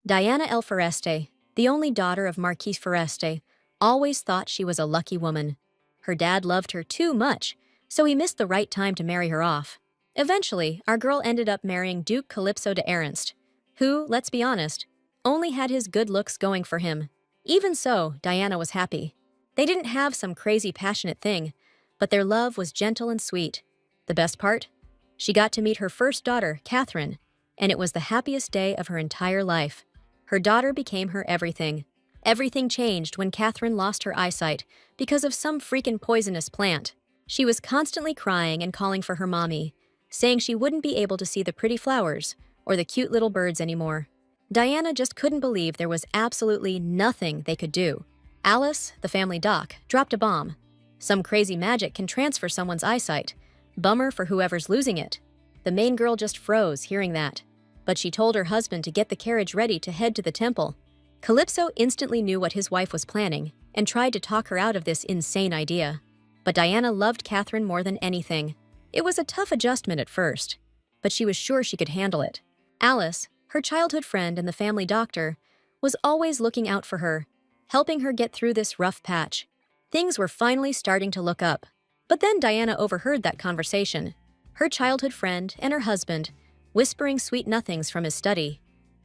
Diana El Foreste, the only daughter of Marquis Foreste, always thought she was a lucky woman. Her dad loved her too much, so he missed the right time to marry her off. Eventually, our girl ended up marrying Duke Calypso de Ernst, who, let's be honest, only had his good looks going for him. Even so, Diana was happy. They didn't have some crazy passionate thing, but their love was gentle and sweet. The best part? She got to meet her first daughter, Catherine, and it was the happiest day of her entire life. Her daughter became her everything. Everything changed when Catherine lost her eyesight because of some freaking poisonous plant. She was constantly crying and calling for her mommy, saying she wouldn't be able to see the pretty flowers or the cute little birds anymore. Diana just couldn't believe there was absolutely nothing they could do. Alice, the family doc, dropped a bomb. Some crazy magic can transfer someone's eyesight. Bummer for whoever's losing it. The main girl just froze hearing that, but she told her husband to get the carriage ready to head to the temple. Calypso instantly knew what his wife was planning and tried to talk her out of this insane idea. But Diana loved Catherine more than anything. It was a tough adjustment at first, but she was sure she could handle it. Alice, her childhood friend and the family doctor, was always looking out for her, helping her get through this rough patch. Things were finally starting to look up. But then Diana overheard that conversation, her childhood friend and her husband, whispering sweet nothings from his study.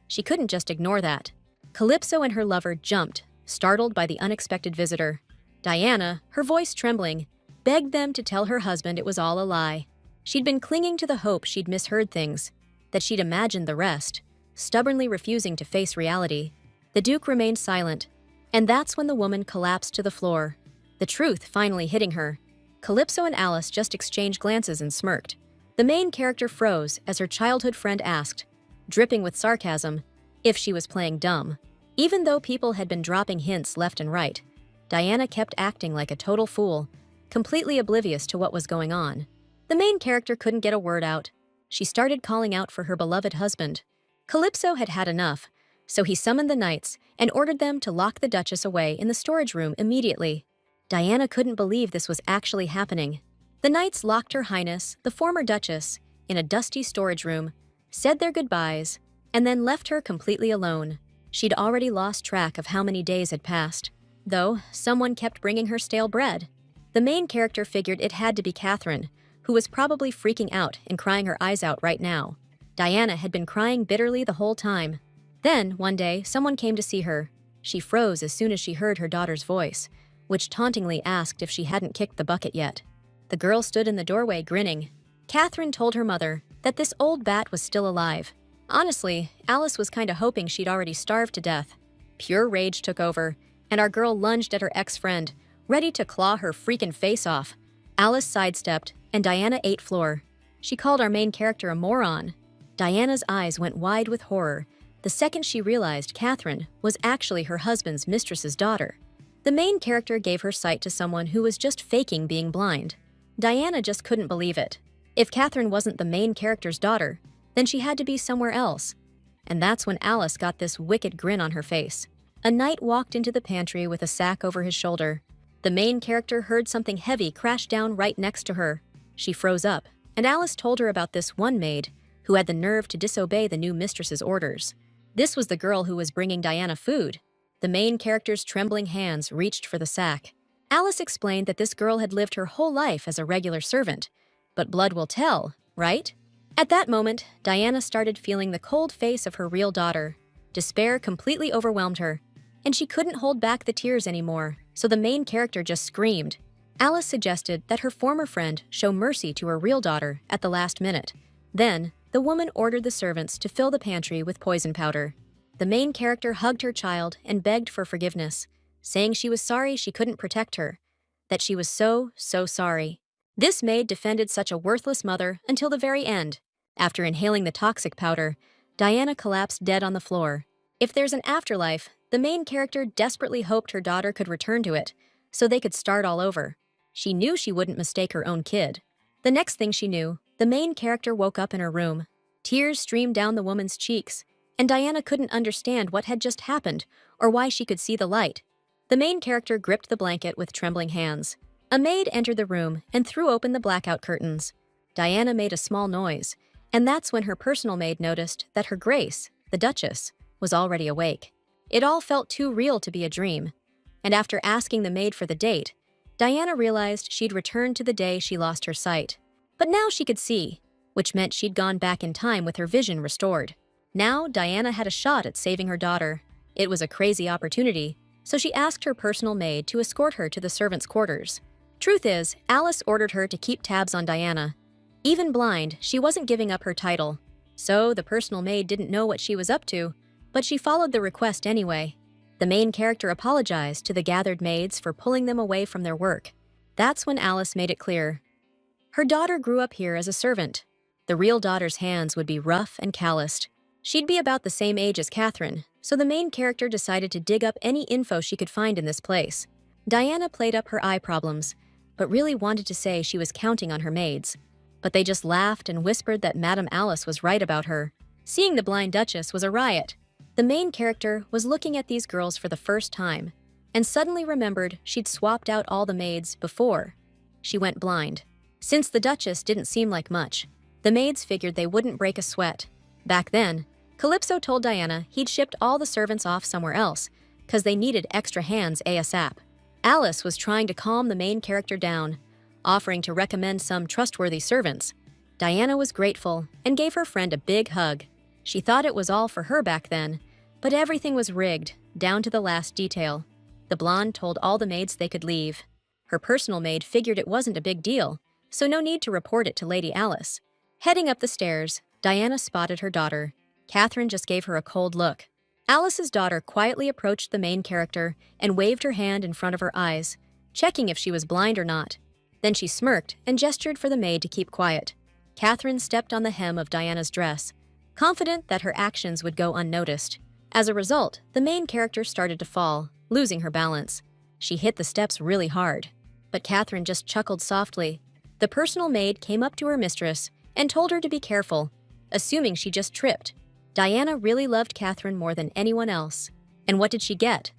She couldn't just ignore that. Calypso and her lover jumped, startled by the unexpected visitor. Diana, her voice trembling, begged them to tell her husband it was all a lie. She'd been clinging to the hope she'd misheard things, that she'd imagined the rest, stubbornly refusing to face reality. The Duke remained silent, and that's when the woman collapsed to the floor, the truth finally hitting her. Calypso and Alice just exchanged glances and smirked. The main character froze as her childhood friend asked, dripping with sarcasm, if she was playing dumb. Even though people had been dropping hints left and right, Diana kept acting like a total fool, completely oblivious to what was going on. The main character couldn't get a word out. She started calling out for her beloved husband. Calypso had had enough, so he summoned the knights and ordered them to lock the Duchess away in the storage room immediately. Diana couldn't believe this was actually happening. The knights locked Her Highness, the former Duchess, in a dusty storage room, said their goodbyes, and then left her completely alone. She'd already lost track of how many days had passed, though someone kept bringing her stale bread. The main character figured it had to be Catherine, who was probably freaking out and crying her eyes out right now. Diana had been crying bitterly the whole time. Then, one day, someone came to see her. She froze as soon as she heard her daughter's voice, which tauntingly asked if she hadn't kicked the bucket yet. The girl stood in the doorway grinning. Catherine told her mother that this old bat was still alive. Honestly, Alice was kinda hoping she'd already starved to death. Pure rage took over, and our girl lunged at her ex-friend, ready to claw her freaking face off. Alice sidestepped, and Diana ate floor. She called our main character a moron. Diana's eyes went wide with horror the second she realized Catherine was actually her husband's mistress's daughter. The main character gave her sight to someone who was just faking being blind. Diana just couldn't believe it. If Catherine wasn't the main character's daughter, then she had to be somewhere else. And that's when Alice got this wicked grin on her face. A knight walked into the pantry with a sack over his shoulder. The main character heard something heavy crash down right next to her. She froze up, and Alice told her about this one maid who had the nerve to disobey the new mistress's orders. This was the girl who was bringing Diana food. The main character's trembling hands reached for the sack. Alice explained that this girl had lived her whole life as a regular servant. But blood will tell, right? At that moment, Diana started feeling the cold face of her real daughter. Despair completely overwhelmed her, and she couldn't hold back the tears anymore, so the main character just screamed. Alice suggested that her former friend show mercy to her real daughter at the last minute. Then, the woman ordered the servants to fill the pantry with poison powder. The main character hugged her child and begged for forgiveness, saying she was sorry she couldn't protect her, that she was so sorry. This maid defended such a worthless mother until the very end. After inhaling the toxic powder, Diana collapsed dead on the floor. If there's an afterlife, the main character desperately hoped her daughter could return to it, so they could start all over. She knew she wouldn't mistake her own kid. The next thing she knew, the main character woke up in her room. Tears streamed down the woman's cheeks, and Diana couldn't understand what had just happened or why she could see the light. The main character gripped the blanket with trembling hands. A maid entered the room and threw open the blackout curtains. Diana made a small noise, and that's when her personal maid noticed that her Grace, the Duchess, was already awake. It all felt too real to be a dream. And after asking the maid for the date, Diana realized she'd returned to the day she lost her sight. But now she could see, which meant she'd gone back in time with her vision restored. Now Diana had a shot at saving her daughter. It was a crazy opportunity, so she asked her personal maid to escort her to the servants' quarters. Truth is, Alice ordered her to keep tabs on Diana. Even blind, she wasn't giving up her title. So the personal maid didn't know what she was up to, but she followed the request anyway. The main character apologized to the gathered maids for pulling them away from their work. That's when Alice made it clear. Her daughter grew up here as a servant. The real daughter's hands would be rough and calloused. She'd be about the same age as Catherine, so the main character decided to dig up any info she could find in this place. Diana played up her eye problems, but really wanted to say she was counting on her maids. But they just laughed and whispered that Madame Alice was right about her. Seeing the blind Duchess was a riot. The main character was looking at these girls for the first time, and suddenly remembered she'd swapped out all the maids before she went blind. Since the Duchess didn't seem like much, the maids figured they wouldn't break a sweat. Back then, Calypso told Diana he'd shipped all the servants off somewhere else, because they needed extra hands ASAP. Alice was trying to calm the main character down, offering to recommend some trustworthy servants. Diana was grateful and gave her friend a big hug. She thought it was all for her back then, but everything was rigged, down to the last detail. The blonde told all the maids they could leave. Her personal maid figured it wasn't a big deal, so no need to report it to Lady Alice. Heading up the stairs, Diana spotted her daughter. Catherine just gave her a cold look. Alice's daughter quietly approached the main character and waved her hand in front of her eyes, checking if she was blind or not. Then she smirked and gestured for the maid to keep quiet. Catherine stepped on the hem of Diana's dress, confident that her actions would go unnoticed. As a result, the main character started to fall, losing her balance. She hit the steps really hard. But Catherine just chuckled softly. The personal maid came up to her mistress and told her to be careful, assuming she just tripped. Diana really loved Catherine more than anyone else. And what did she get?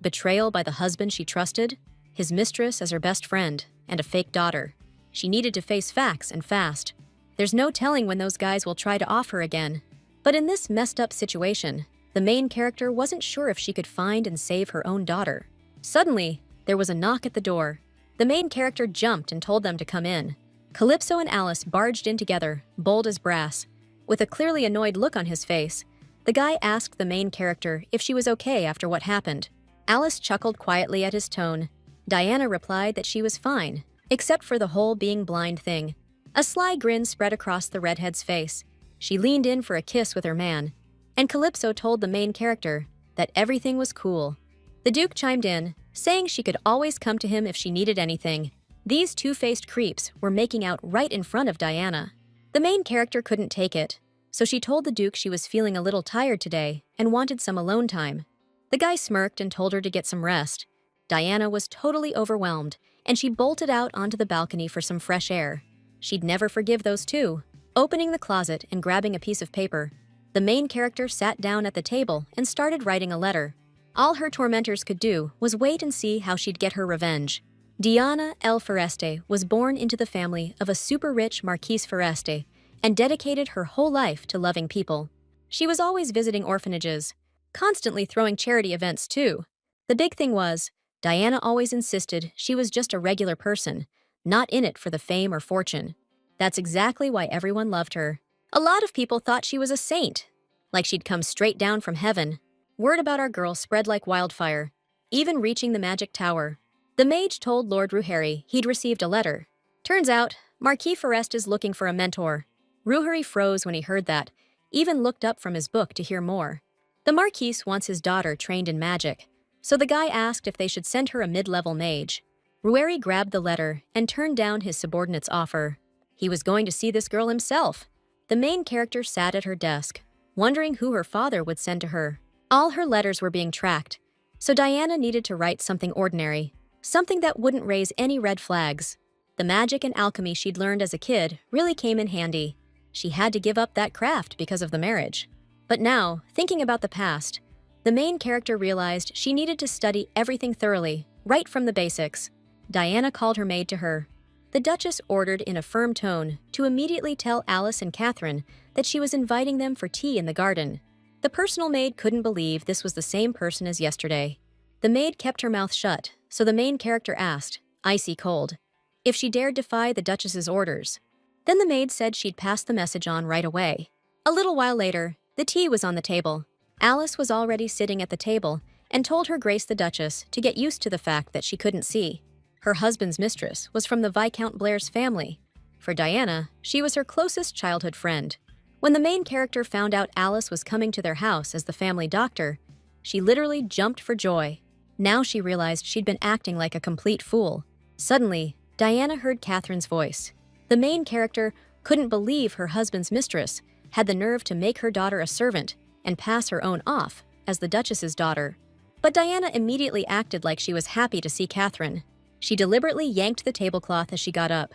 Betrayal by the husband she trusted, his mistress as her best friend, and a fake daughter. She needed to face facts and fast. There's no telling when those guys will try to off her again. But in this messed up situation, the main character wasn't sure if she could find and save her own daughter. Suddenly, there was a knock at the door. The main character jumped and told them to come in. Calypso and Alice barged in together, bold as brass. With a clearly annoyed look on his face, the guy asked the main character if she was okay after what happened. Alice chuckled quietly at his tone. Diana replied that she was fine, except for the whole being blind thing. A sly grin spread across the redhead's face. She leaned in for a kiss with her man, and Calypso told the main character that everything was cool. The Duke chimed in, saying she could always come to him if she needed anything. These two-faced creeps were making out right in front of Diana. The main character couldn't take it, so she told the Duke she was feeling a little tired today and wanted some alone time. The guy smirked and told her to get some rest. Diana was totally overwhelmed, and she bolted out onto the balcony for some fresh air. She'd never forgive those two. Opening the closet and grabbing a piece of paper, the main character sat down at the table and started writing a letter. All her tormentors could do was wait and see how she'd get her revenge. Diana L. Foreste was born into the family of a super-rich Marquise Foreste and dedicated her whole life to loving people. She was always visiting orphanages, constantly throwing charity events too. The big thing was, Diana always insisted she was just a regular person, not in it for the fame or fortune. That's exactly why everyone loved her. A lot of people thought she was a saint, like she'd come straight down from heaven. Word about our girl spread like wildfire, even reaching the magic tower. The mage told Lord Ruheri he'd received a letter. Turns out, Marquis Forest is looking for a mentor. Ruheri froze when he heard that, even looked up from his book to hear more. The Marquis wants his daughter trained in magic, so the guy asked if they should send her a mid-level mage. Ruheri grabbed the letter and turned down his subordinate's offer. He was going to see this girl himself. The main character sat at her desk, wondering who her father would send to her. All her letters were being tracked, so Diana needed to write something ordinary, something that wouldn't raise any red flags. The magic and alchemy she'd learned as a kid really came in handy. She had to give up that craft because of the marriage. But now, thinking about the past, the main character realized she needed to study everything thoroughly, right from the basics. Diana called her maid to her. The Duchess ordered in a firm tone to immediately tell Alice and Catherine that she was inviting them for tea in the garden. The personal maid couldn't believe this was the same person as yesterday. The maid kept her mouth shut, so the main character asked, icy cold, if she dared defy the Duchess's orders. Then the maid said she'd pass the message on right away. A little while later, the tea was on the table. Alice was already sitting at the table and told Her Grace the Duchess to get used to the fact that she couldn't see. Her husband's mistress was from the Viscount Blair's family. For Diana, she was her closest childhood friend. When the main character found out Alice was coming to their house as the family doctor, she literally jumped for joy. Now she realized she'd been acting like a complete fool. Suddenly, Diana heard Catherine's voice. The main character couldn't believe her husband's mistress had the nerve to make her daughter a servant and pass her own off as the Duchess's daughter. But Diana immediately acted like she was happy to see Catherine. She deliberately yanked the tablecloth as she got up.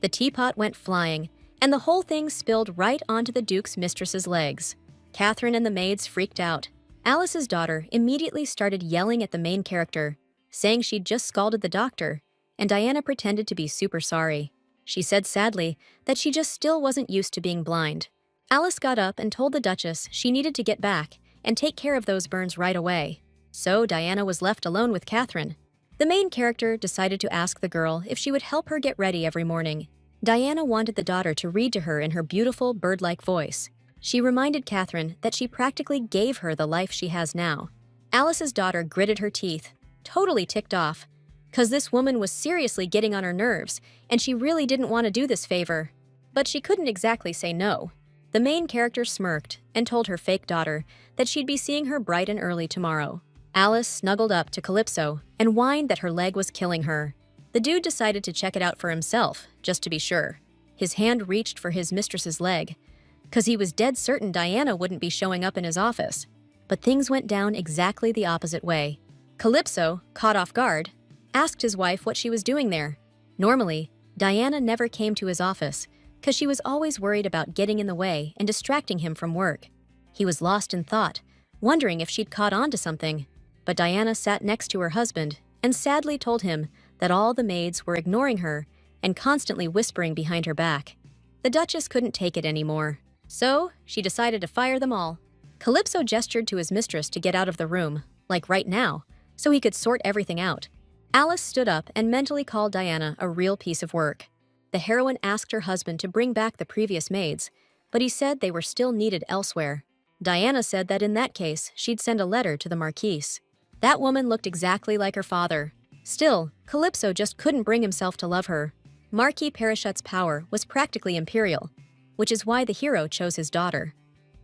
The teapot went flying, and the whole thing spilled right onto the Duke's mistress's legs. Catherine and the maids freaked out. Alice's daughter immediately started yelling at the main character, saying she'd just scalded the doctor, and Diana pretended to be super sorry. She said sadly that she just still wasn't used to being blind. Alice got up and told the Duchess she needed to get back and take care of those burns right away. So Diana was left alone with Catherine. The main character decided to ask the girl if she would help her get ready every morning. Diana wanted the daughter to read to her in her beautiful, bird-like voice. She reminded Catherine that she practically gave her the life she has now. Alice's daughter gritted her teeth, totally ticked off, because this woman was seriously getting on her nerves, and she really didn't want to do this favor. But she couldn't exactly say no. The main character smirked and told her fake daughter that she'd be seeing her bright and early tomorrow. Alice snuggled up to Calypso and whined that her leg was killing her. The dude decided to check it out for himself, just to be sure. His hand reached for his mistress's leg, because he was dead certain Diana wouldn't be showing up in his office. But things went down exactly the opposite way. Calypso, caught off guard, asked his wife what she was doing there. Normally, Diana never came to his office, because she was always worried about getting in the way and distracting him from work. He was lost in thought, wondering if she'd caught on to something. But Diana sat next to her husband and sadly told him that all the maids were ignoring her and constantly whispering behind her back. The Duchess couldn't take it anymore, so she decided to fire them all. Calypso gestured to his mistress to get out of the room, like right now, so he could sort everything out. Alice stood up and mentally called Diana a real piece of work. The heroine asked her husband to bring back the previous maids, but he said they were still needed elsewhere. Diana said that in that case, she'd send a letter to the Marquise. That woman looked exactly like her father. Still, Calypso just couldn't bring himself to love her. Marquis Parachut's power was practically imperial, which is why the hero chose his daughter.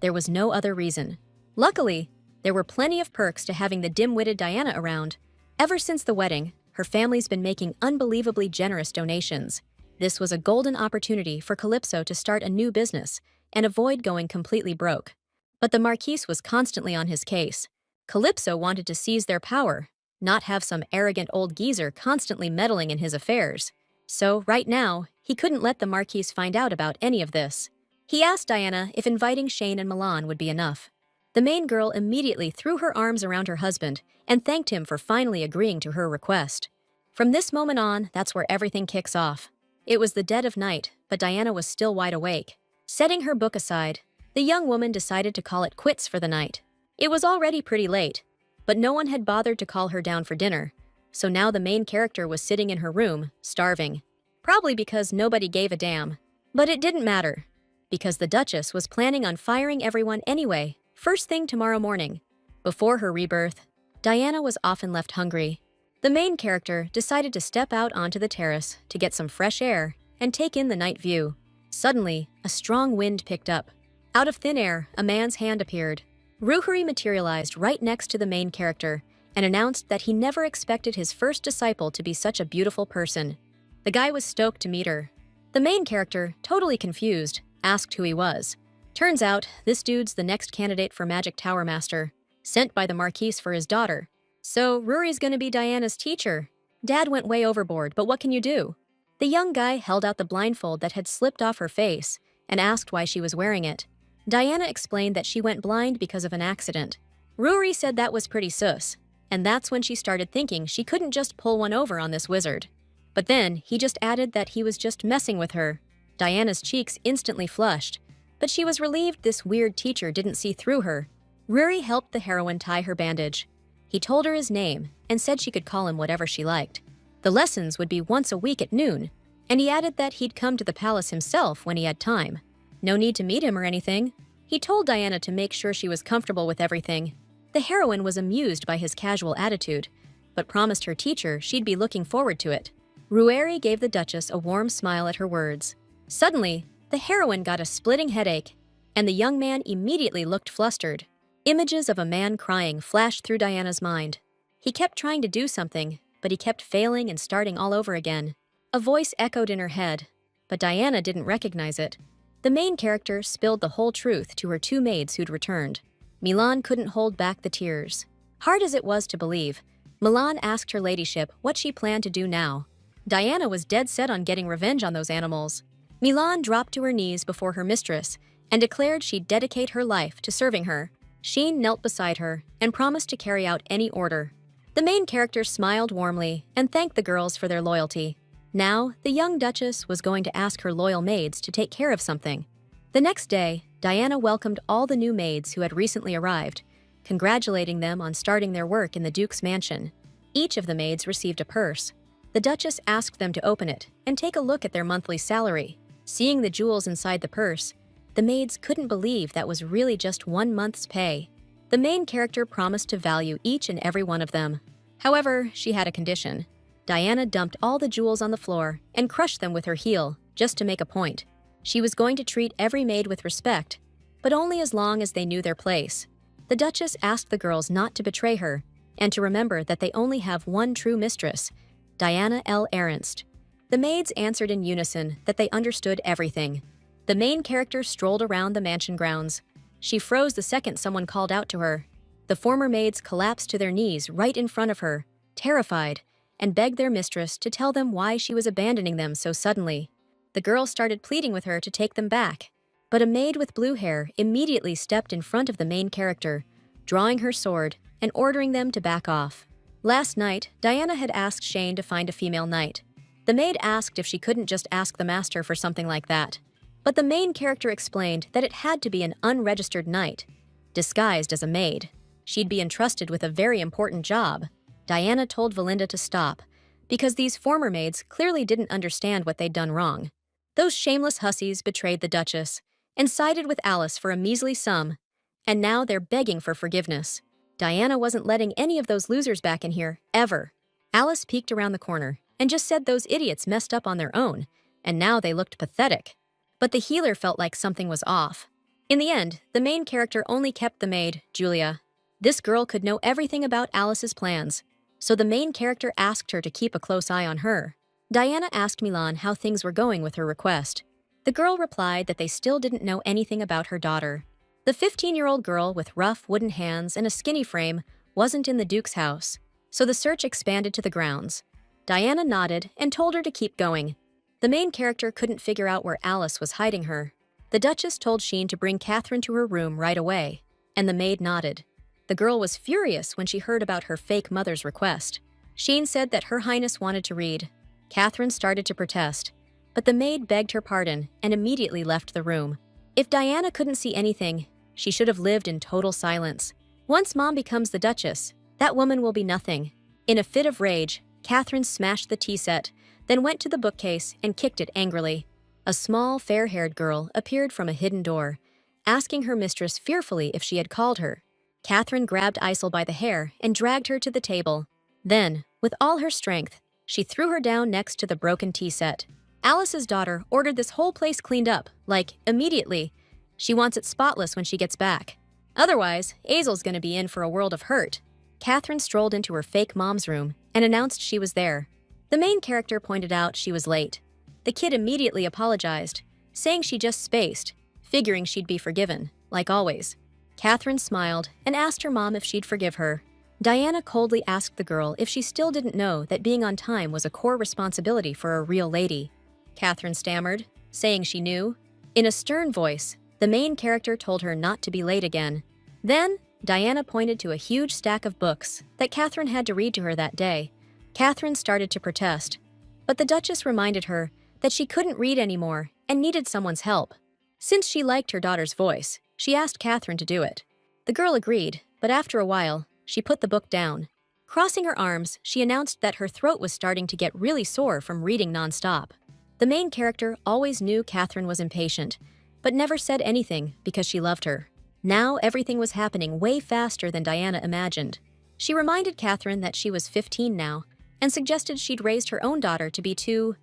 There was no other reason. Luckily, there were plenty of perks to having the dim-witted Diana around. Ever since the wedding, her family's been making unbelievably generous donations. This was a golden opportunity for Calypso to start a new business and avoid going completely broke. But the Marquise was constantly on his case. Calypso wanted to seize their power, not have some arrogant old geezer constantly meddling in his affairs. So, right now, he couldn't let the Marquise find out about any of this. He asked Diana if inviting Shane and Milan would be enough. The main girl immediately threw her arms around her husband and thanked him for finally agreeing to her request. From this moment on, that's where everything kicks off. It was the dead of night, but Diana was still wide awake. Setting her book aside, the young woman decided to call it quits for the night. It was already pretty late, but no one had bothered to call her down for dinner, so now the main character was sitting in her room, starving. Probably because nobody gave a damn. But it didn't matter, because the Duchess was planning on firing everyone anyway, first thing tomorrow morning. Before her rebirth, Diana was often left hungry. The main character decided to step out onto the terrace to get some fresh air and take in the night view. Suddenly, a strong wind picked up. Out of thin air, a man's hand appeared. Ruhuri materialized right next to the main character and announced that he never expected his first disciple to be such a beautiful person. The guy was stoked to meet her. The main character, totally confused, asked who he was. Turns out, this dude's the next candidate for Magic Tower Master, sent by the Marquise for his daughter. So, Rory's gonna be Diana's teacher. Dad went way overboard, but what can you do? The young guy held out the blindfold that had slipped off her face and asked why she was wearing it. Diana explained that she went blind because of an accident. Rory said that was pretty sus, and that's when she started thinking she couldn't just pull one over on this wizard. But then, he just added that he was just messing with her. Diana's cheeks instantly flushed, but she was relieved this weird teacher didn't see through her. Rory helped the heroine tie her bandage. He told her his name and said she could call him whatever she liked. The lessons would be once a week at noon, and he added that he'd come to the palace himself when he had time. No need to meet him or anything. He told Diana to make sure she was comfortable with everything. The heroine was amused by his casual attitude, but promised her teacher she'd be looking forward to it. Rueri gave the Duchess a warm smile at her words. Suddenly, the heroine got a splitting headache, and the young man immediately looked flustered. Images of a man crying flashed through Diana's mind. He kept trying to do something, but he kept failing and starting all over again. A voice echoed in her head, but Diana didn't recognize it. The main character spilled the whole truth to her two maids who'd returned. Milan couldn't hold back the tears. Hard as it was to believe, Milan asked her ladyship what she planned to do now. Diana was dead set on getting revenge on those animals. Milan dropped to her knees before her mistress and declared she'd dedicate her life to serving her. Sheen knelt beside her and promised to carry out any order. The main character smiled warmly and thanked the girls for their loyalty. Now, the young Duchess was going to ask her loyal maids to take care of something. The next day, Diana welcomed all the new maids who had recently arrived, congratulating them on starting their work in the Duke's mansion. Each of the maids received a purse. The Duchess asked them to open it and take a look at their monthly salary. Seeing the jewels inside the purse, the maids couldn't believe that was really just 1 month's pay. The main character promised to value each and every one of them. However, she had a condition. Diana dumped all the jewels on the floor and crushed them with her heel, just to make a point. She was going to treat every maid with respect, but only as long as they knew their place. The Duchess asked the girls not to betray her and to remember that they only have one true mistress, Diana L. Ernst. The maids answered in unison that they understood everything. The main character strolled around the mansion grounds. She froze the second someone called out to her. The former maids collapsed to their knees right in front of her, terrified, and begged their mistress to tell them why she was abandoning them so suddenly. The girls started pleading with her to take them back, but a maid with blue hair immediately stepped in front of the main character, drawing her sword and ordering them to back off. Last night, Diana had asked Shane to find a female knight. The maid asked if she couldn't just ask the master for something like that, but the main character explained that it had to be an unregistered knight, disguised as a maid. She'd be entrusted with a very important job. Diana told Valinda to stop, because these former maids clearly didn't understand what they'd done wrong. Those shameless hussies betrayed the Duchess and sided with Alice for a measly sum, and now they're begging for forgiveness. Diana wasn't letting any of those losers back in here, ever. Alice peeked around the corner and just said those idiots messed up on their own, and now they looked pathetic. But the healer felt like something was off. In the end, the main character only kept the maid, Julia. This girl could know everything about Alice's plans, so the main character asked her to keep a close eye on her. Diana asked Milan how things were going with her request. The girl replied that they still didn't know anything about her daughter. The 15-year-old girl with rough wooden hands and a skinny frame wasn't in the Duke's house, so the search expanded to the grounds. Diana nodded and told her to keep going. The main character couldn't figure out where Alice was hiding her. The Duchess told Sheen to bring Catherine to her room right away, and the maid nodded. The girl was furious when she heard about her fake mother's request. Sheen said that Her Highness wanted to read. Catherine started to protest, but the maid begged her pardon and immediately left the room. If Diana couldn't see anything, she should have lived in total silence. Once Mom becomes the Duchess, that woman will be nothing. In a fit of rage, Catherine smashed the tea set, then went to the bookcase and kicked it angrily. A small, fair-haired girl appeared from a hidden door, asking her mistress fearfully if she had called her. Catherine grabbed Isel by the hair and dragged her to the table. Then, with all her strength, she threw her down next to the broken tea set. Alice's daughter ordered this whole place cleaned up, like, immediately. She wants it spotless when she gets back. Otherwise, Azel's gonna be in for a world of hurt. Catherine strolled into her fake mom's room and announced she was there. The main character pointed out she was late. The kid immediately apologized, saying she just spaced, figuring she'd be forgiven, like always. Catherine smiled and asked her mom if she'd forgive her. Diana coldly asked the girl if she still didn't know that being on time was a core responsibility for a real lady. Catherine stammered, saying she knew. In a stern voice, the main character told her not to be late again. Then, Diana pointed to a huge stack of books that Catherine had to read to her that day. Catherine started to protest, but the Duchess reminded her that she couldn't read anymore and needed someone's help. Since she liked her daughter's voice, she asked Catherine to do it. The girl agreed, but after a while, she put the book down. Crossing her arms, she announced that her throat was starting to get really sore from reading nonstop. The main character always knew Catherine was impatient, but never said anything because she loved her. Now everything was happening way faster than Diana imagined. She reminded Catherine that she was 15 now and suggested she'd raised her own daughter to be too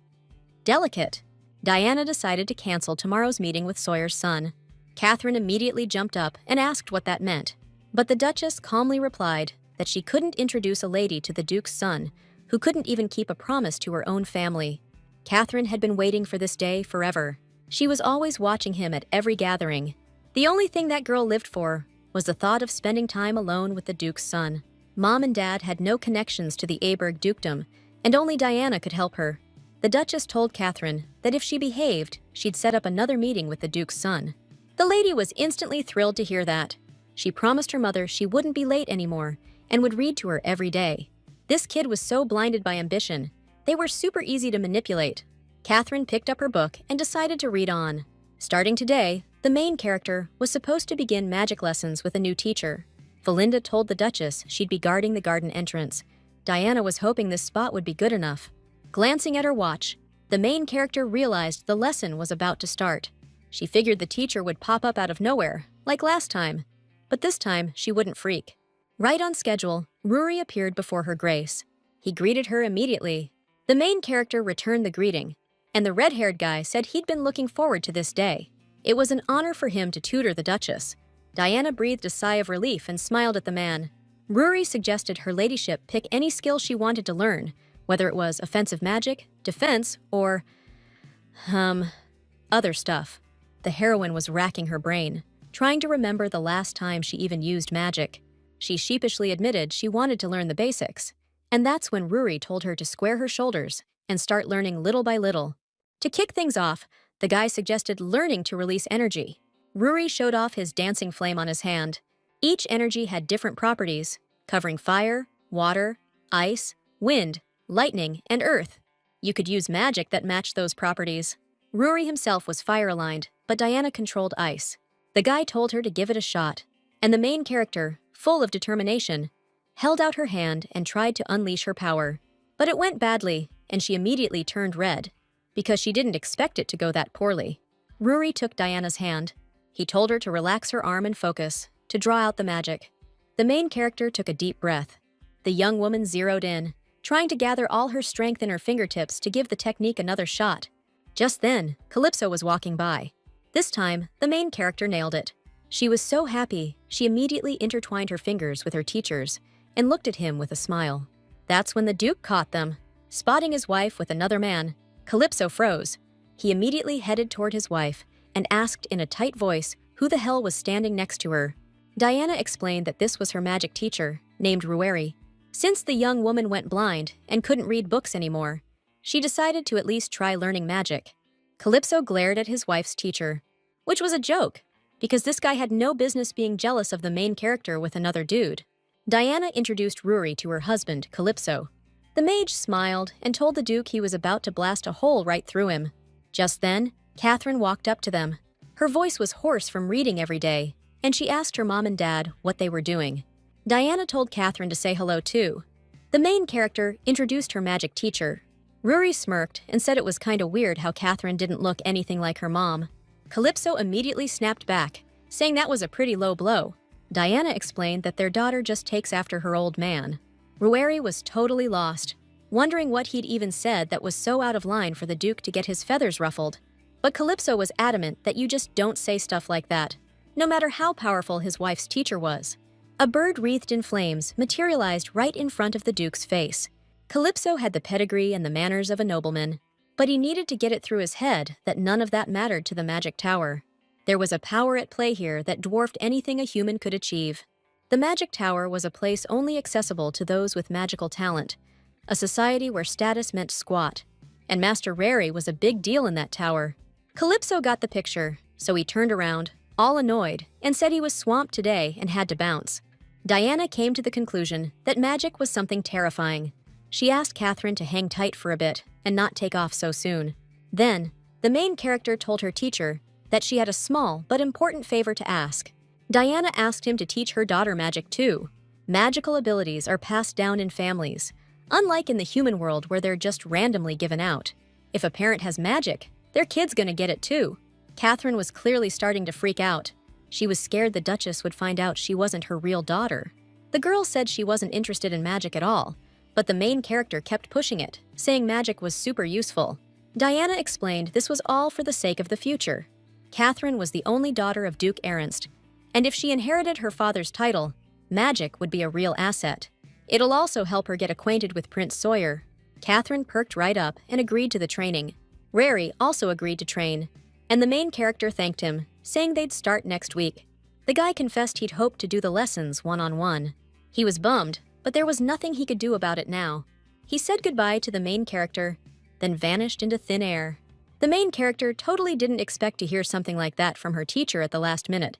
delicate. Diana decided to cancel tomorrow's meeting with Sawyer's son. Catherine immediately jumped up and asked what that meant, but the Duchess calmly replied that she couldn't introduce a lady to the Duke's son who couldn't even keep a promise to her own family. Catherine had been waiting for this day forever. She was always watching him at every gathering. The only thing that girl lived for was the thought of spending time alone with the Duke's son. Mom and Dad had no connections to the Aberg dukedom, and only Diana could help her. The Duchess told Catherine that if she behaved, she'd set up another meeting with the Duke's son. The lady was instantly thrilled to hear that. She promised her mother she wouldn't be late anymore and would read to her every day. This kid was so blinded by ambition. They were super easy to manipulate. Catherine picked up her book and decided to read on. Starting today, the main character was supposed to begin magic lessons with a new teacher. Belinda told the Duchess she'd be guarding the garden entrance. Diana was hoping this spot would be good enough. Glancing at her watch, the main character realized the lesson was about to start. She figured the teacher would pop up out of nowhere, like last time. But this time, she wouldn't freak. Right on schedule, Rory appeared before her grace. He greeted her immediately. The main character returned the greeting, and the red-haired guy said he'd been looking forward to this day. It was an honor for him to tutor the Duchess. Diana breathed a sigh of relief and smiled at the man. Rory suggested her ladyship pick any skill she wanted to learn, whether it was offensive magic, defense, or, other stuff. The heroine was racking her brain, trying to remember the last time she even used magic. She sheepishly admitted she wanted to learn the basics, and that's when Rory told her to square her shoulders and start learning little by little. To kick things off, the guy suggested learning to release energy. Rory showed off his dancing flame on his hand. Each energy had different properties, covering fire, water, ice, wind, lightning, and earth. You could use magic that matched those properties. Rory himself was fire-aligned, but Diana controlled ice. The guy told her to give it a shot, and the main character, full of determination, held out her hand and tried to unleash her power. But it went badly, and she immediately turned red, because she didn't expect it to go that poorly. Rory took Diana's hand. He told her to relax her arm and focus, to draw out the magic. The main character took a deep breath. The young woman zeroed in, trying to gather all her strength in her fingertips to give the technique another shot. Just then, Calypso was walking by. This time, the main character nailed it. She was so happy, she immediately intertwined her fingers with her teacher's and looked at him with a smile. That's when the Duke caught them. Spotting his wife with another man, Calypso froze. He immediately headed toward his wife and asked in a tight voice who the hell was standing next to her. Diana explained that this was her magic teacher, named Rueri. Since the young woman went blind and couldn't read books anymore, she decided to at least try learning magic. Calypso glared at his wife's teacher, which was a joke, because this guy had no business being jealous of the main character with another dude. Diana introduced Rory to her husband, Calypso. The mage smiled and told the Duke he was about to blast a hole right through him. Just then, Catherine walked up to them. Her voice was hoarse from reading every day, and she asked her mom and dad what they were doing. Diana told Catherine to say hello too. The main character introduced her magic teacher. Rory smirked and said it was kinda weird how Catherine didn't look anything like her mom. Calypso immediately snapped back, saying that was a pretty low blow. Diana explained that their daughter just takes after her old man. Rueri was totally lost, wondering what he'd even said that was so out of line for the Duke to get his feathers ruffled. But Calypso was adamant that you just don't say stuff like that, no matter how powerful his wife's teacher was. A bird wreathed in flames materialized right in front of the Duke's face. Calypso had the pedigree and the manners of a nobleman, but he needed to get it through his head that none of that mattered to the magic tower. There was a power at play here that dwarfed anything a human could achieve. The magic tower was a place only accessible to those with magical talent, a society where status meant squat, and Master Rary was a big deal in that tower. Calypso got the picture, so he turned around, all annoyed, and said he was swamped today and had to bounce. Diana came to the conclusion that magic was something terrifying. She asked Catherine to hang tight for a bit and not take off so soon. Then, the main character told her teacher that she had a small but important favor to ask. Diana asked him to teach her daughter magic too. Magical abilities are passed down in families, unlike in the human world where they're just randomly given out. If a parent has magic, their kid's gonna get it too. Catherine was clearly starting to freak out. She was scared the Duchess would find out she wasn't her real daughter. The girl said she wasn't interested in magic at all, but the main character kept pushing it, saying magic was super useful. Diana explained this was all for the sake of the future. Catherine was the only daughter of Duke Ernst, and if she inherited her father's title, magic would be a real asset. It'll also help her get acquainted with Prince Sawyer. Catherine perked right up and agreed to the training. Rary also agreed to train, and the main character thanked him, saying they'd start next week. The guy confessed he'd hoped to do the lessons one-on-one. He was bummed, but there was nothing he could do about it now. He said goodbye to the main character, then vanished into thin air. The main character totally didn't expect to hear something like that from her teacher at the last minute,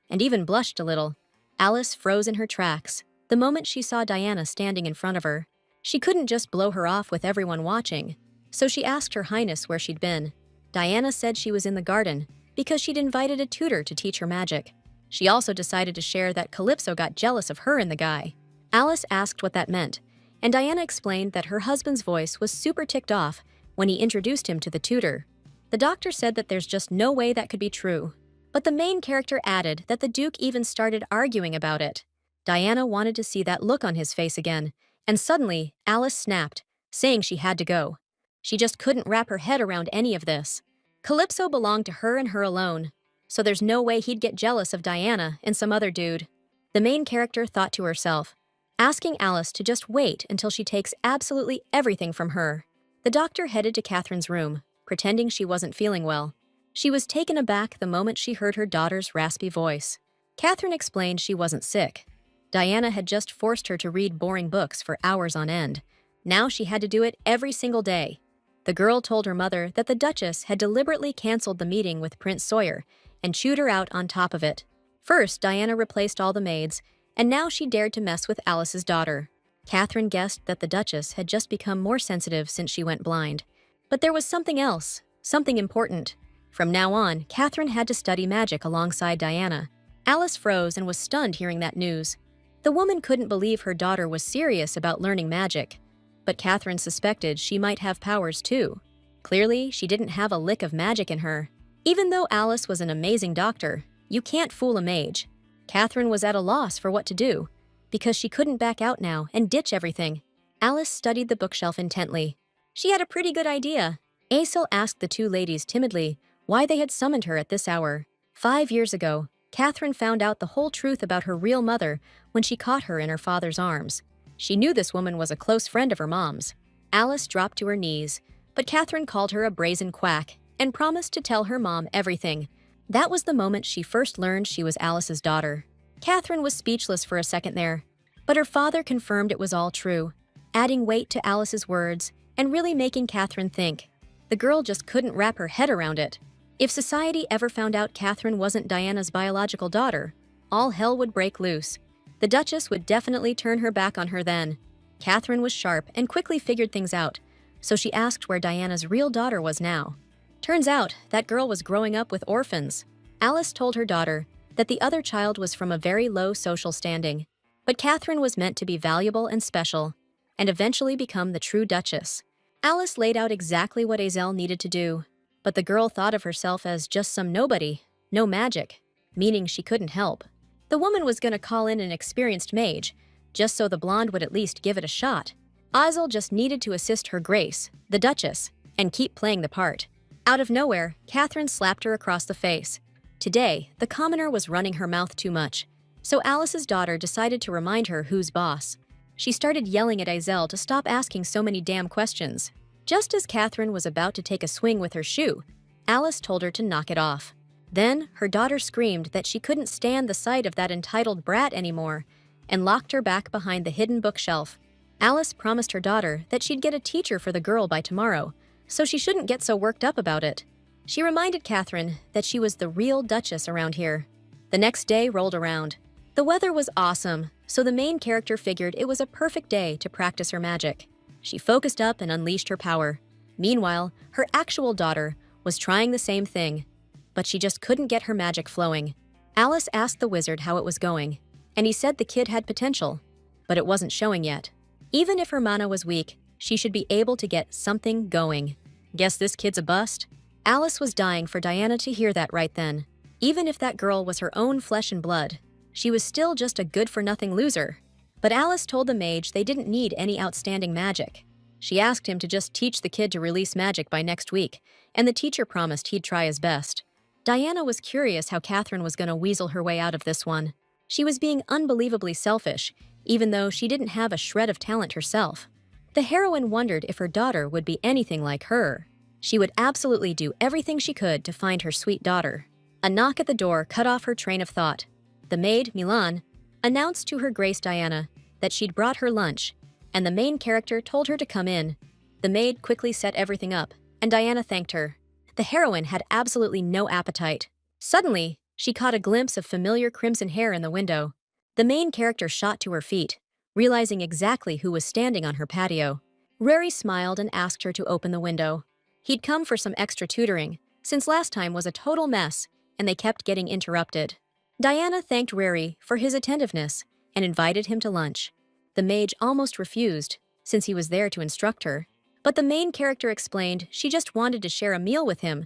and even blushed a little. Alice froze in her tracks the moment she saw Diana standing in front of her. She couldn't just blow her off with everyone watching, so she asked Her Highness where she'd been. Diana said she was in the garden because she'd invited a tutor to teach her magic. She also decided to share that Calypso got jealous of her and the guy. Alice asked what that meant, and Diana explained that her husband's voice was super ticked off when he introduced him to the tutor. The doctor said that there's just no way that could be true, but the main character added that the Duke even started arguing about it. Diana wanted to see that look on his face again, and suddenly Alice snapped, saying she had to go. She just couldn't wrap her head around any of this. Calypso belonged to her and her alone, so there's no way he'd get jealous of Diana and some other dude. The main character thought to herself, asking Alice to just wait until she takes absolutely everything from her. The doctor headed to Catherine's room, pretending she wasn't feeling well. She was taken aback the moment she heard her daughter's raspy voice. Catherine explained she wasn't sick. Diana had just forced her to read boring books for hours on end. Now she had to do it every single day. The girl told her mother that the Duchess had deliberately canceled the meeting with Prince Sawyer and chewed her out on top of it. First, Diana replaced all the maids, and now she dared to mess with Alice's daughter. Catherine guessed that the Duchess had just become more sensitive since she went blind. But there was something else, something important. From now on, Catherine had to study magic alongside Diana. Alice froze and was stunned hearing that news. The woman couldn't believe her daughter was serious about learning magic, but Catherine suspected she might have powers too. Clearly, she didn't have a lick of magic in her. Even though Alice was an amazing doctor, you can't fool a mage. Catherine was at a loss for what to do, because she couldn't back out now and ditch everything. Alice studied the bookshelf intently. She had a pretty good idea. Aisel asked the two ladies timidly why they had summoned her at this hour. 5 years ago, Catherine found out the whole truth about her real mother when she caught her in her father's arms. She knew this woman was a close friend of her mom's. Alice dropped to her knees, but Catherine called her a brazen quack and promised to tell her mom everything. That was the moment she first learned she was Alice's daughter. Catherine was speechless for a second there, but her father confirmed it was all true, adding weight to Alice's words and really making Catherine think. The girl just couldn't wrap her head around it. If society ever found out Catherine wasn't Diana's biological daughter, all hell would break loose. The Duchess would definitely turn her back on her then. Catherine was sharp and quickly figured things out, so she asked where Diana's real daughter was now. Turns out, that girl was growing up with orphans. Alice told her daughter that the other child was from a very low social standing, but Catherine was meant to be valuable and special, and eventually become the true Duchess. Alice laid out exactly what Aisel needed to do, but the girl thought of herself as just some nobody, no magic, meaning she couldn't help. The woman was gonna call in an experienced mage, just so the blonde would at least give it a shot. Aisel just needed to assist her Grace, the Duchess, and keep playing the part. Out of nowhere, Catherine slapped her across the face. Today, the commoner was running her mouth too much, so Alice's daughter decided to remind her who's boss. She started yelling at Aisel to stop asking so many damn questions. Just as Catherine was about to take a swing with her shoe, Alice told her to knock it off. Then, her daughter screamed that she couldn't stand the sight of that entitled brat anymore and locked her back behind the hidden bookshelf. Alice promised her daughter that she'd get a teacher for the girl by tomorrow, so she shouldn't get so worked up about it. She reminded Catherine that she was the real Duchess around here. The next day rolled around. The weather was awesome, so the main character figured it was a perfect day to practice her magic. She focused up and unleashed her power. Meanwhile, her actual daughter was trying the same thing, but she just couldn't get her magic flowing. Alice asked the wizard how it was going, and he said the kid had potential, but it wasn't showing yet. Even if her mana was weak, she should be able to get something going. Guess this kid's a bust? Alice was dying for Diana to hear that right then. Even if that girl was her own flesh and blood, she was still just a good-for-nothing loser. But Alice told the mage they didn't need any outstanding magic. She asked him to just teach the kid to release magic by next week, and the teacher promised he'd try his best. Diana was curious how Catherine was going to weasel her way out of this one. She was being unbelievably selfish, even though she didn't have a shred of talent herself. The heroine wondered if her daughter would be anything like her. She would absolutely do everything she could to find her sweet daughter. A knock at the door cut off her train of thought. The maid, Milan, announced to Her Grace Diana that she'd brought her lunch, and the main character told her to come in. The maid quickly set everything up, and Diana thanked her. The heroine had absolutely no appetite. Suddenly, she caught a glimpse of familiar crimson hair in the window. The main character shot to her feet, realizing exactly who was standing on her patio. Rory smiled and asked her to open the window. He'd come for some extra tutoring, since last time was a total mess, and they kept getting interrupted. Diana thanked Rory for his attentiveness and invited him to lunch. The mage almost refused, since he was there to instruct her, but the main character explained she just wanted to share a meal with him,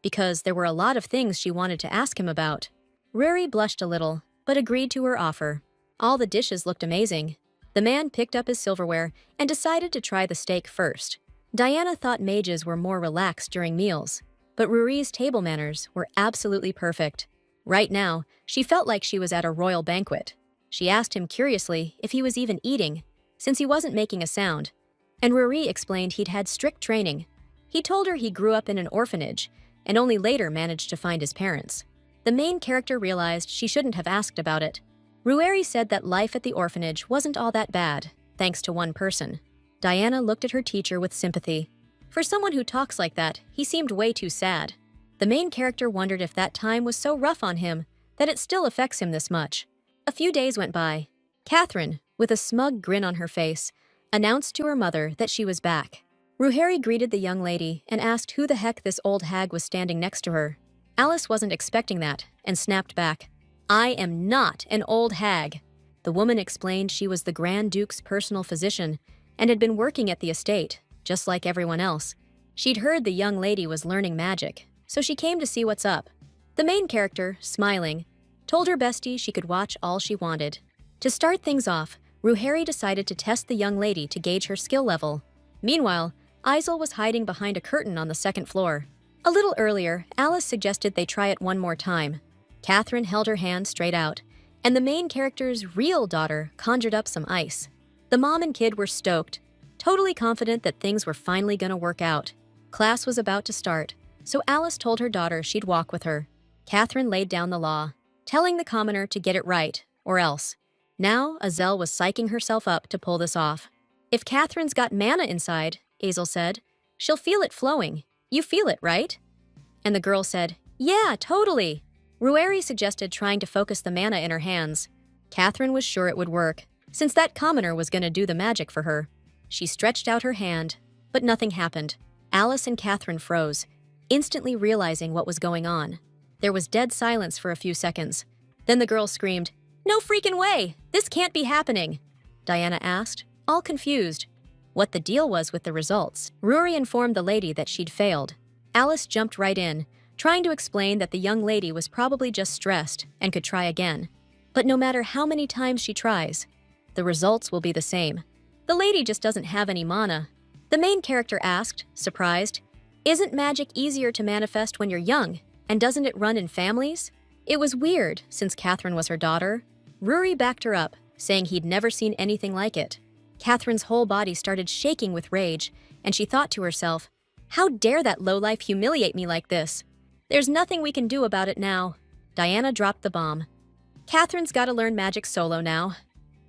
because there were a lot of things she wanted to ask him about. Rory blushed a little, but agreed to her offer. All the dishes looked amazing. The man picked up his silverware and decided to try the steak first. Diana thought mages were more relaxed during meals, but Rory's table manners were absolutely perfect. Right now, she felt like she was at a royal banquet. She asked him curiously if he was even eating, since he wasn't making a sound, and Rory explained he'd had strict training. He told her he grew up in an orphanage and only later managed to find his parents. The main character realized she shouldn't have asked about it. Rueri said that life at the orphanage wasn't all that bad, thanks to one person. Diana looked at her teacher with sympathy. For someone who talks like that, he seemed way too sad. The main character wondered if that time was so rough on him that it still affects him this much. A few days went by. Catherine, with a smug grin on her face, announced to her mother that she was back. Ruheri greeted the young lady and asked who the heck this old hag was standing next to her. Alice wasn't expecting that and snapped back. "I am not an old hag." The woman explained she was the Grand Duke's personal physician and had been working at the estate, just like everyone else. She'd heard the young lady was learning magic, so she came to see what's up. The main character, smiling, told her bestie she could watch all she wanted. To start things off, Ruheri decided to test the young lady to gauge her skill level. Meanwhile, Isel was hiding behind a curtain on the second floor. A little earlier, Alice suggested they try it one more time. Catherine held her hand straight out, and the main character's real daughter conjured up some ice. The mom and kid were stoked, totally confident that things were finally gonna work out. Class was about to start, so Alice told her daughter she'd walk with her. Catherine laid down the law, telling the commoner to get it right, or else. Now, Azel was psyching herself up to pull this off. "If Catherine's got mana inside," Azel said, "she'll feel it flowing. You feel it, right?" And the girl said, "Yeah, totally." Rueri suggested trying to focus the mana in her hands. Catherine was sure it would work, since that commoner was going to do the magic for her. She stretched out her hand, but nothing happened. Alice and Catherine froze, instantly realizing what was going on. There was dead silence for a few seconds. Then the girl screamed, "No freaking way! This can't be happening!" Diana asked, all confused, what the deal was with the results. Rory informed the lady that she'd failed. Alice jumped right in, trying to explain that the young lady was probably just stressed and could try again. But no matter how many times she tries, the results will be the same. The lady just doesn't have any mana. The main character asked, surprised, "Isn't magic easier to manifest when you're young, and doesn't it run in families?" It was weird, since Catherine was her daughter. Rory backed her up, saying he'd never seen anything like it. Catherine's whole body started shaking with rage, and she thought to herself, "How dare that lowlife humiliate me like this? There's nothing we can do about it now." Diana dropped the bomb. "Catherine's gotta learn magic solo now."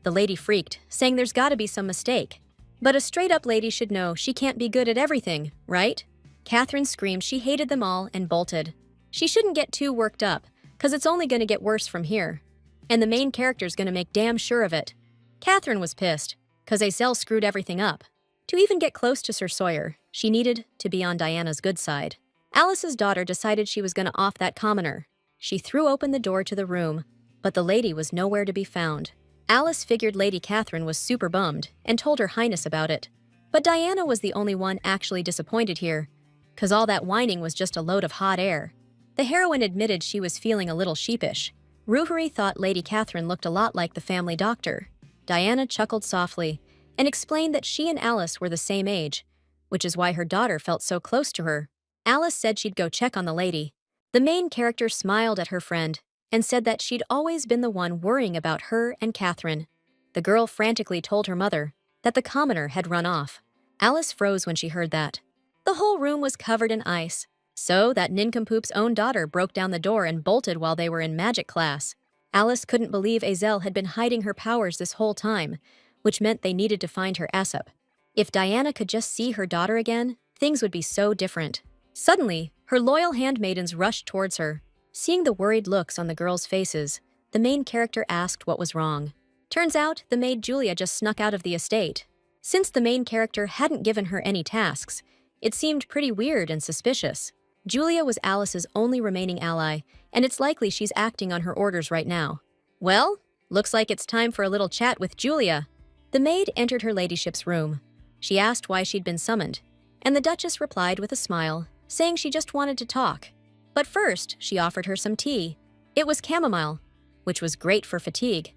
The lady freaked, saying there's gotta be some mistake. But a straight-up lady should know she can't be good at everything, right? Catherine screamed she hated them all and bolted. She shouldn't get too worked up, 'cause it's only gonna get worse from here. And the main character's gonna make damn sure of it. Catherine was pissed, 'cause Azel screwed everything up. To even get close to Sir Sawyer, she needed to be on Diana's good side. Alice's daughter decided she was gonna off that commoner. She threw open the door to the room, but the lady was nowhere to be found. Alice figured Lady Catherine was super bummed and told Her Highness about it. But Diana was the only one actually disappointed here, 'cause all that whining was just a load of hot air. The heroine admitted she was feeling a little sheepish. Ruhari thought Lady Catherine looked a lot like the family doctor. Diana chuckled softly and explained that she and Alice were the same age, which is why her daughter felt so close to her. Alice said she'd go check on the lady. The main character smiled at her friend and said that she'd always been the one worrying about her and Catherine. The girl frantically told her mother that the commoner had run off. Alice froze when she heard that. The whole room was covered in ice, so that nincompoop's own daughter broke down the door and bolted while they were in magic class. Alice couldn't believe Azel had been hiding her powers this whole time, which meant they needed to find her ASAP. If Diana could just see her daughter again, things would be so different. Suddenly, her loyal handmaidens rushed towards her. Seeing the worried looks on the girls' faces, the main character asked what was wrong. Turns out the maid Julia just snuck out of the estate. Since the main character hadn't given her any tasks, it seemed pretty weird and suspicious. Julia was Alice's only remaining ally, and it's likely she's acting on her orders right now. Well, looks like it's time for a little chat with Julia. The maid entered her ladyship's room. She asked why she'd been summoned, and the Duchess replied with a smile, saying she just wanted to talk. But first, she offered her some tea. It was chamomile, which was great for fatigue.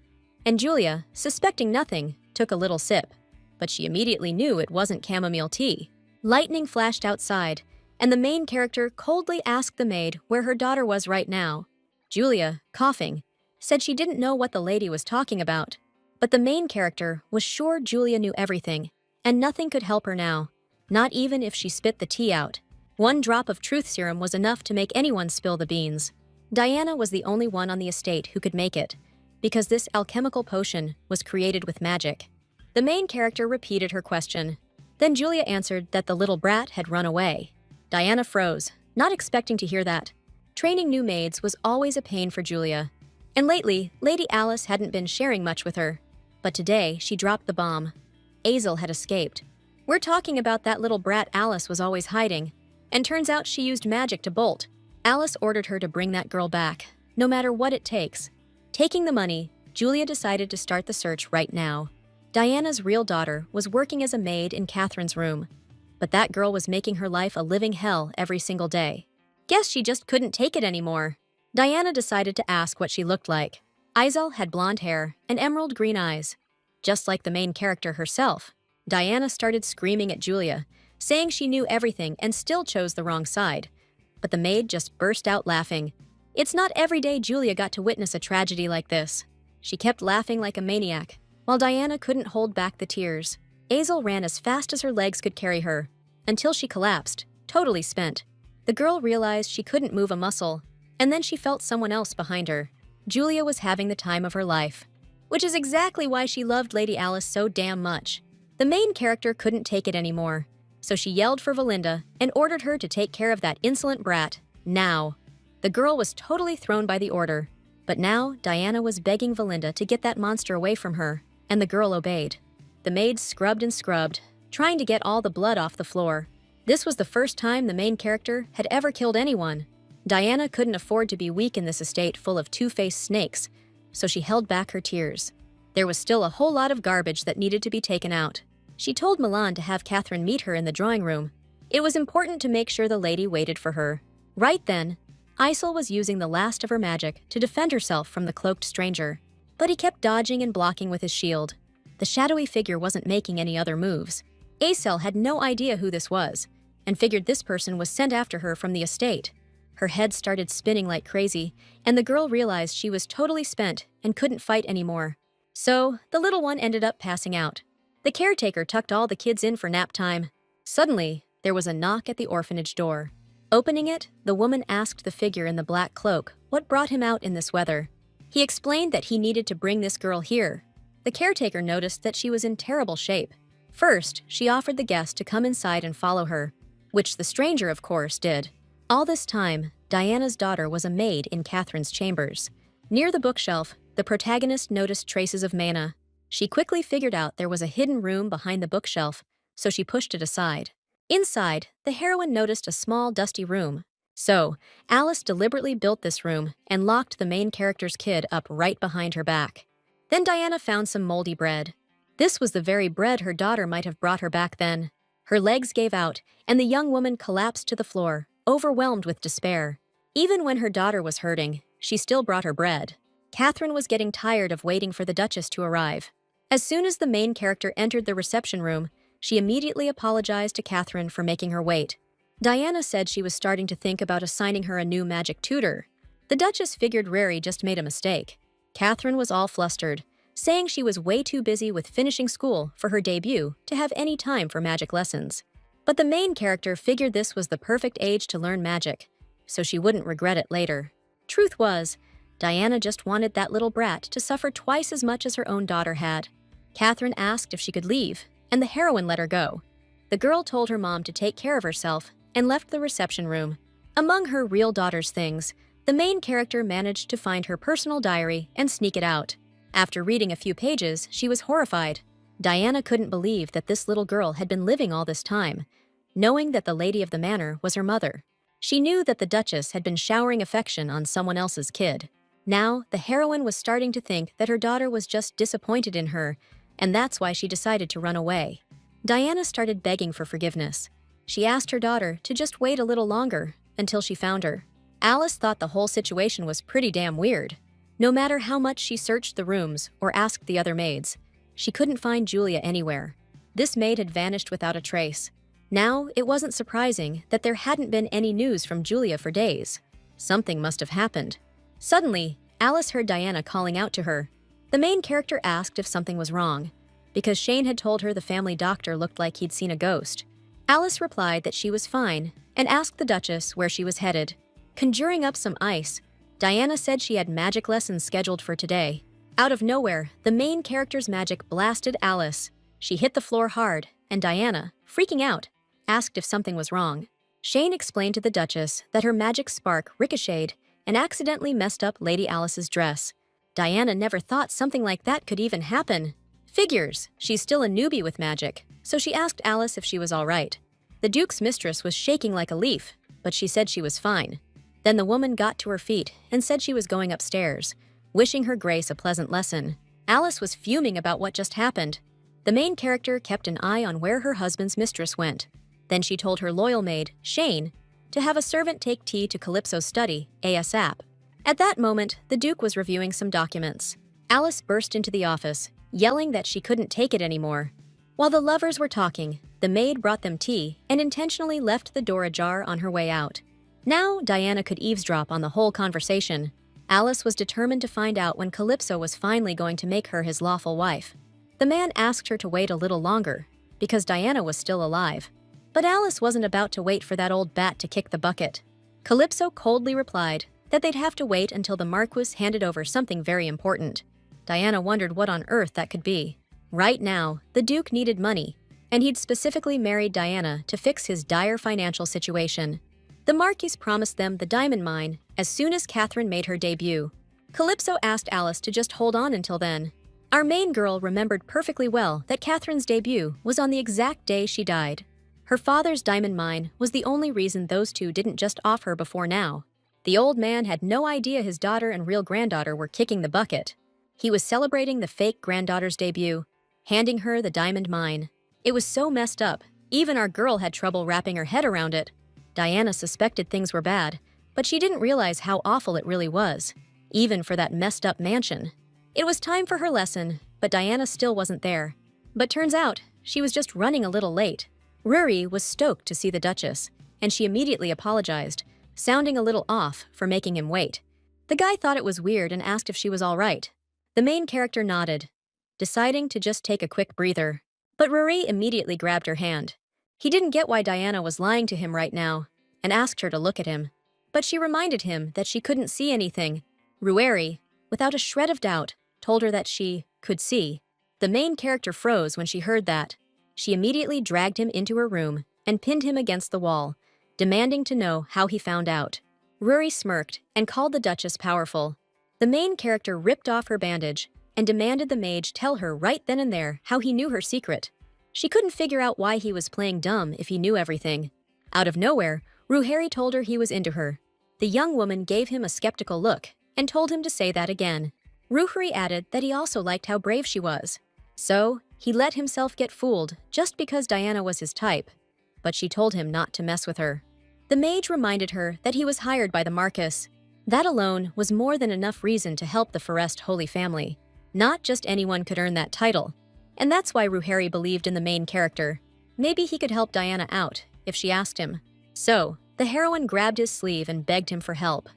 And Julia, suspecting nothing, took a little sip. But she immediately knew it wasn't chamomile tea. Lightning flashed outside, and the main character coldly asked the maid where her daughter was right now. Julia, coughing, said she didn't know what the lady was talking about. But the main character was sure Julia knew everything, and nothing could help her now, not even if she spit the tea out. One drop of truth serum was enough to make anyone spill the beans. Diana was the only one on the estate who could make it, because this alchemical potion was created with magic. The main character repeated her question. Then Julia answered that the little brat had run away. Diana froze, not expecting to hear that. Training new maids was always a pain for Julia. And lately, Lady Alice hadn't been sharing much with her. But today, she dropped the bomb. Azel had escaped. We're talking about that little brat Alice was always hiding. And turns out she used magic to bolt. Alice ordered her to bring that girl back, no matter what it takes. Taking the money, Julia decided to start the search right now. Diana's real daughter was working as a maid in Catherine's room, but that girl was making her life a living hell every single day. Guess she just couldn't take it anymore. Diana decided to ask what she looked like. Azel had blonde hair and emerald green eyes, just like the main character herself. Diana started screaming at Julia, saying she knew everything and still chose the wrong side. But the maid just burst out laughing. It's not every day Julia got to witness a tragedy like this. She kept laughing like a maniac, while Diana couldn't hold back the tears. Azel ran as fast as her legs could carry her, until she collapsed, totally spent. The girl realized she couldn't move a muscle, and then she felt someone else behind her. Julia was having the time of her life, which is exactly why she loved Lady Alice so damn much. The main character couldn't take it anymore, so she yelled for Valinda and ordered her to take care of that insolent brat, now. The girl was totally thrown by the order, but now Diana was begging Valinda to get that monster away from her, and the girl obeyed. The maid scrubbed and scrubbed, trying to get all the blood off the floor. This was the first time the main character had ever killed anyone. Diana couldn't afford to be weak in this estate full of two-faced snakes, so she held back her tears. There was still a whole lot of garbage that needed to be taken out. She told Milan to have Catherine meet her in the drawing room. It was important to make sure the lady waited for her. Right then, Azel was using the last of her magic to defend herself from the cloaked stranger, but he kept dodging and blocking with his shield. The shadowy figure wasn't making any other moves. Azel had no idea who this was, and figured this person was sent after her from the estate. Her head started spinning like crazy, and the girl realized she was totally spent and couldn't fight anymore. So, the little one ended up passing out. The caretaker tucked all the kids in for nap time. Suddenly, there was a knock at the orphanage door. Opening it, the woman asked the figure in the black cloak what brought him out in this weather. He explained that he needed to bring this girl here. The caretaker noticed that she was in terrible shape. First, she offered the guest to come inside and follow her, which the stranger, of course, did. All this time, Diana's daughter was a maid in Catherine's chambers. Near the bookshelf, the protagonist noticed traces of mana. She quickly figured out there was a hidden room behind the bookshelf, so she pushed it aside. Inside, the heroine noticed a small, dusty room. So, Alice deliberately built this room and locked the main character's kid up right behind her back. Then Diana found some moldy bread. This was the very bread her daughter might have brought her back then. Her legs gave out, and the young woman collapsed to the floor, overwhelmed with despair. Even when her daughter was hurting, she still brought her bread. Catherine was getting tired of waiting for the Duchess to arrive. As soon as the main character entered the reception room, she immediately apologized to Catherine for making her wait. Diana said she was starting to think about assigning her a new magic tutor. The Duchess figured Rary just made a mistake. Catherine was all flustered, saying she was way too busy with finishing school for her debut to have any time for magic lessons. But the main character figured this was the perfect age to learn magic, so she wouldn't regret it later. Truth was, Diana just wanted that little brat to suffer twice as much as her own daughter had. Catherine asked if she could leave, and the heroine let her go. The girl told her mom to take care of herself and left the reception room. Among her real daughter's things, the main character managed to find her personal diary and sneak it out. After reading a few pages, she was horrified. Diana couldn't believe that this little girl had been living all this time, knowing that the lady of the manor was her mother. She knew that the Duchess had been showering affection on someone else's kid. Now, the heroine was starting to think that her daughter was just disappointed in her, and that's why she decided to run away. Diana started begging for forgiveness. She asked her daughter to just wait a little longer until she found her. Alice thought the whole situation was pretty damn weird. No matter how much she searched the rooms or asked the other maids, she couldn't find Julia anywhere. This maid had vanished without a trace. Now, it wasn't surprising that there hadn't been any news from Julia for days. Something must have happened. Suddenly, Alice heard Diana calling out to her. The main character asked if something was wrong, because Shane had told her the family doctor looked like he'd seen a ghost. Alice replied that she was fine and asked the Duchess where she was headed. Conjuring up some ice, Diana said she had magic lessons scheduled for today. Out of nowhere, the main character's magic blasted Alice. She hit the floor hard, and Diana, freaking out, asked if something was wrong. Shane explained to the Duchess that her magic spark ricocheted and accidentally messed up Lady Alice's dress. Diana never thought something like that could even happen. Figures, she's still a newbie with magic, so she asked Alice if she was all right. The Duke's mistress was shaking like a leaf, but she said she was fine. Then the woman got to her feet and said she was going upstairs, wishing her Grace a pleasant lesson. Alice was fuming about what just happened. The main character kept an eye on where her husband's mistress went. Then she told her loyal maid, Shane, to have a servant take tea to Calypso's study, ASAP. At that moment, the Duke was reviewing some documents. Alice burst into the office, yelling that she couldn't take it anymore. While the lovers were talking, the maid brought them tea and intentionally left the door ajar on her way out. Now, Diana could eavesdrop on the whole conversation. Alice was determined to find out when Calypso was finally going to make her his lawful wife. The man asked her to wait a little longer, because Diana was still alive. But Alice wasn't about to wait for that old bat to kick the bucket. Calypso coldly replied that they'd have to wait until the Marquis handed over something very important. Diana wondered what on earth that could be. Right now, the Duke needed money, and he'd specifically married Diana to fix his dire financial situation. The Marquis promised them the diamond mine as soon as Catherine made her debut. Calypso asked Alice to just hold on until then. Our main girl remembered perfectly well that Catherine's debut was on the exact day she died. Her father's diamond mine was the only reason those two didn't just off her before now. The old man had no idea his daughter and real granddaughter were kicking the bucket. He was celebrating the fake granddaughter's debut, handing her the diamond mine. It was so messed up, even our girl had trouble wrapping her head around it. Diana suspected things were bad, but she didn't realize how awful it really was, even for that messed up mansion. It was time for her lesson, but Diana still wasn't there. But turns out, she was just running a little late. Rory was stoked to see the Duchess, and she immediately apologized, sounding a little off for making him wait. The guy thought it was weird and asked if she was all right. The main character nodded, deciding to just take a quick breather. But Rory immediately grabbed her hand. He didn't get why Diana was lying to him right now, and asked her to look at him. But she reminded him that she couldn't see anything. Rueri, without a shred of doubt, told her that she could see. The main character froze when she heard that. She immediately dragged him into her room and pinned him against the wall, demanding to know how he found out. Rory smirked and called the Duchess powerful. The main character ripped off her bandage and demanded the mage tell her right then and there how he knew her secret. She couldn't figure out why he was playing dumb if he knew everything. Out of nowhere, Ruhari told her he was into her. The young woman gave him a skeptical look and told him to say that again. Ruhari added that he also liked how brave she was. So, he let himself get fooled just because Diana was his type. But she told him not to mess with her. The mage reminded her that he was hired by the Marcus. That alone was more than enough reason to help the Forest Holy Family. Not just anyone could earn that title. And that's why Ruhari believed in the main character. Maybe he could help Diana out, if she asked him. So, the heroine grabbed his sleeve and begged him for help.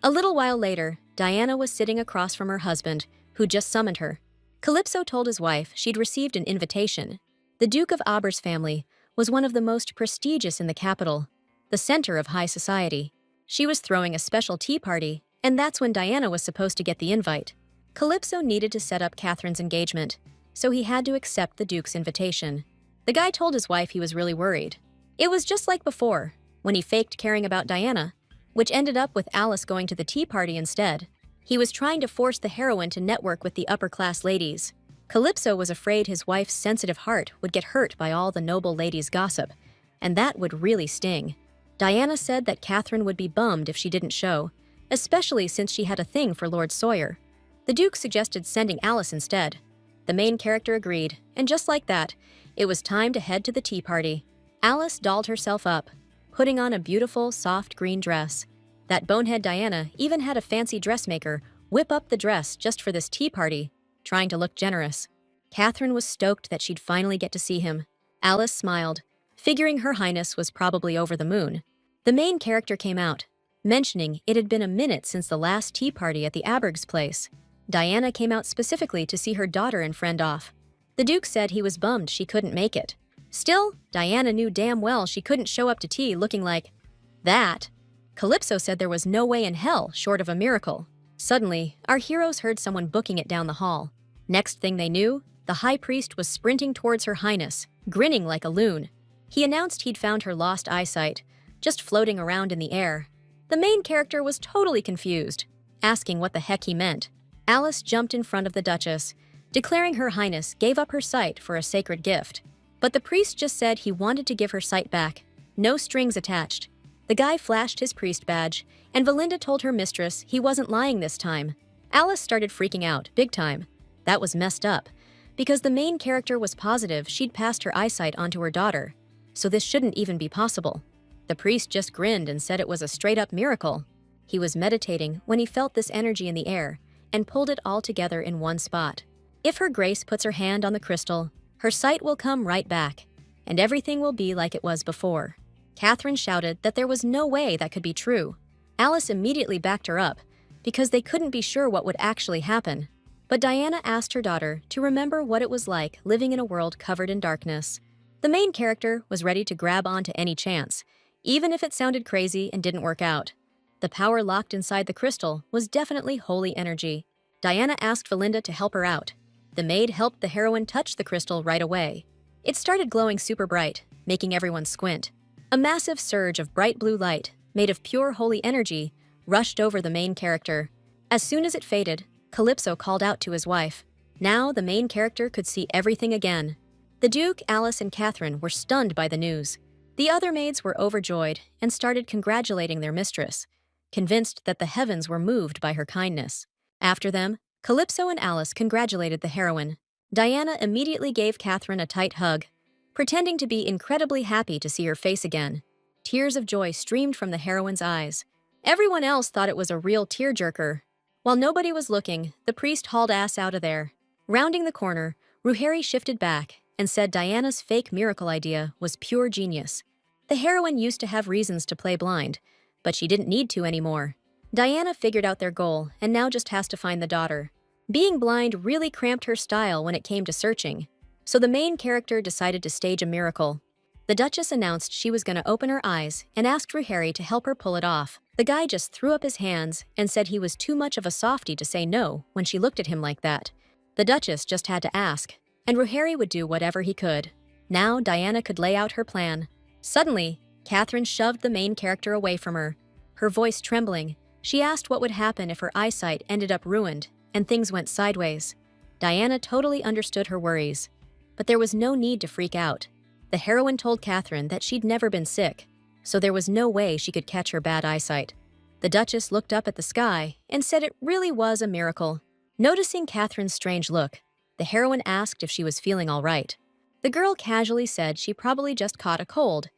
A little while later, Diana was sitting across from her husband, who just summoned her. Calypso told his wife she'd received an invitation. The Duke of Aber's family was one of the most prestigious in the capital, the center of high society. She was throwing a special tea party, and that's when Diana was supposed to get the invite. Calypso needed to set up Catherine's engagement, so he had to accept the Duke's invitation. The guy told his wife he was really worried. It was just like before, when he faked caring about Diana, which ended up with Alice going to the tea party instead. He was trying to force the heroine to network with the upper-class ladies. Calypso was afraid his wife's sensitive heart would get hurt by all the noble ladies' gossip, and that would really sting. Diana said that Catherine would be bummed if she didn't show, especially since she had a thing for Lord Sawyer. The Duke suggested sending Alice instead. The main character agreed, and just like that, it was time to head to the tea party. Alice dolled herself up, putting on a beautiful, soft green dress. That bonehead Diana even had a fancy dressmaker whip up the dress just for this tea party, trying to look generous. Catherine was stoked that she'd finally get to see him. Alice smiled, figuring Her Highness was probably over the moon. The main character came out, mentioning it had been a minute since the last tea party at the Aberg's place. Diana came out specifically to see her daughter and friend off. The Duke said he was bummed she couldn't make it. Still, Diana knew damn well she couldn't show up to tea looking like that. Calypso said there was no way in hell short of a miracle. Suddenly, our heroes heard someone booking it down the hall. Next thing they knew, the High Priest was sprinting towards Her Highness, grinning like a loon. He announced he'd found her lost eyesight, just floating around in the air. The main character was totally confused, asking what the heck he meant. Alice jumped in front of the Duchess, declaring Her Highness gave up her sight for a sacred gift. But the priest just said he wanted to give her sight back. No strings attached. The guy flashed his priest badge, and Valinda told her mistress he wasn't lying this time. Alice started freaking out, big time. That was messed up, because the main character was positive she'd passed her eyesight onto her daughter, so this shouldn't even be possible. The priest just grinned and said it was a straight-up miracle. He was meditating when he felt this energy in the air and pulled it all together in one spot. If Her Grace puts her hand on the crystal, her sight will come right back, and everything will be like it was before. Catherine shouted that there was no way that could be true. Alice immediately backed her up, because they couldn't be sure what would actually happen. But Diana asked her daughter to remember what it was like living in a world covered in darkness. The main character was ready to grab onto any chance, even if it sounded crazy and didn't work out. The power locked inside the crystal was definitely holy energy. Diana asked Valinda to help her out. The maid helped the heroine touch the crystal right away. It started glowing super bright, making everyone squint. A massive surge of bright blue light, made of pure holy energy, rushed over the main character. As soon as it faded, Calypso called out to his wife. Now the main character could see everything again. The Duke, Alice, and Catherine were stunned by the news. The other maids were overjoyed and started congratulating their mistress, convinced that the heavens were moved by her kindness. After them, Calypso and Alice congratulated the heroine. Diana immediately gave Catherine a tight hug, pretending to be incredibly happy to see her face again. Tears of joy streamed from the heroine's eyes. Everyone else thought it was a real tearjerker. While nobody was looking, the priest hauled ass out of there. Rounding the corner, Ruhari shifted back and said Diana's fake miracle idea was pure genius. The heroine used to have reasons to play blind, but she didn't need to anymore. Diana figured out their goal and now just has to find the daughter. Being blind really cramped her style when it came to searching, so the main character decided to stage a miracle. The Duchess announced she was going to open her eyes and asked Ruhari to help her pull it off. The guy just threw up his hands and said he was too much of a softie to say no when she looked at him like that. The Duchess just had to ask, and Ruhari would do whatever he could. Now Diana could lay out her plan. Suddenly, Catherine shoved the main character away from her. Her voice trembling, she asked what would happen if her eyesight ended up ruined and things went sideways. Diana totally understood her worries, but there was no need to freak out. The heroine told Catherine that she'd never been sick. so there was no way she could catch her bad eyesight. The Duchess looked up at the sky and said it really was a miracle. Noticing Catherine's strange look, the heroine asked if she was feeling all right. The girl casually said she probably just caught a cold,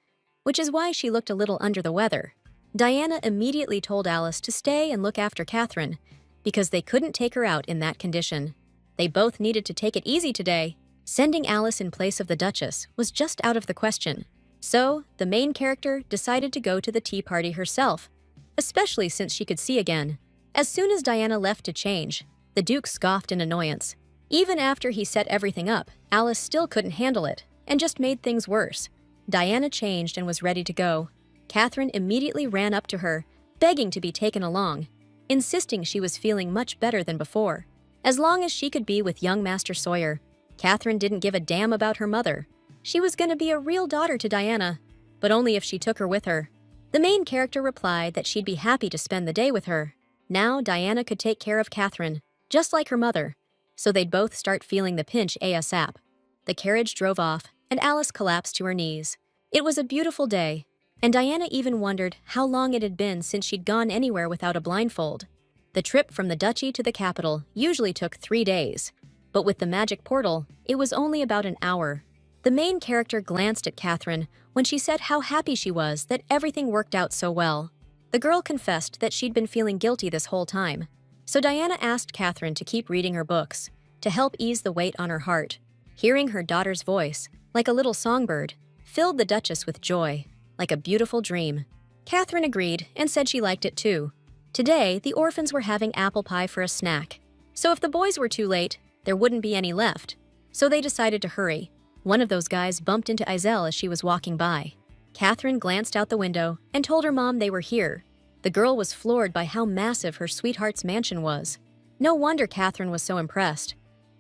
which is why she looked a little under the weather. Diana immediately told Alice to stay and look after Catherine, because they couldn't take her out in that condition. They both needed to take it easy today. Sending Alice in place of the Duchess was just out of the question. So, the main character decided to go to the tea party herself, especially since she could see again. As soon as Diana left to change, the Duke scoffed in annoyance. Even after he set everything up, Alice still couldn't handle it, and just made things worse. Diana changed and was ready to go. Catherine immediately ran up to her, begging to be taken along, insisting she was feeling much better than before. As long as she could be with young Master Sawyer, Catherine didn't give a damn about her mother. She was going to be a real daughter to Diana, but only if she took her with her. The main character replied that she'd be happy to spend the day with her. Now Diana could take care of Catherine, just like her mother, so they'd both start feeling the pinch ASAP. The carriage drove off, and Alice collapsed to her knees. It was a beautiful day, and Diana even wondered how long it had been since she'd gone anywhere without a blindfold. The trip from the duchy to the capital usually took 3 days, but with the magic portal, it was only about an hour. The main character glanced at Catherine when she said how happy she was that everything worked out so well. The girl confessed that she'd been feeling guilty this whole time, so Diana asked Catherine to keep reading her books, to help ease the weight on her heart. Hearing her daughter's voice, like a little songbird, filled the Duchess with joy, like a beautiful dream. Catherine agreed and said she liked it too. Today, the orphans were having apple pie for a snack, so if the boys were too late, there wouldn't be any left. So they decided to hurry. One of those guys bumped into Iselle as she was walking by. Catherine glanced out the window and told her mom they were here. The girl was floored by how massive her sweetheart's mansion was. No wonder Catherine was so impressed.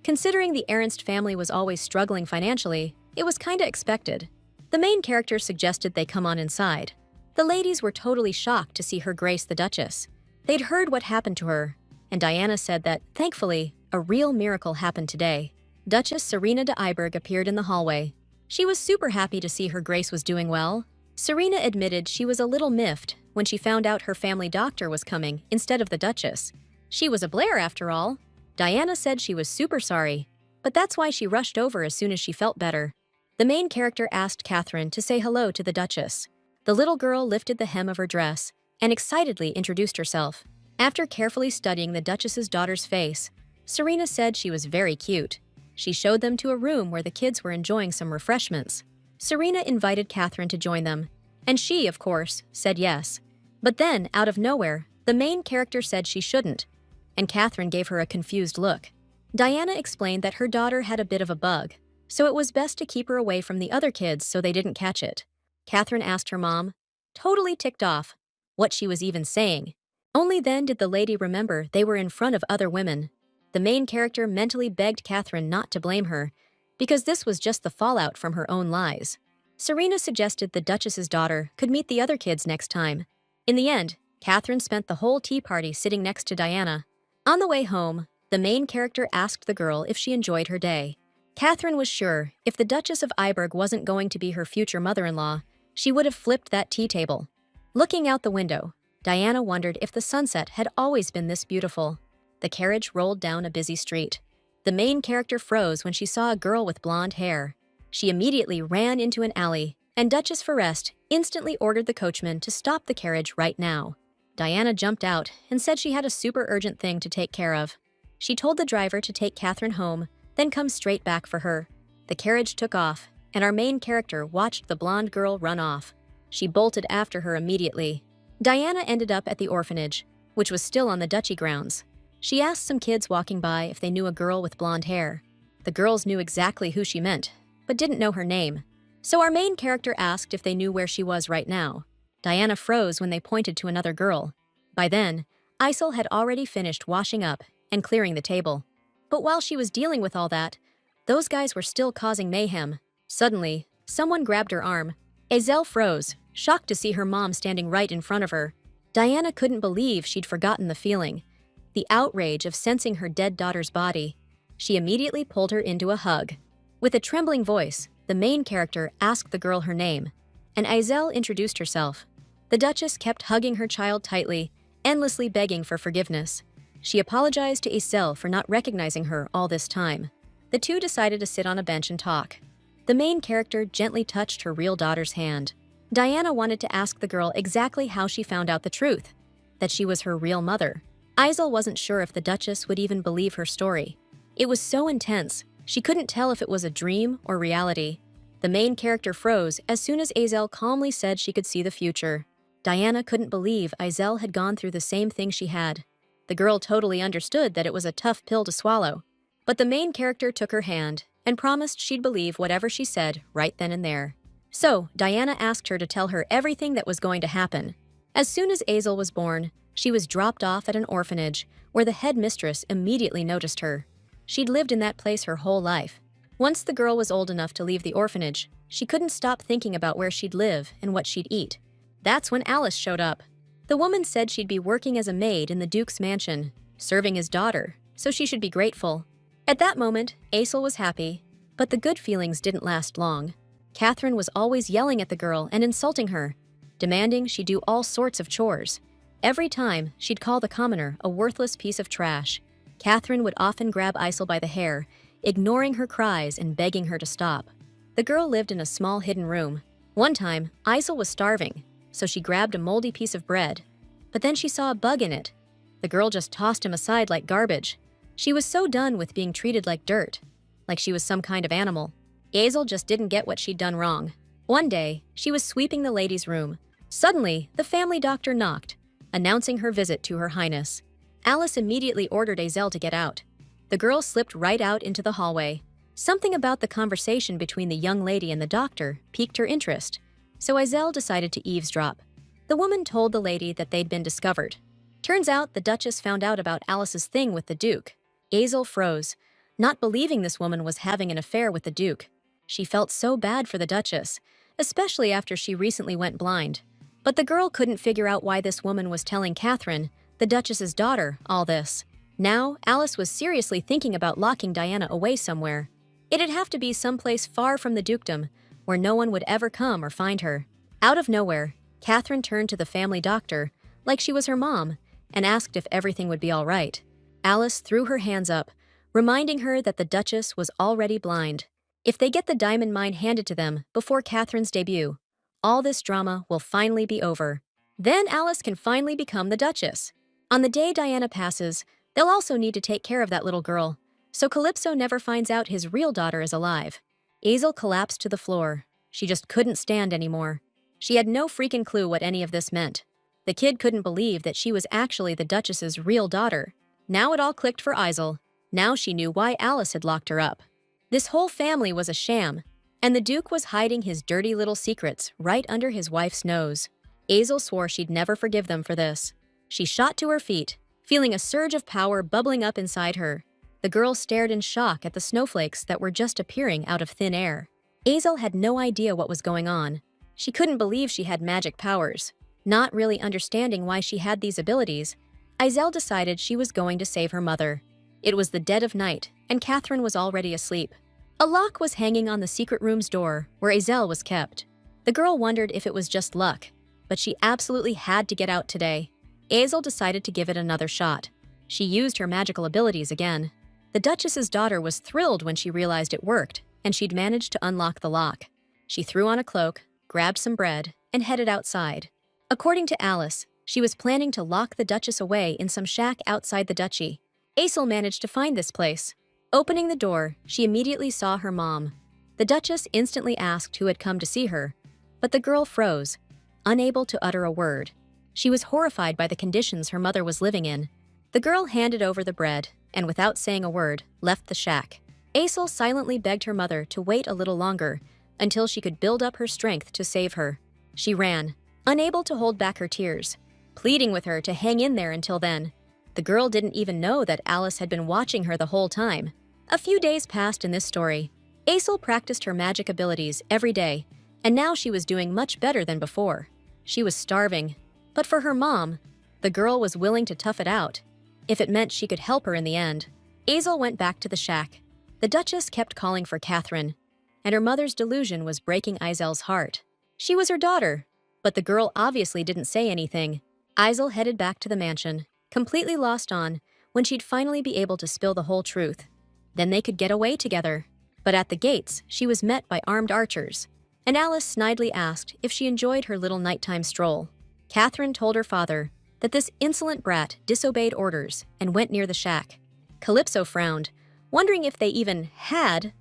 Considering the Ernst family was always struggling financially, it was kinda expected. The main character suggested they come on inside. The ladies were totally shocked to see Her Grace the Duchess. They'd heard what happened to her, and Diana said that, thankfully, a real miracle happened today. Duchess Serena de Iberg appeared in the hallway. She was super happy to see Her Grace was doing well. Serena admitted she was a little miffed when she found out her family doctor was coming instead of the Duchess. She was a Blair after all. Diana said she was super sorry, but that's why she rushed over as soon as she felt better. The main character asked Catherine to say hello to the Duchess. The little girl lifted the hem of her dress and excitedly introduced herself. After carefully studying the Duchess's daughter's face, Serena said she was very cute. She showed them to a room where the kids were enjoying some refreshments. Serena invited Catherine to join them, and she, of course, said yes. But then, out of nowhere, the main character said she shouldn't, and Catherine gave her a confused look. Diana explained that her daughter had a bit of a bug, so it was best to keep her away from the other kids so they didn't catch it. Catherine asked her mom, totally ticked off, what she was even saying. Only then did the lady remember they were in front of other women. The main character mentally begged Catherine not to blame her, because this was just the fallout from her own lies. Serena suggested the Duchess's daughter could meet the other kids next time. In the end, Catherine spent the whole tea party sitting next to Diana. On the way home, the main character asked the girl if she enjoyed her day. Catherine was sure if the Duchess of Iberg wasn't going to be her future mother-in-law, she would have flipped that tea table. Looking out the window, Diana wondered if the sunset had always been this beautiful. The carriage rolled down a busy street. The main character froze when she saw a girl with blonde hair. She immediately ran into an alley, and Duchess Forest instantly ordered the coachman to stop the carriage right now. Diana jumped out and said she had a super urgent thing to take care of. She told the driver to take Catherine home, then come straight back for her. The carriage took off, and our main character watched the blonde girl run off. She bolted after her immediately. Diana ended up at the orphanage, which was still on the duchy grounds. She asked some kids walking by if they knew a girl with blonde hair. The girls knew exactly who she meant, but didn't know her name. So our main character asked if they knew where she was right now. Diana froze when they pointed to another girl. By then, Isel had already finished washing up and clearing the table. But while she was dealing with all that, those guys were still causing mayhem. Suddenly, someone grabbed her arm. Isel froze, shocked to see her mom standing right in front of her. Diana couldn't believe she'd forgotten the feeling, the outrage of sensing her dead daughter's body. She immediately pulled her into a hug. With a trembling voice, the main character asked the girl her name. and Izel introduced herself. The Duchess kept hugging her child tightly, endlessly begging for forgiveness. She apologized to Izel for not recognizing her all this time. The two decided to sit on a bench and talk. The main character gently touched her real daughter's hand. Diana wanted to ask the girl exactly how she found out the truth, that she was her real mother. Izel wasn't sure if the Duchess would even believe her story. It was so intense, she couldn't tell if it was a dream or reality. The main character froze as soon as Izel calmly said she could see the future. Diana couldn't believe Izel had gone through the same thing she had. The girl totally understood that it was a tough pill to swallow. But the main character took her hand and promised she'd believe whatever she said right then and there. So, Diana asked her to tell her everything that was going to happen. As soon as Izel was born, she was dropped off at an orphanage where the headmistress immediately noticed her. She'd lived in that place her whole life. Once the girl was old enough to leave the orphanage, she couldn't stop thinking about where she'd live and what she'd eat. That's when Alice showed up. The woman said she'd be working as a maid in the Duke's mansion, serving his daughter, so she should be grateful. At that moment, Izel was happy, but the good feelings didn't last long. Catherine was always yelling at the girl and insulting her, demanding she do all sorts of chores. Every time, she'd call the commoner a worthless piece of trash. Catherine would often grab Izel by the hair, ignoring her cries and begging her to stop. The girl lived in a small hidden room. One time, Izel was starving, so she grabbed a moldy piece of bread. But then she saw a bug in it. The girl just tossed him aside like garbage. She was so done with being treated like dirt, like she was some kind of animal. Izel just didn't get what she'd done wrong. One day, she was sweeping the ladies' room. Suddenly, the family doctor knocked, announcing her visit to Her Highness. Alice immediately ordered Izel to get out. The girl slipped right out into the hallway. Something about the conversation between the young lady and the doctor piqued her interest, so Izel decided to eavesdrop. The woman told the lady that they'd been discovered. Turns out the Duchess found out about Alice's thing with the Duke. Izel froze, not believing this woman was having an affair with the Duke. She felt so bad for the Duchess, especially after she recently went blind. But the girl couldn't figure out why this woman was telling Catherine, the Duchess's daughter, all this. Now, Alice was seriously thinking about locking Diana away somewhere. It'd have to be someplace far from the dukedom, where no one would ever come or find her. Out of nowhere, Catherine turned to the family doctor, like she was her mom, and asked if everything would be all right. Alice threw her hands up, reminding her that the Duchess was already blind. If they get the diamond mine handed to them before Catherine's debut, all this drama will finally be over. Then Alice can finally become the Duchess. On the day Diana passes, they'll also need to take care of that little girl, so Calypso never finds out his real daughter is alive. Izel collapsed to the floor. She just couldn't stand anymore. She had no freaking clue what any of this meant. The kid couldn't believe that she was actually the Duchess's real daughter. Now it all clicked for Izel. Now she knew why Alice had locked her up. This whole family was a sham, and the Duke was hiding his dirty little secrets right under his wife's nose. Izel swore she'd never forgive them for this. She shot to her feet, feeling a surge of power bubbling up inside her. The girl stared in shock at the snowflakes that were just appearing out of thin air. Izel had no idea what was going on. She couldn't believe she had magic powers. Not really understanding why she had these abilities, Izel decided she was going to save her mother. It was the dead of night, and Catherine was already asleep. A lock was hanging on the secret room's door, where Izel was kept. The girl wondered if it was just luck, but she absolutely had to get out today. Izel decided to give it another shot. She used her magical abilities again. The Duchess's daughter was thrilled when she realized it worked, and she'd managed to unlock the lock. She threw on a cloak, grabbed some bread, and headed outside. According to Alice, she was planning to lock the Duchess away in some shack outside the duchy. Izel managed to find this place. Opening the door, she immediately saw her mom. The Duchess instantly asked who had come to see her, but the girl froze, unable to utter a word. She was horrified by the conditions her mother was living in. The girl handed over the bread, and without saying a word, left the shack. Izel silently begged her mother to wait a little longer, until she could build up her strength to save her. She ran, unable to hold back her tears, pleading with her to hang in there until then. The girl didn't even know that Alice had been watching her the whole time. A few days passed in this story. Izel practiced her magic abilities every day, and now she was doing much better than before. She was starving, but for her mom, the girl was willing to tough it out, if it meant she could help her in the end. Izel went back to the shack. The Duchess kept calling for Catherine, and her mother's delusion was breaking Izel's heart. She was her daughter, but the girl obviously didn't say anything. Isel headed back to the mansion, completely lost on when she'd finally be able to spill the whole truth. Then they could get away together. But at the gates, she was met by armed archers, and Alice snidely asked if she enjoyed her little nighttime stroll. Catherine told her father that this insolent brat disobeyed orders and went near the shack. Calypso frowned, wondering if they even had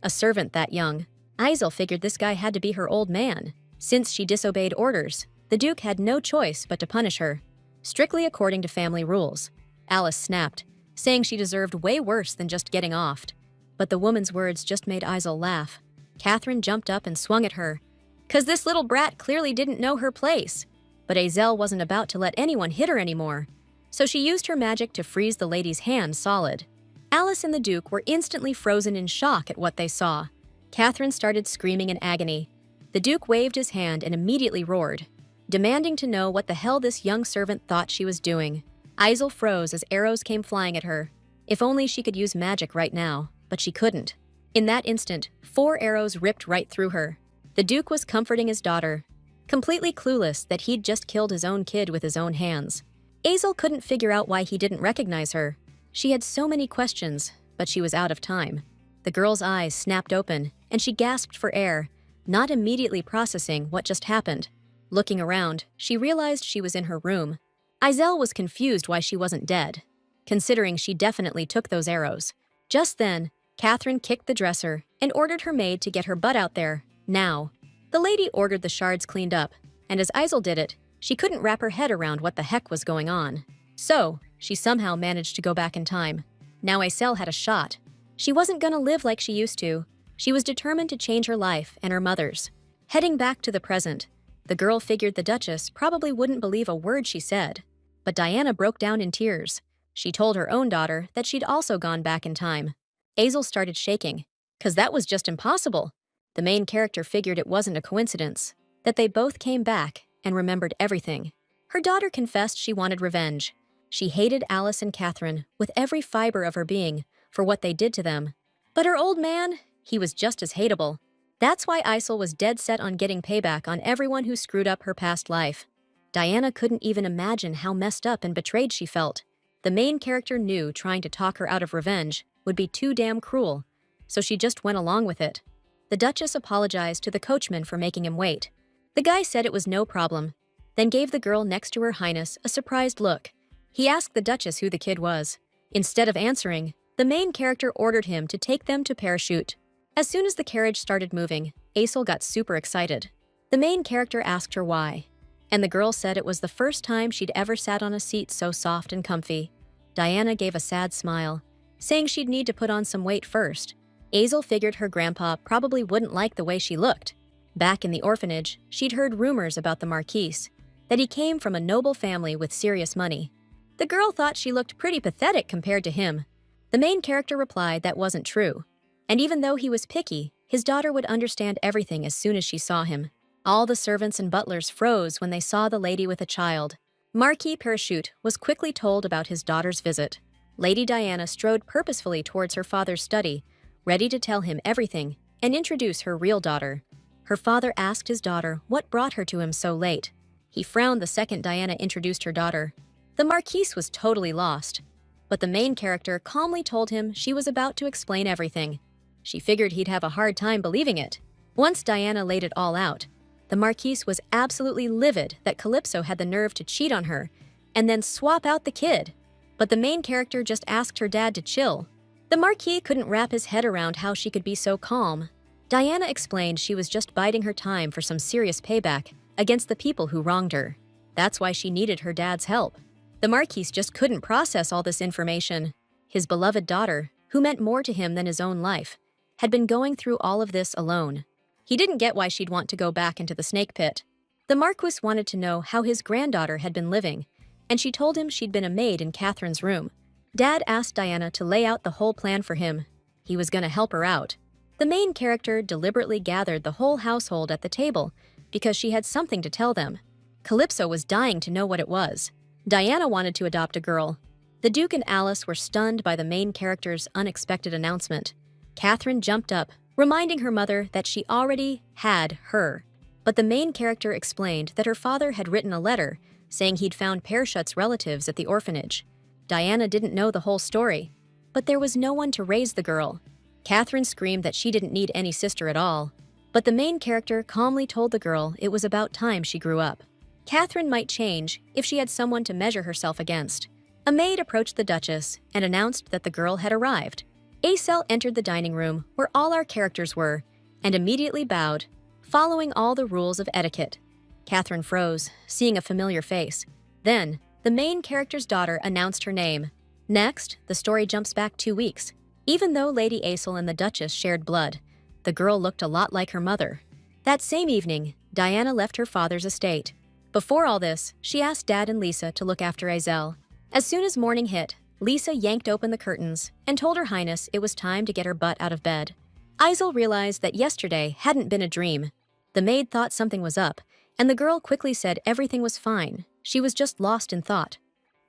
a servant that young. Isel figured this guy had to be her old man. Since she disobeyed orders, the Duke had no choice but to punish her, strictly according to family rules. Alice snapped, saying she deserved way worse than just getting offed. But the woman's words just made Isel laugh. Catherine jumped up and swung at her, "'Cause this little brat clearly didn't know her place." But Isel wasn't about to let anyone hit her anymore, so she used her magic to freeze the lady's hand solid. Alice and the Duke were instantly frozen in shock at what they saw. Catherine started screaming in agony. The Duke waved his hand and immediately roared, demanding to know what the hell this young servant thought she was doing. Isel froze as arrows came flying at her. If only she could use magic right now, but she couldn't. In that instant, 4 arrows ripped right through her. The Duke was comforting his daughter, completely clueless that he'd just killed his own kid with his own hands. Isel couldn't figure out why he didn't recognize her. She had so many questions, but she was out of time. The girl's eyes snapped open, and she gasped for air, not immediately processing what just happened. Looking around, she realized she was in her room. Isel was confused why she wasn't dead, considering she definitely took those arrows. Just then, Catherine kicked the dresser and ordered her maid to get her butt out there, now. The lady ordered the shards cleaned up, and as Isel did it, she couldn't wrap her head around what the heck was going on. So, she somehow managed to go back in time. Now Isel had a shot. She wasn't gonna live like she used to. She was determined to change her life and her mother's. Heading back to the present, the girl figured the Duchess probably wouldn't believe a word she said. But Diana broke down in tears. She told her own daughter that she'd also gone back in time. Isel started shaking, 'cause that was just impossible. The main character figured it wasn't a coincidence, that they both came back and remembered everything. Her daughter confessed she wanted revenge. She hated Alice and Catherine with every fiber of her being for what they did to them. But her old man, he was just as hateable. That's why Isel was dead set on getting payback on everyone who screwed up her past life. Diana couldn't even imagine how messed up and betrayed she felt. The main character knew trying to talk her out of revenge would be too damn cruel, so she just went along with it. The Duchess apologized to the coachman for making him wait. The guy said it was no problem, then gave the girl next to Her Highness a surprised look. He asked the Duchess who the kid was. Instead of answering, the main character ordered him to take them to Parachute. As soon as the carriage started moving, Isel got super excited. The main character asked her why, and the girl said it was the first time she'd ever sat on a seat so soft and comfy. Diana gave a sad smile, saying she'd need to put on some weight first. Isel figured her grandpa probably wouldn't like the way she looked. Back in the orphanage, she'd heard rumors about the Marquis, that he came from a noble family with serious money. The girl thought she looked pretty pathetic compared to him. The main character replied that wasn't true, and even though he was picky, his daughter would understand everything as soon as she saw him. All the servants and butlers froze when they saw the lady with a child. Marquis Parachute was quickly told about his daughter's visit. Lady Diana strode purposefully towards her father's study, ready to tell him everything and introduce her real daughter. Her father asked his daughter what brought her to him so late. He frowned the second Diana introduced her daughter. The Marquise was totally lost, but the main character calmly told him she was about to explain everything. She figured he'd have a hard time believing it. Once Diana laid it all out, the Marquise was absolutely livid that Calypso had the nerve to cheat on her and then swap out the kid. But the main character just asked her dad to chill. The Marquis couldn't wrap his head around how she could be so calm. Diana explained she was just biding her time for some serious payback against the people who wronged her. That's why she needed her dad's help. The Marquis just couldn't process all this information. His beloved daughter, who meant more to him than his own life, had been going through all of this alone. He didn't get why she'd want to go back into the snake pit. The Marquis wanted to know how his granddaughter had been living, and she told him she'd been a maid in Catherine's room. Dad asked Diana to lay out the whole plan for him. He was gonna help her out. The main character deliberately gathered the whole household at the table because she had something to tell them. Calypso was dying to know what it was. Diana wanted to adopt a girl. The Duke and Alice were stunned by the main character's unexpected announcement. Catherine jumped up, reminding her mother that she already had her. but the main character explained that her father had written a letter saying he'd found Parachut's relatives at the orphanage. Diana didn't know the whole story, but there was no one to raise the girl. Catherine screamed that she didn't need any sister at all, but the main character calmly told the girl it was about time she grew up. Catherine might change if she had someone to measure herself against. A maid approached the Duchess and announced that the girl had arrived. Aisel entered the dining room where all our characters were and immediately bowed, following all the rules of etiquette. Catherine froze, seeing a familiar face. Then, the main character's daughter announced her name. Next, the story jumps back 2 weeks. Even though Lady Aisel and the Duchess shared blood, the girl looked a lot like her mother. That same evening, Diana left her father's estate. Before all this, she asked Dad and Lisa to look after Aisel. As soon as morning hit, Lisa yanked open the curtains and told Her Highness it was time to get her butt out of bed. Aisel realized that yesterday hadn't been a dream. The maid thought something was up, and the girl quickly said everything was fine. She was just lost in thought.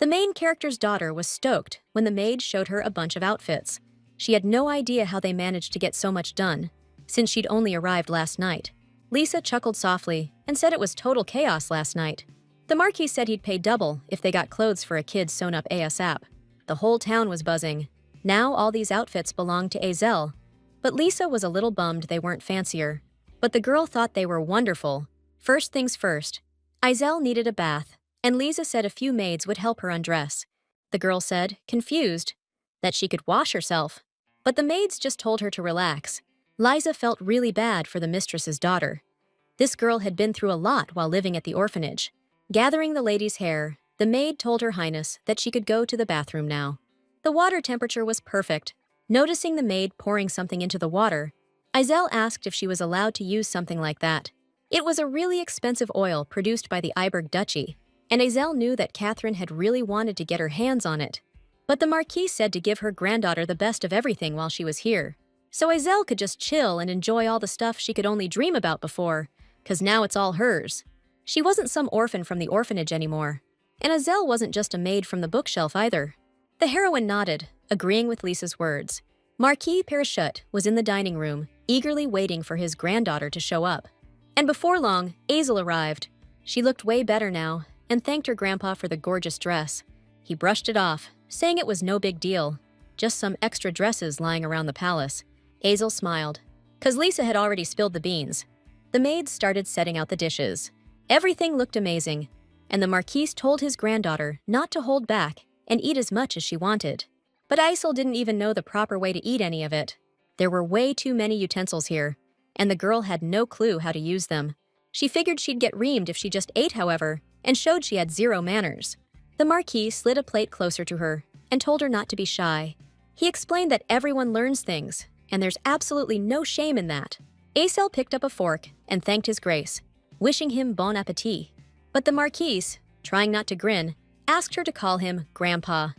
The main character's daughter was stoked when the maid showed her a bunch of outfits. She had no idea how they managed to get so much done, since she'd only arrived last night. Lisa chuckled softly and said it was total chaos last night. The Marquis said he'd pay double if they got clothes for a kid sewn up ASAP. The whole town was buzzing. Now all these outfits belonged to Aisel, but Lisa was a little bummed they weren't fancier. But the girl thought they were wonderful. First things first, Aisel needed a bath, and Lisa said a few maids would help her undress. The girl said, confused, that she could wash herself, but the maids just told her to relax. Liza felt really bad for the mistress's daughter. This girl had been through a lot while living at the orphanage. Gathering the lady's hair, the maid told Her Highness that she could go to the bathroom now. The water temperature was perfect. Noticing the maid pouring something into the water, Aisel asked if she was allowed to use something like that. It was a really expensive oil produced by the Iberg Duchy, and Aisel knew that Catherine had really wanted to get her hands on it. But the Marquis said to give her granddaughter the best of everything while she was here. So Aisel could just chill and enjoy all the stuff she could only dream about before, 'cause now it's all hers. She wasn't some orphan from the orphanage anymore. And Aisel wasn't just a maid from the bookshelf either. The heroine nodded, agreeing with Lisa's words. Marquis Parachut was in the dining room, eagerly waiting for his granddaughter to show up. And before long, Aisel arrived. She looked way better now, and thanked her grandpa for the gorgeous dress. He brushed it off, saying it was no big deal, just some extra dresses lying around the palace. Aisel smiled, 'cause Lisa had already spilled the beans. The maids started setting out the dishes. Everything looked amazing, and the Marquis told his granddaughter not to hold back and eat as much as she wanted. But Aisel didn't even know the proper way to eat any of it. There were way too many utensils here, and the girl had no clue how to use them. She figured she'd get reamed if she just ate, however, and showed she had zero manners. The Marquis slid a plate closer to her and told her not to be shy. He explained that everyone learns things, and there's absolutely no shame in that. Aisel picked up a fork and thanked his grace, wishing him bon appetit. But the Marquise, trying not to grin, asked her to call him Grandpa,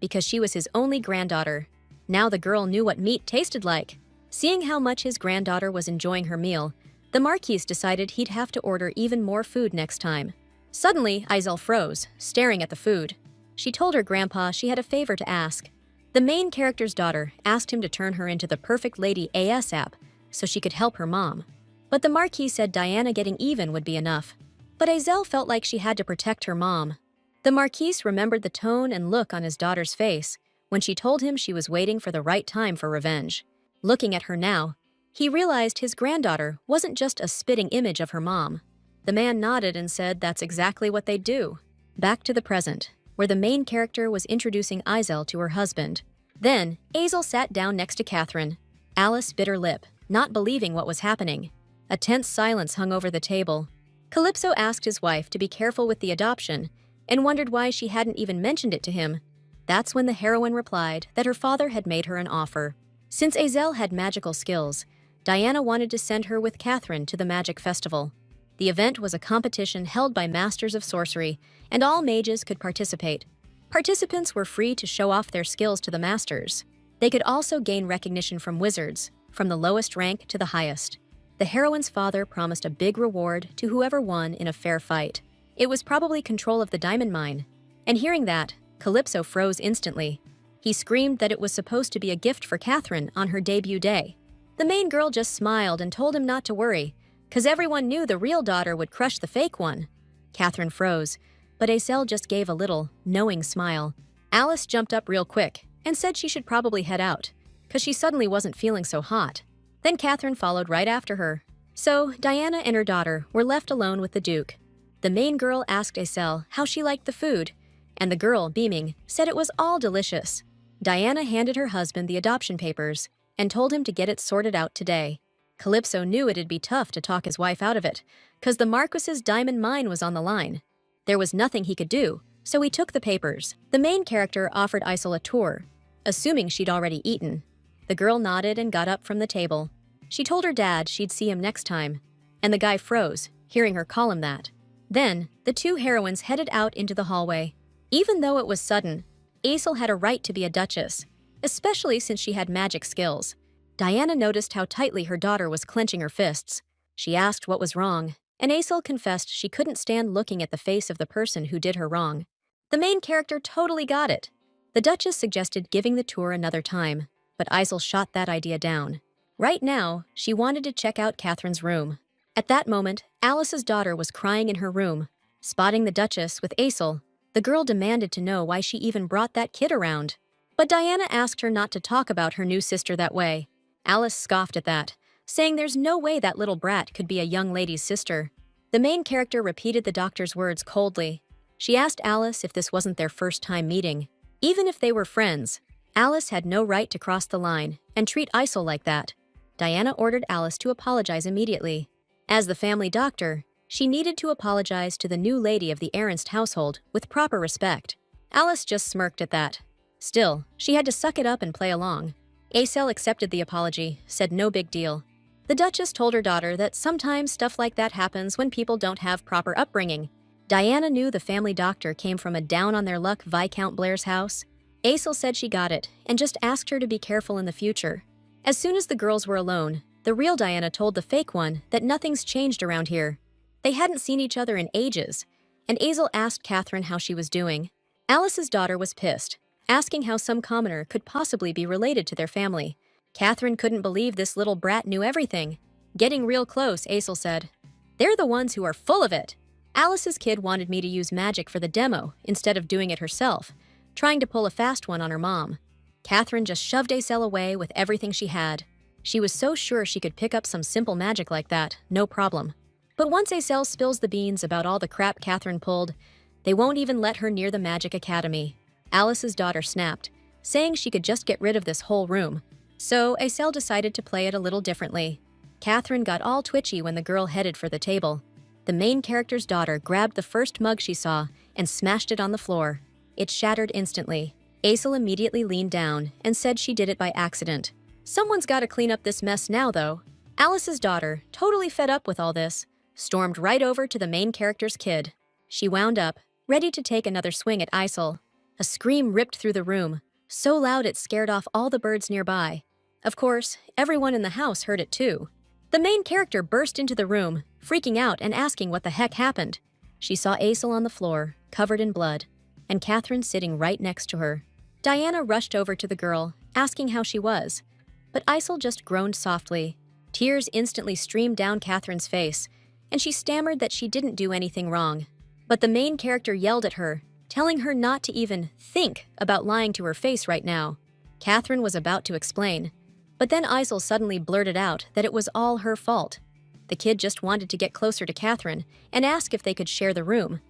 because she was his only granddaughter. Now the girl knew what meat tasted like. Seeing how much his granddaughter was enjoying her meal, the Marquise decided he'd have to order even more food next time. Suddenly, Aisel froze, staring at the food. She told her grandpa she had a favor to ask. The main character's daughter asked him to turn her into the perfect lady ASAP so she could help her mom. But the Marquis said Diana getting even would be enough. But Aisel felt like she had to protect her mom. The Marquis remembered the tone and look on his daughter's face when she told him she was waiting for the right time for revenge. Looking at her now, he realized his granddaughter wasn't just a spitting image of her mom. The man nodded and said that's exactly what they'd do. Back to the present, where the main character was introducing Aisel to her husband. Then, Aisel sat down next to Catherine. Alice bit her lip, not believing what was happening. A tense silence hung over the table. Calypso asked his wife to be careful with the adoption and wondered why she hadn't even mentioned it to him. That's when the heroine replied that her father had made her an offer. Since Aisel had magical skills, Diana wanted to send her with Catherine to the magic festival. The event was a competition held by masters of sorcery, and all mages could participate. Participants were free to show off their skills to the masters. They could also gain recognition from wizards, from the lowest rank to the highest. The heroine's father promised a big reward to whoever won in a fair fight. It was probably control of the diamond mine. And hearing that, Calypso froze instantly. He screamed that it was supposed to be a gift for Catherine on her debut day. The main girl just smiled and told him not to worry, 'cause everyone knew the real daughter would crush the fake one. Catherine froze, but Aisel just gave a little, knowing smile. Alice jumped up real quick and said she should probably head out, 'cause she suddenly wasn't feeling so hot. Then Catherine followed right after her. So Diana and her daughter were left alone with the Duke. The main girl asked Aisel how she liked the food, and the girl, beaming, said it was all delicious. Diana handed her husband the adoption papers and told him to get it sorted out today. Calypso knew it'd be tough to talk his wife out of it, 'cause the Marquis's diamond mine was on the line. There was nothing he could do, so he took the papers. The main character offered Aisel a tour, assuming she'd already eaten. The girl nodded and got up from the table. She told her dad she'd see him next time, and the guy froze, hearing her call him that. Then, the two heroines headed out into the hallway. Even though it was sudden, Aisel had a right to be a duchess, especially since she had magic skills. Diana noticed how tightly her daughter was clenching her fists. She asked what was wrong, and Aisel confessed she couldn't stand looking at the face of the person who did her wrong. The main character totally got it. The Duchess suggested giving the tour another time, but Aisel shot that idea down. Right now, she wanted to check out Catherine's room. At that moment, Alice's daughter was crying in her room. Spotting the Duchess with Aisel, the girl demanded to know why she even brought that kid around. But Diana asked her not to talk about her new sister that way. Alice scoffed at that, saying there's no way that little brat could be a young lady's sister. The main character repeated the doctor's words coldly. She asked Alice if this wasn't their first time meeting. Even if they were friends, Alice had no right to cross the line and treat Aisel like that. Diana ordered Alice to apologize immediately. As the family doctor, she needed to apologize to the new lady of the Ernst household with proper respect. Alice just smirked at that. Still, she had to suck it up and play along. Aisel accepted the apology, said no big deal. The Duchess told her daughter that sometimes stuff like that happens when people don't have proper upbringing. Diana knew the family doctor came from a down-on-their-luck Viscount Blair's house. Aisel said she got it and just asked her to be careful in the future. As soon as the girls were alone, the real Diana told the fake one that nothing's changed around here. They hadn't seen each other in ages, and Aisel asked Catherine how she was doing. Alice's daughter was pissed, asking how some commoner could possibly be related to their family. Catherine couldn't believe this little brat knew everything. Getting real close, Aisel said, "They're the ones who are full of it. Alice's kid wanted me to use magic for the demo instead of doing it herself, trying to pull a fast one on her mom." Catherine just shoved Aisel away with everything she had. She was so sure she could pick up some simple magic like that, no problem. But once Aisel spills the beans about all the crap Catherine pulled, they won't even let her near the Magic Academy. Alice's daughter snapped, saying she could just get rid of this whole room. So Aisel decided to play it a little differently. Catherine got all twitchy when the girl headed for the table. The main character's daughter grabbed the first mug she saw and smashed it on the floor. It shattered instantly. Aisel immediately leaned down and said she did it by accident. Someone's got to clean up this mess now, though. Alice's daughter, totally fed up with all this, stormed right over to the main character's kid. She wound up, ready to take another swing at Aisel. A scream ripped through the room, so loud it scared off all the birds nearby. Of course, everyone in the house heard it too. The main character burst into the room, freaking out and asking what the heck happened. She saw Aisel on the floor, covered in blood, and Catherine sitting right next to her. Diana rushed over to the girl, asking how she was. But Aisel just groaned softly. Tears instantly streamed down Catherine's face, and she stammered that she didn't do anything wrong. But the main character yelled at her, telling her not to even think about lying to her face right now. Catherine was about to explain, but then Aisel suddenly blurted out that it was all her fault. The kid just wanted to get closer to Catherine and ask if they could share the room.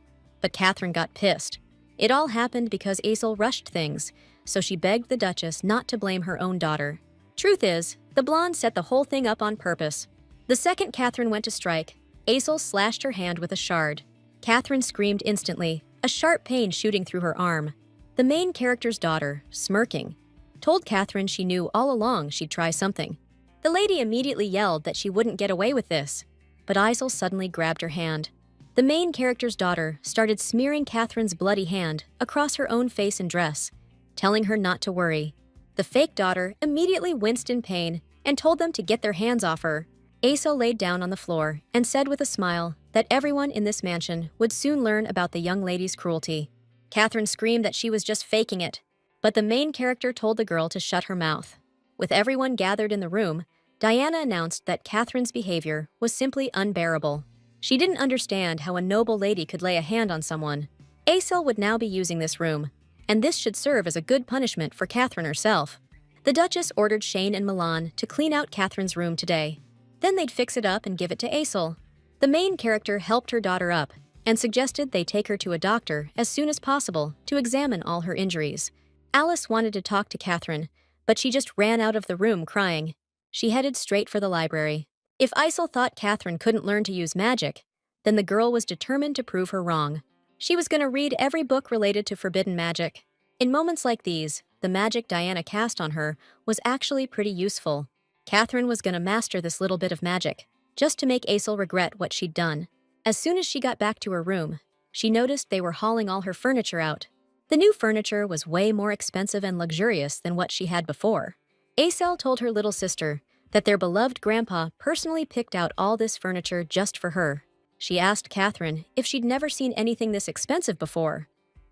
But Catherine got pissed. It all happened because Aisel rushed things, so she begged the Duchess not to blame her own daughter. Truth is, the blonde set the whole thing up on purpose. The second Catherine went to strike, Aisel slashed her hand with a shard. Catherine screamed instantly, a sharp pain shooting through her arm. The main character's daughter, smirking, told Catherine she knew all along she'd try something. The lady immediately yelled that she wouldn't get away with this, but Aisel suddenly grabbed her hand. The main character's daughter started smearing Catherine's bloody hand across her own face and dress, telling her not to worry. The fake daughter immediately winced in pain and told them to get their hands off her. Aisel laid down on the floor and said with a smile that everyone in this mansion would soon learn about the young lady's cruelty. Catherine screamed that she was just faking it, but the main character told the girl to shut her mouth. With everyone gathered in the room, Diana announced that Catherine's behavior was simply unbearable. She didn't understand how a noble lady could lay a hand on someone. Aesel would now be using this room, and this should serve as a good punishment for Catherine herself. The Duchess ordered Shane and Milan to clean out Catherine's room today. Then they'd fix it up and give it to Aesel. The main character helped her daughter up and suggested they take her to a doctor as soon as possible to examine all her injuries. Alice wanted to talk to Catherine, but she just ran out of the room crying. She headed straight for the library. If Aesel thought Catherine couldn't learn to use magic, then the girl was determined to prove her wrong. She was going to read every book related to forbidden magic. In moments like these, the magic Diana cast on her was actually pretty useful. Catherine was going to master this little bit of magic, just to make Aesel regret what she'd done. As soon as she got back to her room, she noticed they were hauling all her furniture out. The new furniture was way more expensive and luxurious than what she had before. Aesel told her little sister that their beloved grandpa personally picked out all this furniture just for her. She asked Catherine if she'd never seen anything this expensive before,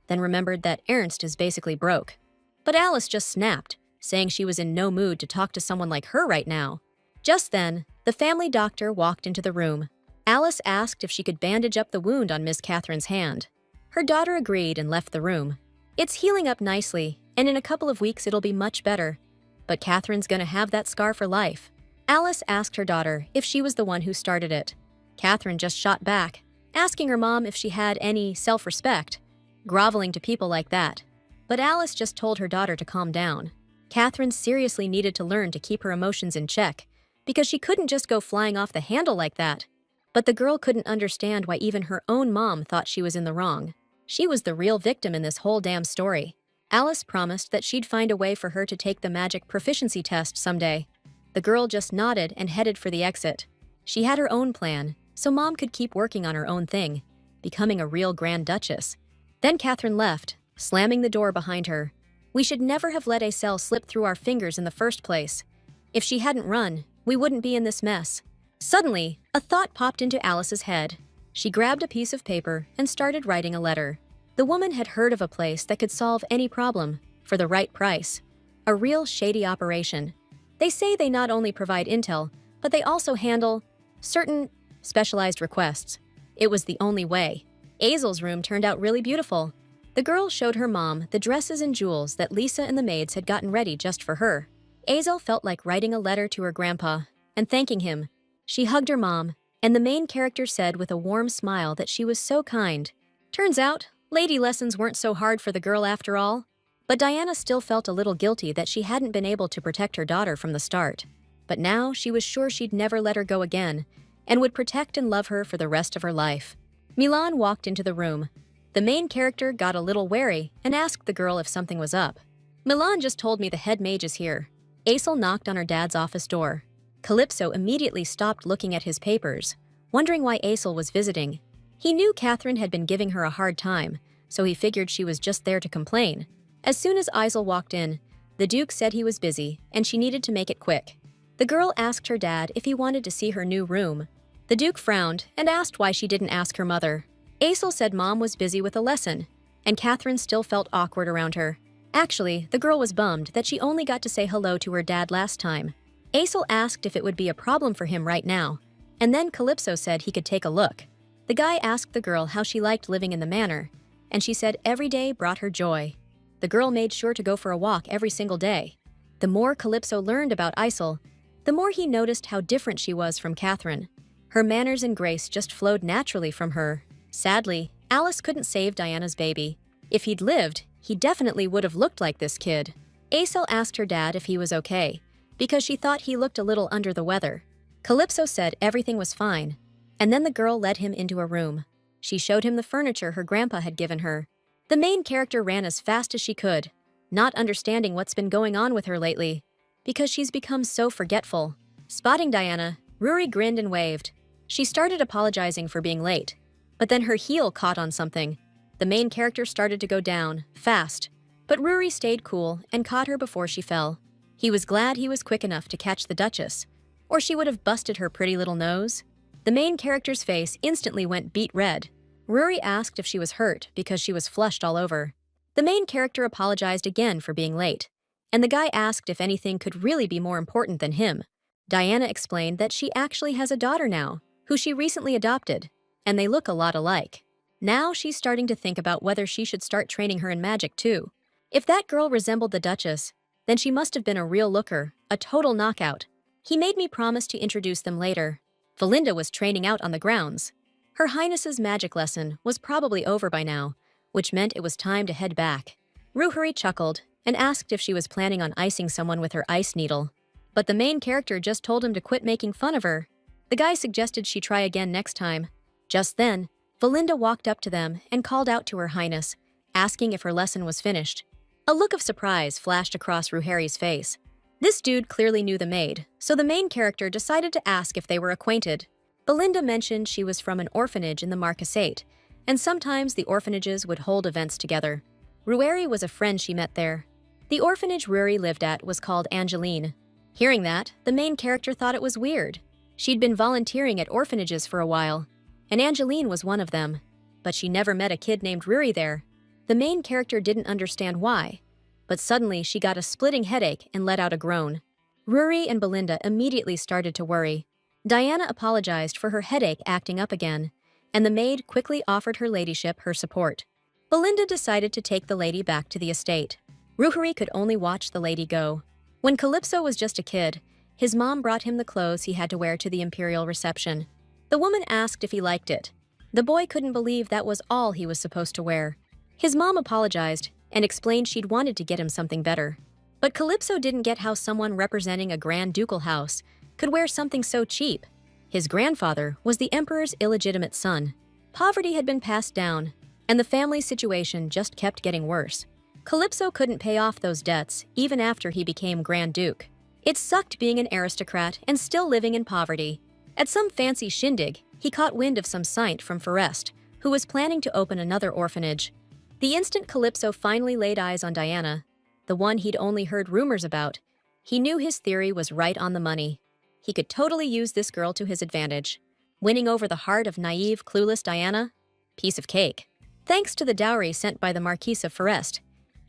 then remembered that Ernst is basically broke. But Alice just snapped, saying she was in no mood to talk to someone like her right now. Just then, the family doctor walked into the room. Alice asked if she could bandage up the wound on Miss Catherine's hand. Her daughter agreed and left the room. It's healing up nicely, and in a couple of weeks it'll be much better. But Catherine's gonna have that scar for life. Alice asked her daughter if she was the one who started it. Catherine just shot back, asking her mom if she had any self-respect, groveling to people like that. But Alice just told her daughter to calm down. Catherine seriously needed to learn to keep her emotions in check, because she couldn't just go flying off the handle like that. But the girl couldn't understand why even her own mom thought she was in the wrong. She was the real victim in this whole damn story. Alice promised that she'd find a way for her to take the magic proficiency test someday. The girl just nodded and headed for the exit. She had her own plan, so Mom could keep working on her own thing, becoming a real Grand Duchess. Then Catherine left, slamming the door behind her. We should never have let Aesel slip through our fingers in the first place. If she hadn't run, we wouldn't be in this mess. Suddenly, a thought popped into Alice's head. She grabbed a piece of paper and started writing a letter. The woman had heard of a place that could solve any problem, for the right price. A real shady operation. They say they not only provide intel, but they also handle certain specialized requests. It was the only way. Aesel's room turned out really beautiful. The girl showed her mom the dresses and jewels that Lisa and the maids had gotten ready just for her. Aesel felt like writing a letter to her grandpa and thanking him. She hugged her mom, and the main character said with a warm smile that she was so kind. Turns out, lady lessons weren't so hard for the girl after all. But Diana still felt a little guilty that she hadn't been able to protect her daughter from the start. But now she was sure she'd never let her go again, and would protect and love her for the rest of her life. Milan walked into the room. The main character got a little wary and asked the girl if something was up. Milan just told me the head mage is here. Aesel knocked on her dad's office door. Calypso immediately stopped looking at his papers, wondering why Aesel was visiting. He knew Catherine had been giving her a hard time, so he figured she was just there to complain. As soon as Aesel walked in, the Duke said he was busy and she needed to make it quick. The girl asked her dad if he wanted to see her new room. The Duke frowned and asked why she didn't ask her mother. Aesel said Mom was busy with a lesson, and Catherine still felt awkward around her. Actually, the girl was bummed that she only got to say hello to her dad last time. Aesel asked if it would be a problem for him right now, and then Calypso said he could take a look. The guy asked the girl how she liked living in the manor, and she said every day brought her joy. The girl made sure to go for a walk every single day. The more Calypso learned about Aesel, the more he noticed how different she was from Catherine. Her manners and grace just flowed naturally from her. Sadly, Alice couldn't save Diana's baby. If he'd lived, he definitely would have looked like this kid. Aesel asked her dad if he was okay, because she thought he looked a little under the weather. Calypso said everything was fine, and then the girl led him into a room. She showed him the furniture her grandpa had given her. The main character ran as fast as she could, not understanding what's been going on with her lately, because she's become so forgetful. Spotting Diana, Ruri grinned and waved. She started apologizing for being late, but then her heel caught on something. The main character started to go down, fast, but Ruri stayed cool and caught her before she fell. He was glad he was quick enough to catch the Duchess, or she would have busted her pretty little nose. The main character's face instantly went beet red. Ruri asked if she was hurt because she was flushed all over. The main character apologized again for being late, and the guy asked if anything could really be more important than him. Diana explained that she actually has a daughter now, who she recently adopted, and they look a lot alike. Now she's starting to think about whether she should start training her in magic too. If that girl resembled the Duchess, then she must have been a real looker, a total knockout. He made me promise to introduce them later. Valinda was training out on the grounds. Her Highness's magic lesson was probably over by now, which meant it was time to head back. Ruhuri chuckled and asked if she was planning on icing someone with her ice needle. But the main character just told him to quit making fun of her. The guy suggested she try again next time. Just then, Valinda walked up to them and called out to her Highness, asking if her lesson was finished. A look of surprise flashed across Ruhari's face. This dude clearly knew the maid, so the main character decided to ask if they were acquainted. Belinda mentioned she was from an orphanage in the Marquisate, and sometimes the orphanages would hold events together. Ruhari was a friend she met there. The orphanage Ruhari lived at was called Angeline. Hearing that, the main character thought it was weird. She'd been volunteering at orphanages for a while, and Angeline was one of them, but she never met a kid named Ruhari there. The main character didn't understand why, but suddenly she got a splitting headache and let out a groan. Ruhari and Belinda immediately started to worry. Diana apologized for her headache acting up again, and the maid quickly offered her ladyship her support. Belinda decided to take the lady back to the estate. Ruhari could only watch the lady go. When Calypso was just a kid, his mom brought him the clothes he had to wear to the imperial reception. The woman asked if he liked it. The boy couldn't believe that was all he was supposed to wear. His mom apologized and explained she'd wanted to get him something better. But Calypso didn't get how someone representing a grand ducal house could wear something so cheap. His grandfather was the emperor's illegitimate son. Poverty had been passed down, and the family's situation just kept getting worse. Calypso couldn't pay off those debts even after he became Grand Duke. It sucked being an aristocrat and still living in poverty. At some fancy shindig, he caught wind of some saint from Forest, who was planning to open another orphanage. The instant Calypso finally laid eyes on Diana, the one he'd only heard rumors about, he knew his theory was right on the money. He could totally use this girl to his advantage. Winning over the heart of naive, clueless Diana? Piece of cake. Thanks to the dowry sent by the Marquise of Forest,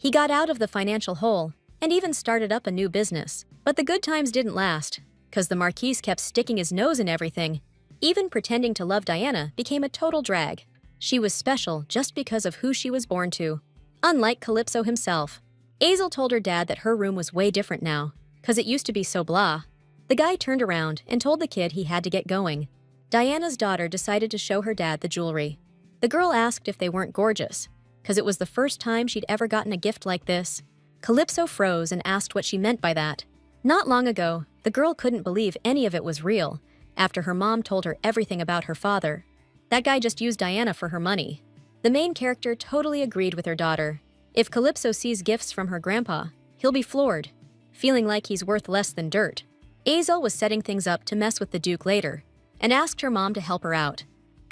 he got out of the financial hole and even started up a new business. But the good times didn't last, because the Marquise kept sticking his nose in everything. Even pretending to love Diana became a total drag. She was special just because of who she was born to. Unlike Calypso himself, Azel told her dad that her room was way different now, because it used to be so blah. The guy turned around and told the kid he had to get going. Diana's daughter decided to show her dad the jewelry. The girl asked if they weren't gorgeous, because it was the first time she'd ever gotten a gift like this. Calypso froze and asked what she meant by that. Not long ago, the girl couldn't believe any of it was real, after her mom told her everything about her father. That guy just used Diana for her money. The main character totally agreed with her daughter. If Calypso sees gifts from her grandpa, he'll be floored, feeling like he's worth less than dirt. Azel was setting things up to mess with the Duke later, and asked her mom to help her out.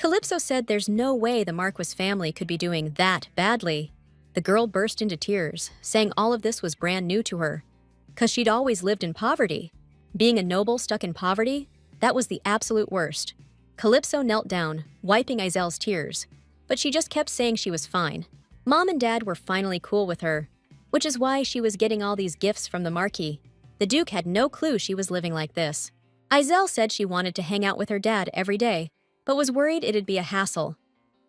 Calypso said there's no way the Marquis family could be doing that badly. The girl burst into tears, saying all of this was brand new to her, because she'd always lived in poverty. Being a noble stuck in poverty, that was the absolute worst. Calypso knelt down, wiping Azel's tears, but she just kept saying she was fine. Mom and Dad were finally cool with her, which is why she was getting all these gifts from the Marquis. The Duke had no clue she was living like this. Azel said she wanted to hang out with her dad every day, but was worried it'd be a hassle.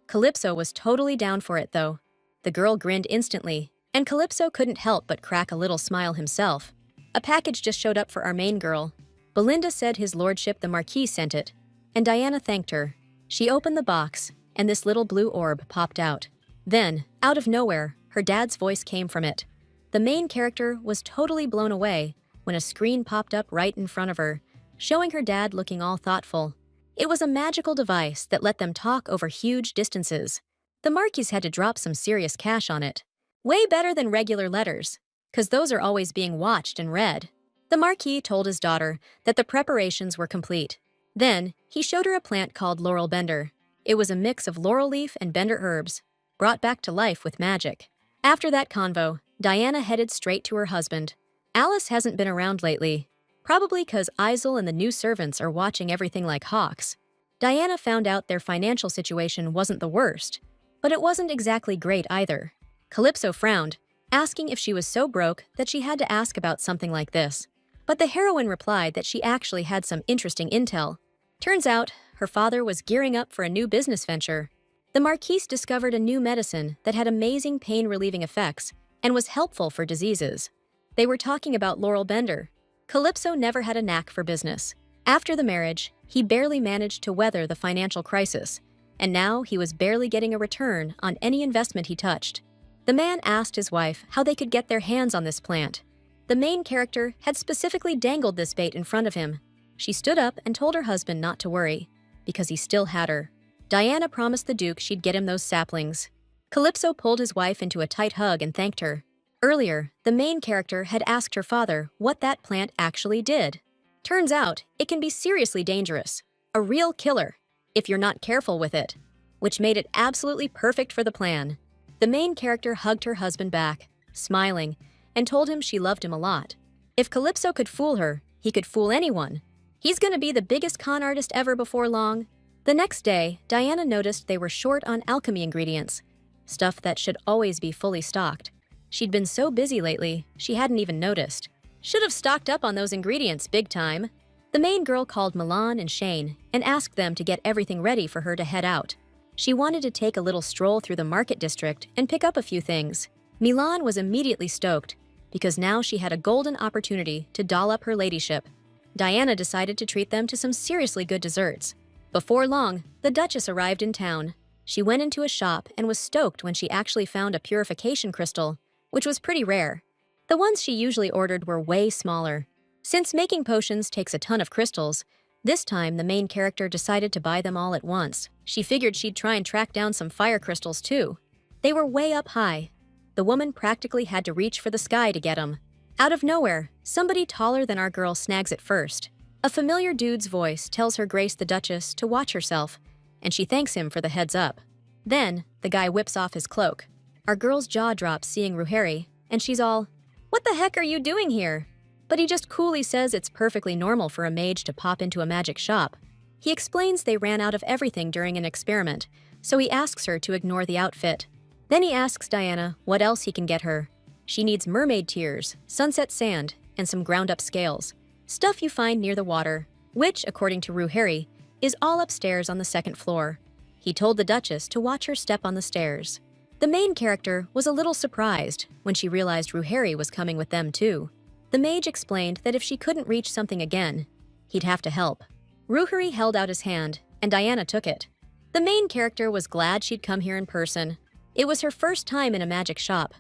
Calypso was totally down for it, though. The girl grinned instantly, and Calypso couldn't help but crack a little smile himself. A package just showed up for our main girl. Belinda said his lordship the Marquis sent it, and Diana thanked her. She opened the box, and this little blue orb popped out. Then, out of nowhere, her dad's voice came from it. The main character was totally blown away when a screen popped up right in front of her, showing her dad looking all thoughtful. It was a magical device that let them talk over huge distances. The Marquis had to drop some serious cash on it. Way better than regular letters, because those are always being watched and read. The Marquis told his daughter that the preparations were complete. Then, he showed her a plant called laurel bender. It was a mix of laurel leaf and bender herbs, brought back to life with magic. After that convo, Diana headed straight to her husband. Alice hasn't been around lately, probably because Azel and the new servants are watching everything like hawks. Diana found out their financial situation wasn't the worst, but it wasn't exactly great either. Calypso frowned, asking if she was so broke that she had to ask about something like this. But the heroine replied that she actually had some interesting intel. Turns out, her father was gearing up for a new business venture. The Marquise discovered a new medicine that had amazing pain-relieving effects and was helpful for diseases. They were talking about Laurel Bender. Calypso never had a knack for business. After the marriage, he barely managed to weather the financial crisis, and now he was barely getting a return on any investment he touched. The man asked his wife how they could get their hands on this plant. The main character had specifically dangled this bait in front of him. She stood up and told her husband not to worry, because he still had her. Diana promised the Duke she'd get him those saplings. Calypso pulled his wife into a tight hug and thanked her. Earlier, the main character had asked her father what that plant actually did. Turns out, it can be seriously dangerous. A real killer, if you're not careful with it. Which made it absolutely perfect for the plan. The main character hugged her husband back, smiling, and told him she loved him a lot. If Calypso could fool her, he could fool anyone. He's gonna be the biggest con artist ever before long. The next day, Diana noticed they were short on alchemy ingredients, stuff that should always be fully stocked. She'd been so busy lately, she hadn't even noticed. Should have stocked up on those ingredients big time. The main girl called Milan and Shane and asked them to get everything ready for her to head out. She wanted to take a little stroll through the market district and pick up a few things. Milan was immediately stoked, because now she had a golden opportunity to doll up her ladyship. Diana decided to treat them to some seriously good desserts. Before long, the Duchess arrived in town. She went into a shop and was stoked when she actually found a purification crystal, which was pretty rare. The ones she usually ordered were way smaller. Since making potions takes a ton of crystals, this time the main character decided to buy them all at once. She figured she'd try and track down some fire crystals too. They were way up high. The woman practically had to reach for the sky to get them. Out of nowhere, somebody taller than our girl snags it first. A familiar dude's voice tells Her Grace the Duchess to watch herself, and she thanks him for the heads up. Then, the guy whips off his cloak. Our girl's jaw drops seeing Ruheri, and she's all, "What the heck are you doing here?" But he just coolly says it's perfectly normal for a mage to pop into a magic shop. He explains they ran out of everything during an experiment, so he asks her to ignore the outfit. Then he asks Diana what else he can get her. She needs mermaid tears, sunset sand, and some ground-up scales. Stuff you find near the water, which, according to Ruheri, is all upstairs on the second floor. He told the Duchess to watch her step on the stairs. The main character was a little surprised when she realized Ruheri was coming with them too. The mage explained that if she couldn't reach something again, he'd have to help. Ruheri held out his hand, and Diana took it. The main character was glad she'd come here in person. It was her first time in a magic shop,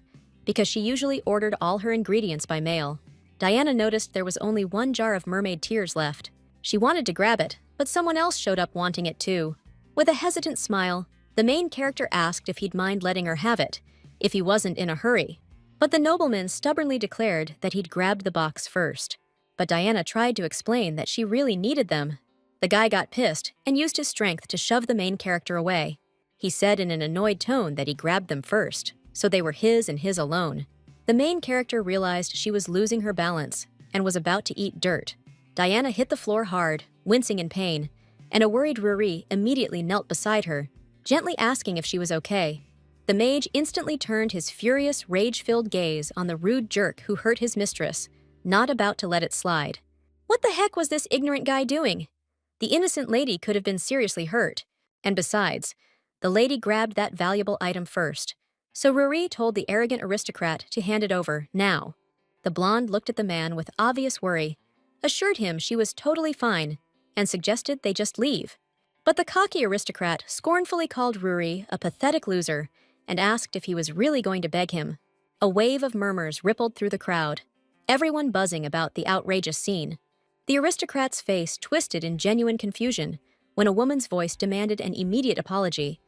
because she usually ordered all her ingredients by mail. Diana noticed there was only one jar of mermaid tears left. She wanted to grab it, but someone else showed up wanting it too. With a hesitant smile, the main character asked if he'd mind letting her have it, if he wasn't in a hurry. But the nobleman stubbornly declared that he'd grabbed the box first. But Diana tried to explain that she really needed them. The guy got pissed and used his strength to shove the main character away. He said in an annoyed tone that he grabbed them first, so they were his and his alone. The main character realized she was losing her balance and was about to eat dirt. Diana hit the floor hard, wincing in pain, and a worried Ruri immediately knelt beside her, gently asking if she was okay. The mage instantly turned his furious, rage-filled gaze on the rude jerk who hurt his mistress, not about to let it slide. What the heck was this ignorant guy doing? The innocent lady could have been seriously hurt. And besides, the lady grabbed that valuable item first. So Ruri told the arrogant aristocrat to hand it over, now. The blonde looked at the man with obvious worry, assured him she was totally fine, and suggested they just leave. But the cocky aristocrat scornfully called Ruri a pathetic loser and asked if he was really going to beg him. A wave of murmurs rippled through the crowd, everyone buzzing about the outrageous scene. The aristocrat's face twisted in genuine confusion when a woman's voice demanded an immediate apology.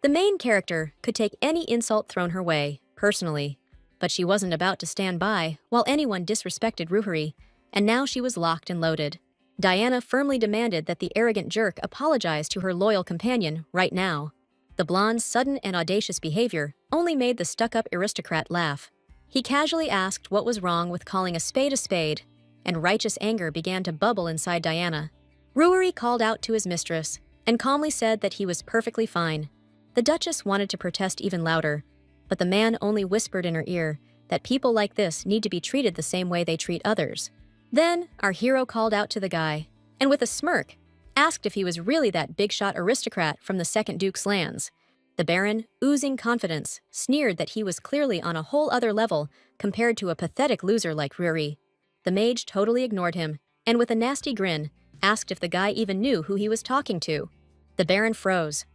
The main character could take any insult thrown her way, personally, but she wasn't about to stand by while anyone disrespected Ruheri, and now she was locked and loaded. Diana firmly demanded that the arrogant jerk apologize to her loyal companion right now. The blonde's sudden and audacious behavior only made the stuck-up aristocrat laugh. He casually asked what was wrong with calling a spade, and righteous anger began to bubble inside Diana. Ruheri called out to his mistress and calmly said that he was perfectly fine. The Duchess wanted to protest even louder, but the man only whispered in her ear that people like this need to be treated the same way they treat others. Then, our hero called out to the guy, and with a smirk, asked if he was really that big-shot aristocrat from the Second Duke's lands. The Baron, oozing confidence, sneered that he was clearly on a whole other level compared to a pathetic loser like Ruri. The mage totally ignored him, and with a nasty grin, asked if the guy even knew who he was talking to. The Baron froze,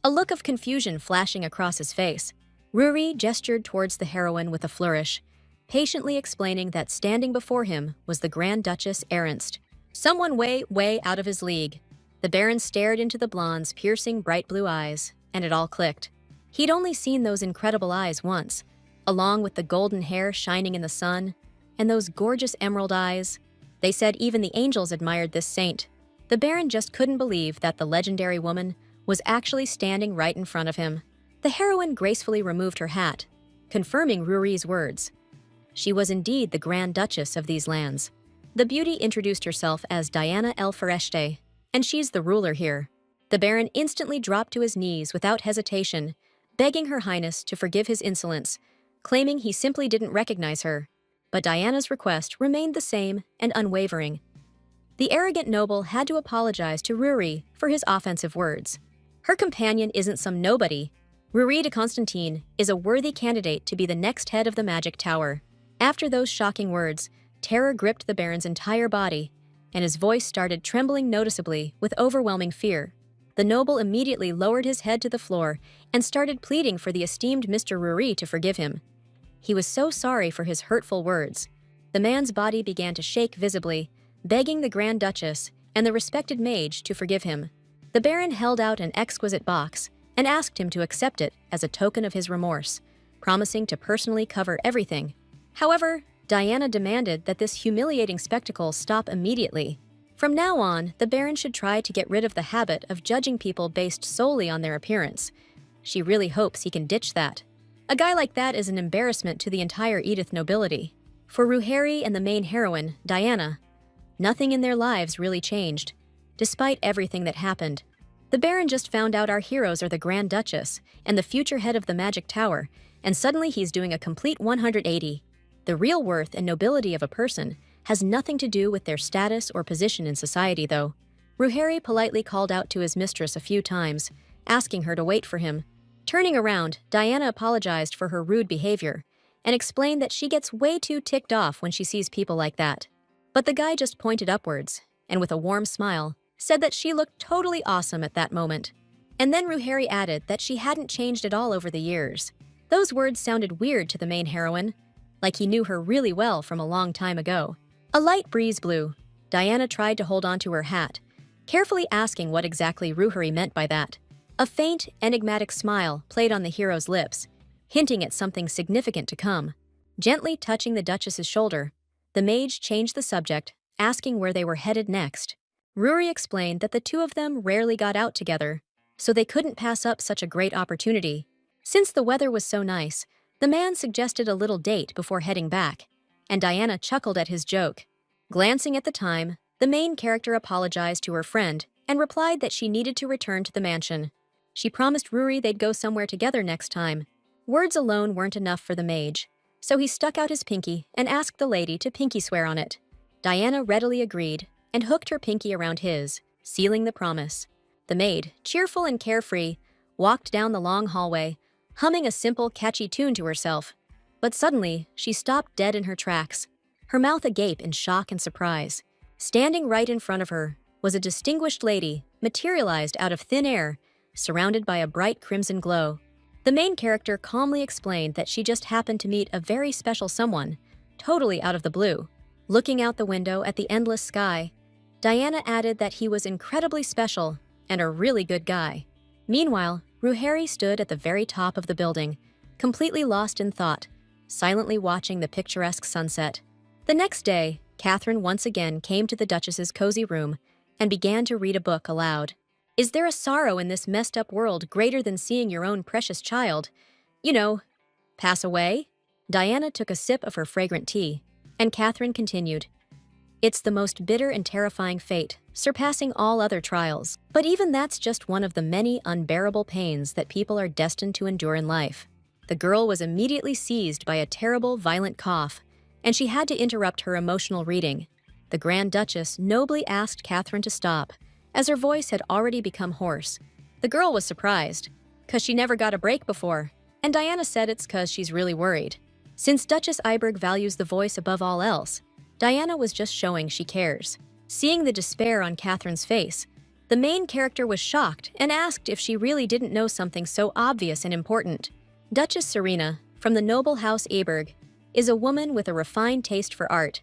a look of confusion flashing across his face. Ruri gestured towards the heroine with a flourish, patiently explaining that standing before him was the Grand Duchess Ernst, someone way, way out of his league. The Baron stared into the blonde's piercing bright blue eyes, and it all clicked. He'd only seen those incredible eyes once, along with the golden hair shining in the sun, and those gorgeous emerald eyes. They said even the angels admired this saint. The Baron just couldn't believe that the legendary woman was actually standing right in front of him. The heroine gracefully removed her hat, confirming Ruri's words. She was indeed the Grand Duchess of these lands. The beauty introduced herself as Diana El Fereshte, and she's the ruler here. The Baron instantly dropped to his knees without hesitation, begging Her Highness to forgive his insolence, claiming he simply didn't recognize her. But Diana's request remained the same and unwavering. The arrogant noble had to apologize to Ruri for his offensive words. Her companion isn't some nobody. Ruri de Constantine is a worthy candidate to be the next head of the Magic Tower. After those shocking words, terror gripped the Baron's entire body, and his voice started trembling noticeably with overwhelming fear. The noble immediately lowered his head to the floor and started pleading for the esteemed Mr. Ruri to forgive him. He was so sorry for his hurtful words. The man's body began to shake visibly, begging the Grand Duchess and the respected mage to forgive him. The Baron held out an exquisite box and asked him to accept it as a token of his remorse, promising to personally cover everything. However, Diana demanded that this humiliating spectacle stop immediately. From now on, the Baron should try to get rid of the habit of judging people based solely on their appearance. She really hopes he can ditch that. A guy like that is an embarrassment to the entire Edith nobility. For Ruheri and the main heroine, Diana, nothing in their lives really changed, despite everything that happened. The Baron just found out our heroes are the Grand Duchess and the future head of the Magic Tower, and suddenly he's doing a complete 180. The real worth and nobility of a person has nothing to do with their status or position in society, though. Ruheri politely called out to his mistress a few times, asking her to wait for him. Turning around, Diana apologized for her rude behavior and explained that she gets way too ticked off when she sees people like that. But the guy just pointed upwards, and with a warm smile, said that she looked totally awesome at that moment. And then Ruheri added that she hadn't changed at all over the years. Those words sounded weird to the main heroine, like he knew her really well from a long time ago. A light breeze blew. Diana tried to hold on to her hat, carefully asking what exactly Ruheri meant by that. A faint, enigmatic smile played on the hero's lips, hinting at something significant to come. Gently touching the Duchess's shoulder, the mage changed the subject, asking where they were headed next. Ruri explained that the two of them rarely got out together, so they couldn't pass up such a great opportunity. Since the weather was so nice, the man suggested a little date before heading back, and Diana chuckled at his joke. Glancing at the time, the main character apologized to her friend and replied that she needed to return to the mansion. She promised Ruri they'd go somewhere together next time. Words alone weren't enough for the mage, so he stuck out his pinky and asked the lady to pinky swear on it. Diana readily agreed and hooked her pinky around his, sealing the promise. The maid, cheerful and carefree, walked down the long hallway, humming a simple, catchy tune to herself. But suddenly, she stopped dead in her tracks, her mouth agape in shock and surprise. Standing right in front of her was a distinguished lady, materialized out of thin air, surrounded by a bright crimson glow. The main character calmly explained that she just happened to meet a very special someone, totally out of the blue. Looking out the window at the endless sky, Diana added that he was incredibly special and a really good guy. Meanwhile, Ruheri stood at the very top of the building, completely lost in thought, silently watching the picturesque sunset. The next day, Catherine once again came to the Duchess's cozy room and began to read a book aloud. Is there a sorrow in this messed up world greater than seeing your own precious child, pass away? Diana took a sip of her fragrant tea, and Catherine continued. It's the most bitter and terrifying fate, surpassing all other trials. But even that's just one of the many unbearable pains that people are destined to endure in life. The girl was immediately seized by a terrible, violent cough, and she had to interrupt her emotional reading. The The Grand Duchess nobly asked Catherine to stop, as her voice had already become hoarse. The girl was surprised, 'cause she never got a break before, and Diana said it's 'cause she's really worried. Since Duchess Iberg values the voice above all else, Diana was just showing she cares. Seeing the despair on Catherine's face, the main character was shocked and asked if she really didn't know something so obvious and important. Duchess Serena, from the noble house Aberg, is a woman with a refined taste for art,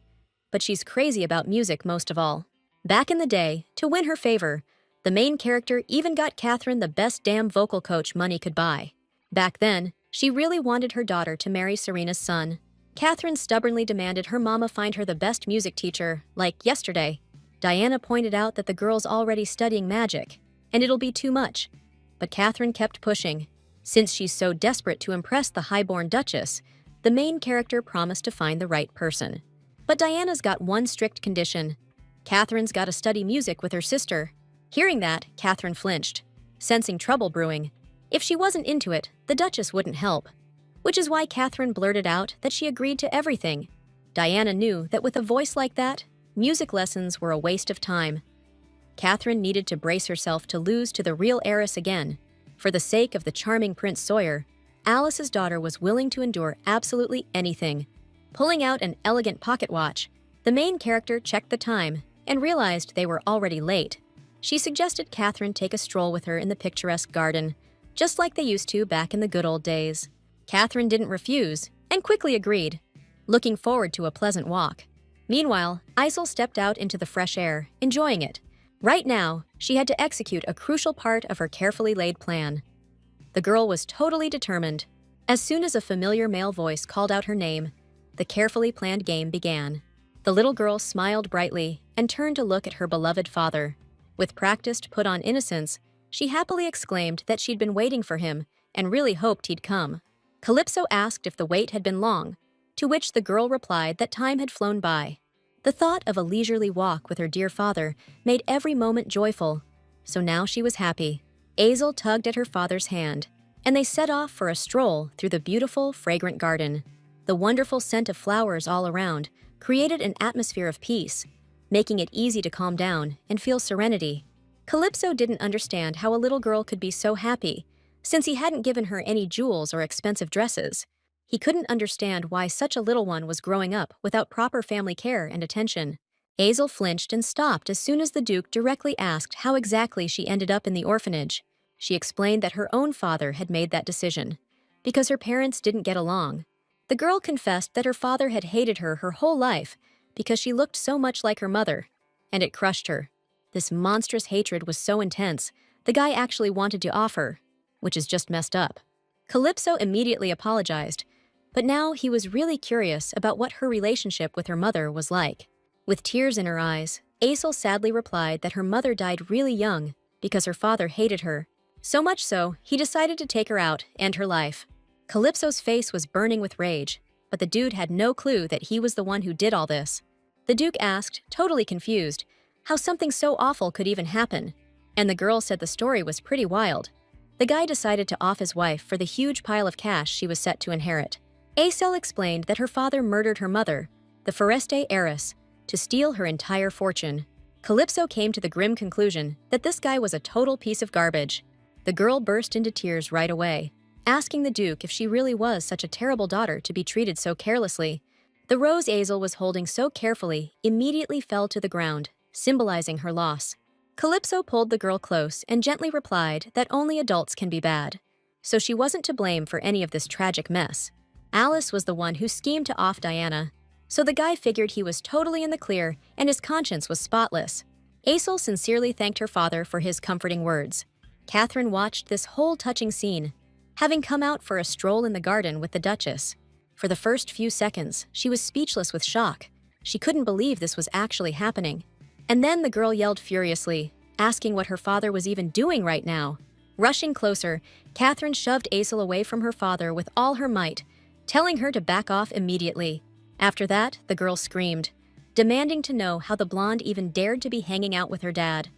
but she's crazy about music most of all. Back in the day, to win her favor, the main character even got Catherine the best damn vocal coach money could buy. Back then, she really wanted her daughter to marry Serena's son. Catherine stubbornly demanded her mama find her the best music teacher, like yesterday. Diana pointed out that the girl's already studying magic, and it'll be too much. But Catherine kept pushing. Since she's so desperate to impress the highborn duchess, the main character promised to find the right person. But Diana's got one strict condition. Catherine's got to study music with her sister. Hearing that, Catherine flinched, sensing trouble brewing. If she wasn't into it, the duchess wouldn't help. Which is why Catherine blurted out that she agreed to everything. Diana knew that with a voice like that, music lessons were a waste of time. Catherine needed to brace herself to lose to the real heiress again. For the sake of the charming Prince Sawyer, Alice's daughter was willing to endure absolutely anything. Pulling out an elegant pocket watch, the main character checked the time and realized they were already late. She suggested Catherine take a stroll with her in the picturesque garden, just like they used to back in the good old days. Catherine didn't refuse and quickly agreed, looking forward to a pleasant walk. Meanwhile, Isel stepped out into the fresh air, enjoying it. Right now, she had to execute a crucial part of her carefully laid plan. The girl was totally determined. As soon as a familiar male voice called out her name, the carefully planned game began. The little girl smiled brightly and turned to look at her beloved father. With practiced put-on innocence, she happily exclaimed that she'd been waiting for him and really hoped he'd come. Calypso asked if the wait had been long, to which the girl replied that time had flown by. The thought of a leisurely walk with her dear father made every moment joyful, so now she was happy. Azel tugged at her father's hand, and they set off for a stroll through the beautiful, fragrant garden. The wonderful scent of flowers all around created an atmosphere of peace, making it easy to calm down and feel serenity. Calypso didn't understand how a little girl could be so happy, since he hadn't given her any jewels or expensive dresses. He couldn't understand why such a little one was growing up without proper family care and attention. Azel flinched and stopped as soon as the Duke directly asked how exactly she ended up in the orphanage. She explained that her own father had made that decision, because her parents didn't get along. The girl confessed that her father had hated her whole life because she looked so much like her mother, and it crushed her. This monstrous hatred was so intense, the guy actually wanted to off her, which is just messed up. Calypso immediately apologized, but now he was really curious about what her relationship with her mother was like. With tears in her eyes, Azel sadly replied that her mother died really young because her father hated her. So much so, he decided to take her out and her life. Calypso's face was burning with rage, but the dude had no clue that he was the one who did all this. The Duke asked, totally confused, how something so awful could even happen, and the girl said the story was pretty wild. The guy decided to off his wife for the huge pile of cash she was set to inherit. Azel explained that her father murdered her mother, the Foreste heiress, to steal her entire fortune. Calypso came to the grim conclusion that this guy was a total piece of garbage. The girl burst into tears right away, asking the Duke if she really was such a terrible daughter to be treated so carelessly. The rose Azel was holding so carefully immediately fell to the ground, symbolizing her loss. Calypso pulled the girl close and gently replied that only adults can be bad, so she wasn't to blame for any of this tragic mess. Alice was the one who schemed to off Diana, so the guy figured he was totally in the clear and his conscience was spotless. Azel sincerely thanked her father for his comforting words. Catherine watched this whole touching scene, having come out for a stroll in the garden with the Duchess. For the first few seconds, she was speechless with shock. She couldn't believe this was actually happening. And then the girl yelled furiously, asking what her father was even doing right now. Rushing closer, Catherine shoved Azel away from her father with all her might, telling her to back off immediately. After that, the girl screamed, demanding to know how the blonde even dared to be hanging out with her dad.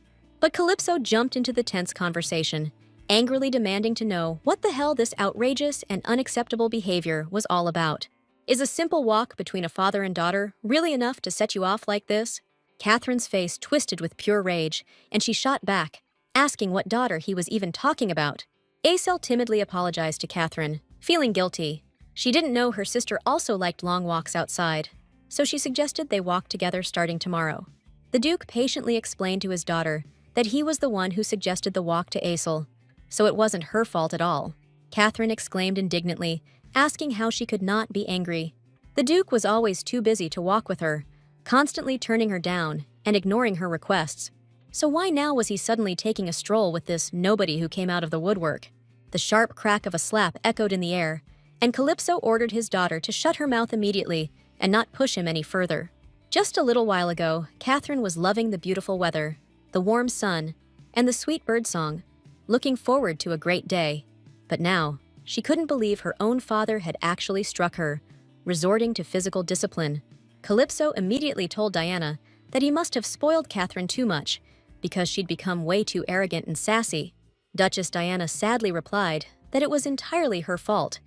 But Calypso jumped into the tense conversation, angrily demanding to know what the hell this outrageous and unacceptable behavior was all about. Is a simple walk between a father and daughter really enough to set you off like this? Catherine's face twisted with pure rage, and she shot back, asking what daughter he was even talking about. Aisel timidly apologized to Catherine, feeling guilty. She didn't know her sister also liked long walks outside, so she suggested they walk together starting tomorrow. The Duke patiently explained to his daughter that he was the one who suggested the walk to Aisel, so it wasn't her fault at all. Catherine exclaimed indignantly, asking how she could not be angry. The Duke was always too busy to walk with her, constantly turning her down and ignoring her requests. So why now was he suddenly taking a stroll with this nobody who came out of the woodwork? The sharp crack of a slap echoed in the air, and Calypso ordered his daughter to shut her mouth immediately and not push him any further. Just a little while ago, Catherine was loving the beautiful weather, the warm sun, and the sweet birdsong, looking forward to a great day. But now, she couldn't believe her own father had actually struck her, resorting to physical discipline. Calypso immediately told Diana that he must have spoiled Catherine too much, because she'd become way too arrogant and sassy. Duchess Diana sadly replied that it was entirely her fault.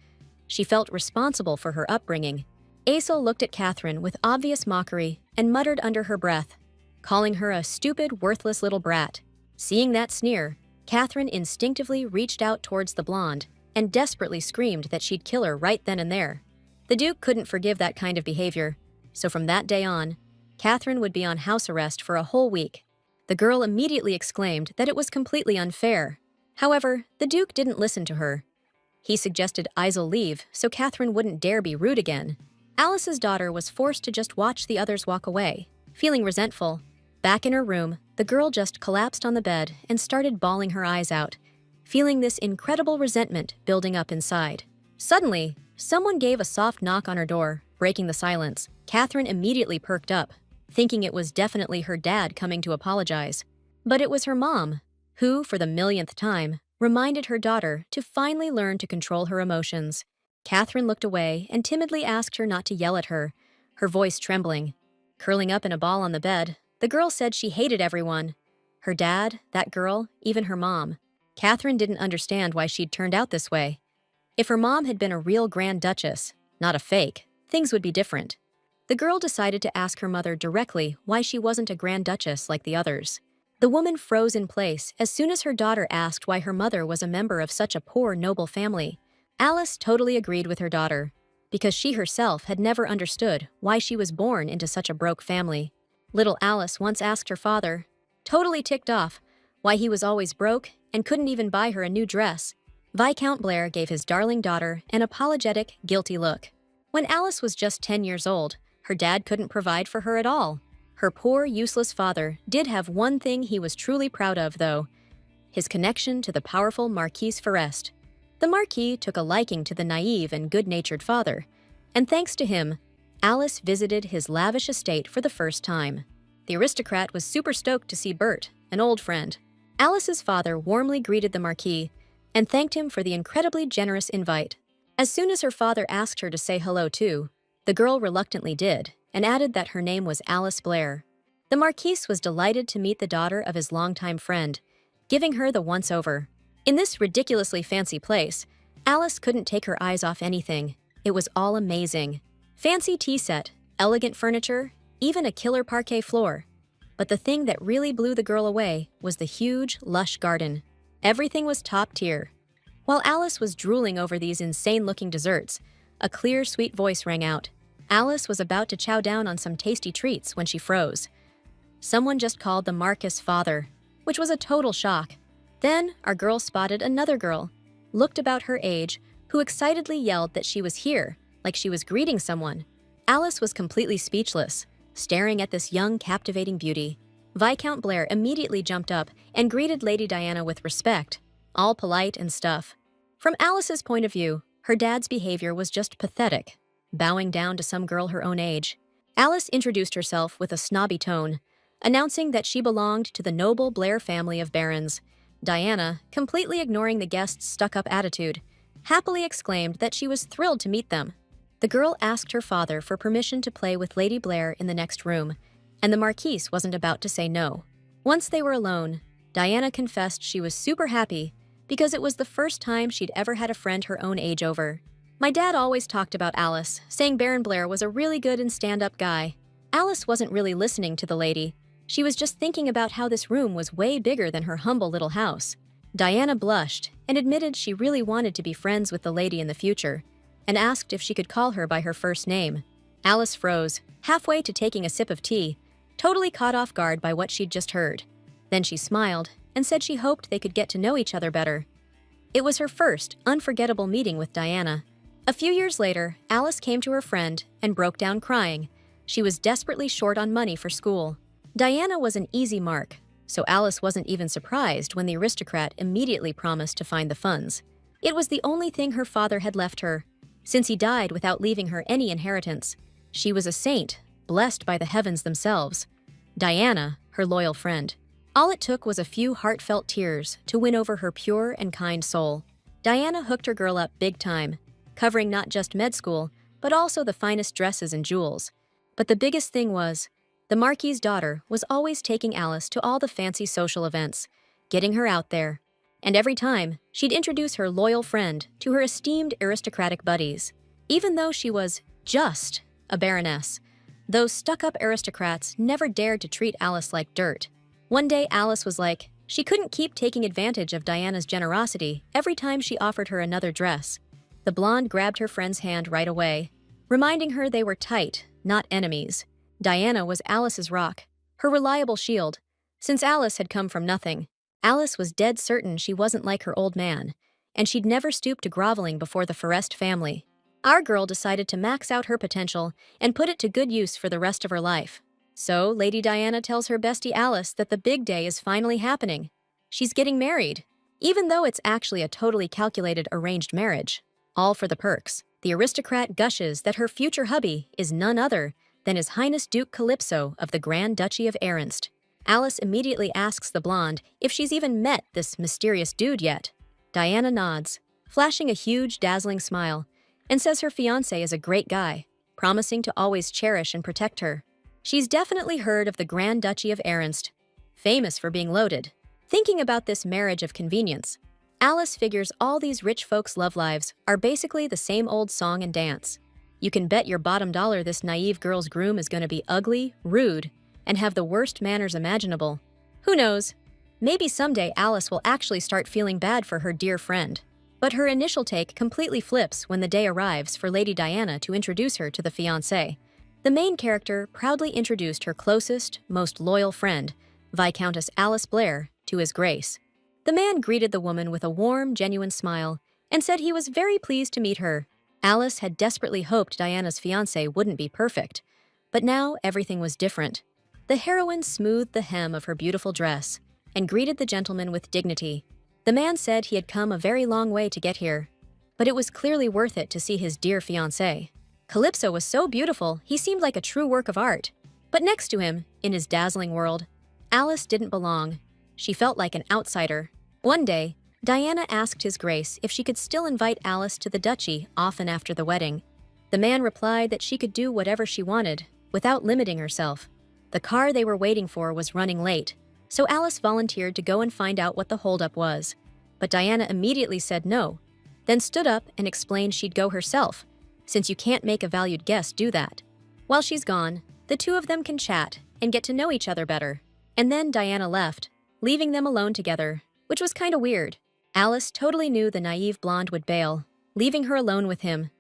She felt responsible for her upbringing. Aisel looked at Catherine with obvious mockery and muttered under her breath, calling her a stupid, worthless little brat. Seeing that sneer, Catherine instinctively reached out towards the blonde and desperately screamed that she'd kill her right then and there. The Duke couldn't forgive that kind of behavior, so from that day on, Catherine would be on house arrest for a whole week. The girl immediately exclaimed that it was completely unfair. However, the Duke didn't listen to her. He suggested Aisel leave so Catherine wouldn't dare be rude again. Alice's daughter was forced to just watch the others walk away, feeling resentful. Back in her room, the girl just collapsed on the bed and started bawling her eyes out, feeling this incredible resentment building up inside. Suddenly, someone gave a soft knock on her door, breaking the silence. Catherine immediately perked up, thinking it was definitely her dad coming to apologize. But it was her mom, who, for the millionth time, reminded her daughter to finally learn to control her emotions. Catherine looked away and timidly asked her not to yell at her, her voice trembling. Curling up in a ball on the bed, the girl said she hated everyone. Her dad, that girl, even her mom. Catherine didn't understand why she'd turned out this way. If her mom had been a real Grand Duchess, not a fake, things would be different. The girl decided to ask her mother directly why she wasn't a Grand Duchess like the others. The woman froze in place as soon as her daughter asked why her mother was a member of such a poor, noble family. Alice totally agreed with her daughter, because she herself had never understood why she was born into such a broke family. Little Alice once asked her father, totally ticked off, why he was always broke and couldn't even buy her a new dress. Viscount Blair gave his darling daughter an apologetic, guilty look. When Alice was just 10 years old, her dad couldn't provide for her at all. Her poor, useless father did have one thing he was truly proud of, though: his connection to the powerful Marquise Forest. The Marquis took a liking to the naive and good-natured father, and thanks to him, Alice visited his lavish estate for the first time. The aristocrat was super stoked to see Bert, an old friend. Alice's father warmly greeted the Marquis and thanked him for the incredibly generous invite. As soon as her father asked her to say hello too, the girl reluctantly did, and added that her name was Alice Blair. The Marquis was delighted to meet the daughter of his longtime friend, giving her the once-over. In this ridiculously fancy place, Alice couldn't take her eyes off anything. It was all amazing. Fancy tea set, elegant furniture, even a killer parquet floor. But the thing that really blew the girl away was the huge, lush garden. Everything was top tier. While Alice was drooling over these insane-looking desserts, a clear, sweet voice rang out. Alice was about to chow down on some tasty treats when she froze. Someone just called the Marquis father, which was a total shock. Then, our girl spotted another girl, looked about her age, who excitedly yelled that she was here, like she was greeting someone. Alice was completely speechless, staring at this young, captivating beauty. Viscount Blair immediately jumped up and greeted Lady Diana with respect, all polite and stuff. From Alice's point of view, her dad's behavior was just pathetic, bowing down to some girl her own age. Alice introduced herself with a snobby tone, announcing that she belonged to the noble Blair family of barons. Diana, completely ignoring the guest's stuck-up attitude, happily exclaimed that she was thrilled to meet them. The girl asked her father for permission to play with Lady Blair in the next room, and the Marquise wasn't about to say no. Once they were alone, Diana confessed she was super happy because it was the first time she'd ever had a friend her own age over. My dad always talked about Alice, saying Baron Blair was a really good and stand-up guy. Alice wasn't really listening to the lady. She was just thinking about how this room was way bigger than her humble little house. Diana blushed and admitted she really wanted to be friends with the lady in the future, and asked if she could call her by her first name. Alice froze, halfway to taking a sip of tea, totally caught off guard by what she'd just heard. Then she smiled and said she hoped they could get to know each other better. It was her first, unforgettable meeting with Diana. A few years later, Alice came to her friend and broke down crying. She was desperately short on money for school. Diana was an easy mark, so Alice wasn't even surprised when the aristocrat immediately promised to find the funds. It was the only thing her father had left her, since he died without leaving her any inheritance. She was a saint, blessed by the heavens themselves. Diana, her loyal friend. All it took was a few heartfelt tears to win over her pure and kind soul. Diana hooked her girl up big time, covering not just med school, but also the finest dresses and jewels. But the biggest thing was, the Marquis's daughter was always taking Alice to all the fancy social events, getting her out there. And every time, she'd introduce her loyal friend to her esteemed aristocratic buddies. Even though she was just a baroness, those stuck-up aristocrats never dared to treat Alice like dirt. One day, Alice was like, she couldn't keep taking advantage of Diana's generosity every time she offered her another dress. The blonde grabbed her friend's hand right away, reminding her they were tight, not enemies. Diana was Alice's rock, her reliable shield. Since Alice had come from nothing, Alice was dead certain she wasn't like her old man, and she'd never stoop to groveling before the Forest family. Our girl decided to max out her potential and put it to good use for the rest of her life. So, Lady Diana tells her bestie Alice that the big day is finally happening. She's getting married, even though it's actually a totally calculated arranged marriage. All for the perks. The aristocrat gushes that her future hubby is none other than His Highness Duke Calypso of the Grand Duchy of Ernst. Alice immediately asks the blonde if she's even met this mysterious dude yet. Diana nods, flashing a huge, dazzling smile, and says her fiancé is a great guy, promising to always cherish and protect her. She's definitely heard of the Grand Duchy of Ernst, famous for being loaded. Thinking about this marriage of convenience, Alice figures all these rich folks' love lives are basically the same old song and dance. You can bet your bottom dollar this naive girl's groom is going to be ugly, rude, and have the worst manners imaginable. Who knows? Maybe someday Alice will actually start feeling bad for her dear friend. But her initial take completely flips when the day arrives for Lady Diana to introduce her to the fiancé. The main character proudly introduced her closest, most loyal friend, Viscountess Alice Blair, to his grace. The man greeted the woman with a warm, genuine smile and said he was very pleased to meet her. Alice had desperately hoped Diana's fiancé wouldn't be perfect, but now everything was different. The heroine smoothed the hem of her beautiful dress and greeted the gentleman with dignity. The man said he had come a very long way to get here, but it was clearly worth it to see his dear fiancé. Calypso was so beautiful, he seemed like a true work of art. But next to him, in his dazzling world, Alice didn't belong. She felt like an outsider. One day, Diana asked His Grace if she could still invite Alice to the duchy often after the wedding. The man replied that she could do whatever she wanted, without limiting herself. The car they were waiting for was running late, so Alice volunteered to go and find out what the holdup was. But Diana immediately said no, then stood up and explained she'd go herself, since you can't make a valued guest do that. While she's gone, the two of them can chat and get to know each other better. And then Diana left, leaving them alone together, which was kinda weird. Alice totally knew the naive blonde would bail, leaving her alone with him.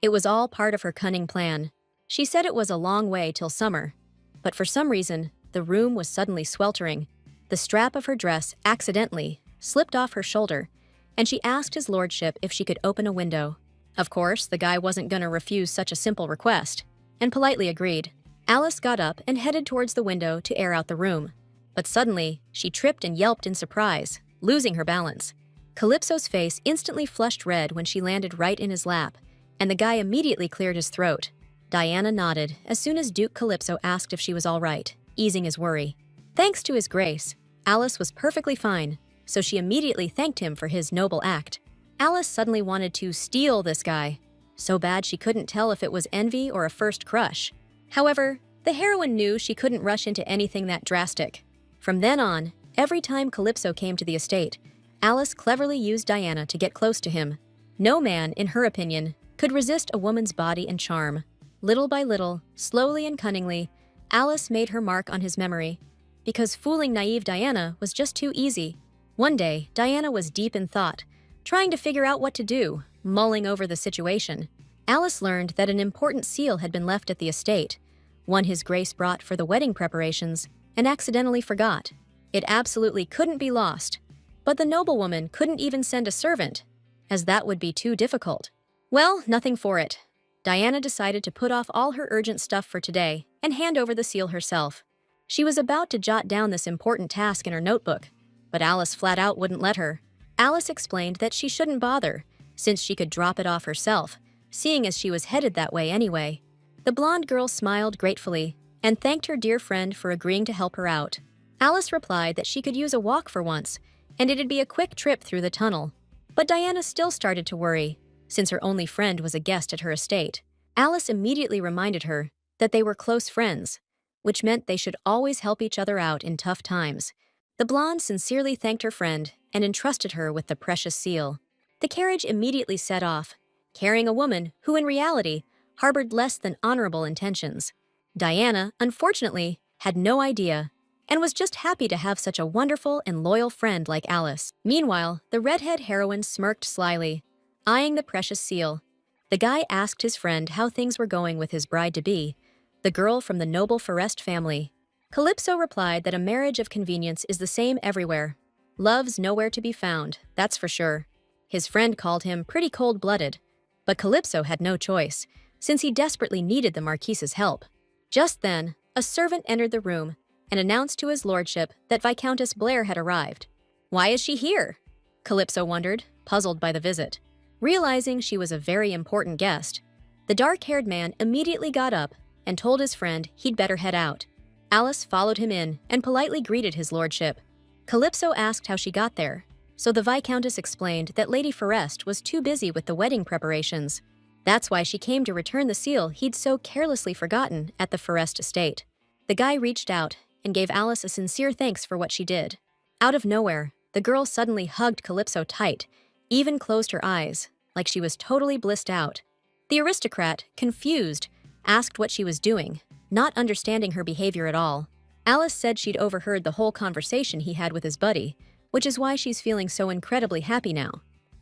It was all part of her cunning plan. She said it was a long way till summer, but for some reason, the room was suddenly sweltering. The strap of her dress accidentally slipped off her shoulder, and she asked his lordship if she could open a window. Of course, the guy wasn't gonna refuse such a simple request, and politely agreed. Alice got up and headed towards the window to air out the room. But suddenly, she tripped and yelped in surprise, losing her balance. Calypso's face instantly flushed red when she landed right in his lap, and the guy immediately cleared his throat. Diana nodded as soon as Duke Calypso asked if she was all right, easing his worry. Thanks to His Grace, Alice was perfectly fine, so she immediately thanked him for his noble act. Alice suddenly wanted to steal this guy, so bad she couldn't tell if it was envy or a first crush. However, the heroine knew she couldn't rush into anything that drastic. From then on, every time Calypso came to the estate, Alice cleverly used Diana to get close to him. No man, in her opinion, could resist a woman's body and charm. Little by little, slowly and cunningly, Alice made her mark on his memory, because fooling naive Diana was just too easy. One day, Diana was deep in thought, trying to figure out what to do, mulling over the situation. Alice learned that an important seal had been left at the estate, one His Grace brought for the wedding preparations, and accidentally forgot. It absolutely couldn't be lost, but the noblewoman couldn't even send a servant, as that would be too difficult. Well, nothing for it. Diana decided to put off all her urgent stuff for today and hand over the seal herself. She was about to jot down this important task in her notebook, but Alice flat out wouldn't let her. Alice explained that she shouldn't bother, since she could drop it off herself, seeing as she was headed that way anyway. The blonde girl smiled gratefully and thanked her dear friend for agreeing to help her out. Alice replied that she could use a walk for once, and it'd be a quick trip through the tunnel. But Diana still started to worry, since her only friend was a guest at her estate. Alice immediately reminded her that they were close friends, which meant they should always help each other out in tough times. The blonde sincerely thanked her friend and entrusted her with the precious seal. The carriage immediately set off, carrying a woman who in reality harbored less than honorable intentions. Diana, unfortunately, had no idea and was just happy to have such a wonderful and loyal friend like Alice. Meanwhile, the redhead heroine smirked slyly, eyeing the precious seal. The guy asked his friend how things were going with his bride-to-be, the girl from the noble Forest family. Calypso replied that a marriage of convenience is the same everywhere. Love's nowhere to be found, that's for sure. His friend called him pretty cold-blooded, but Calypso had no choice, since he desperately needed the Marquise's help. Just then, a servant entered the room and announced to his lordship that Viscountess Blair had arrived. Why is she here? Calypso wondered, puzzled by the visit. Realizing she was a very important guest, the dark-haired man immediately got up and told his friend he'd better head out. Alice followed him in and politely greeted his lordship. Calypso asked how she got there, so the Viscountess explained that Lady Forest was too busy with the wedding preparations. That's why she came to return the seal he'd so carelessly forgotten at the Forest estate. The guy reached out and gave Alice a sincere thanks for what she did. Out of nowhere, the girl suddenly hugged Calypso tight, even closed her eyes, like she was totally blissed out. The aristocrat, confused, asked what she was doing, not understanding her behavior at all. Alice said she'd overheard the whole conversation he had with his buddy, which is why she's feeling so incredibly happy now.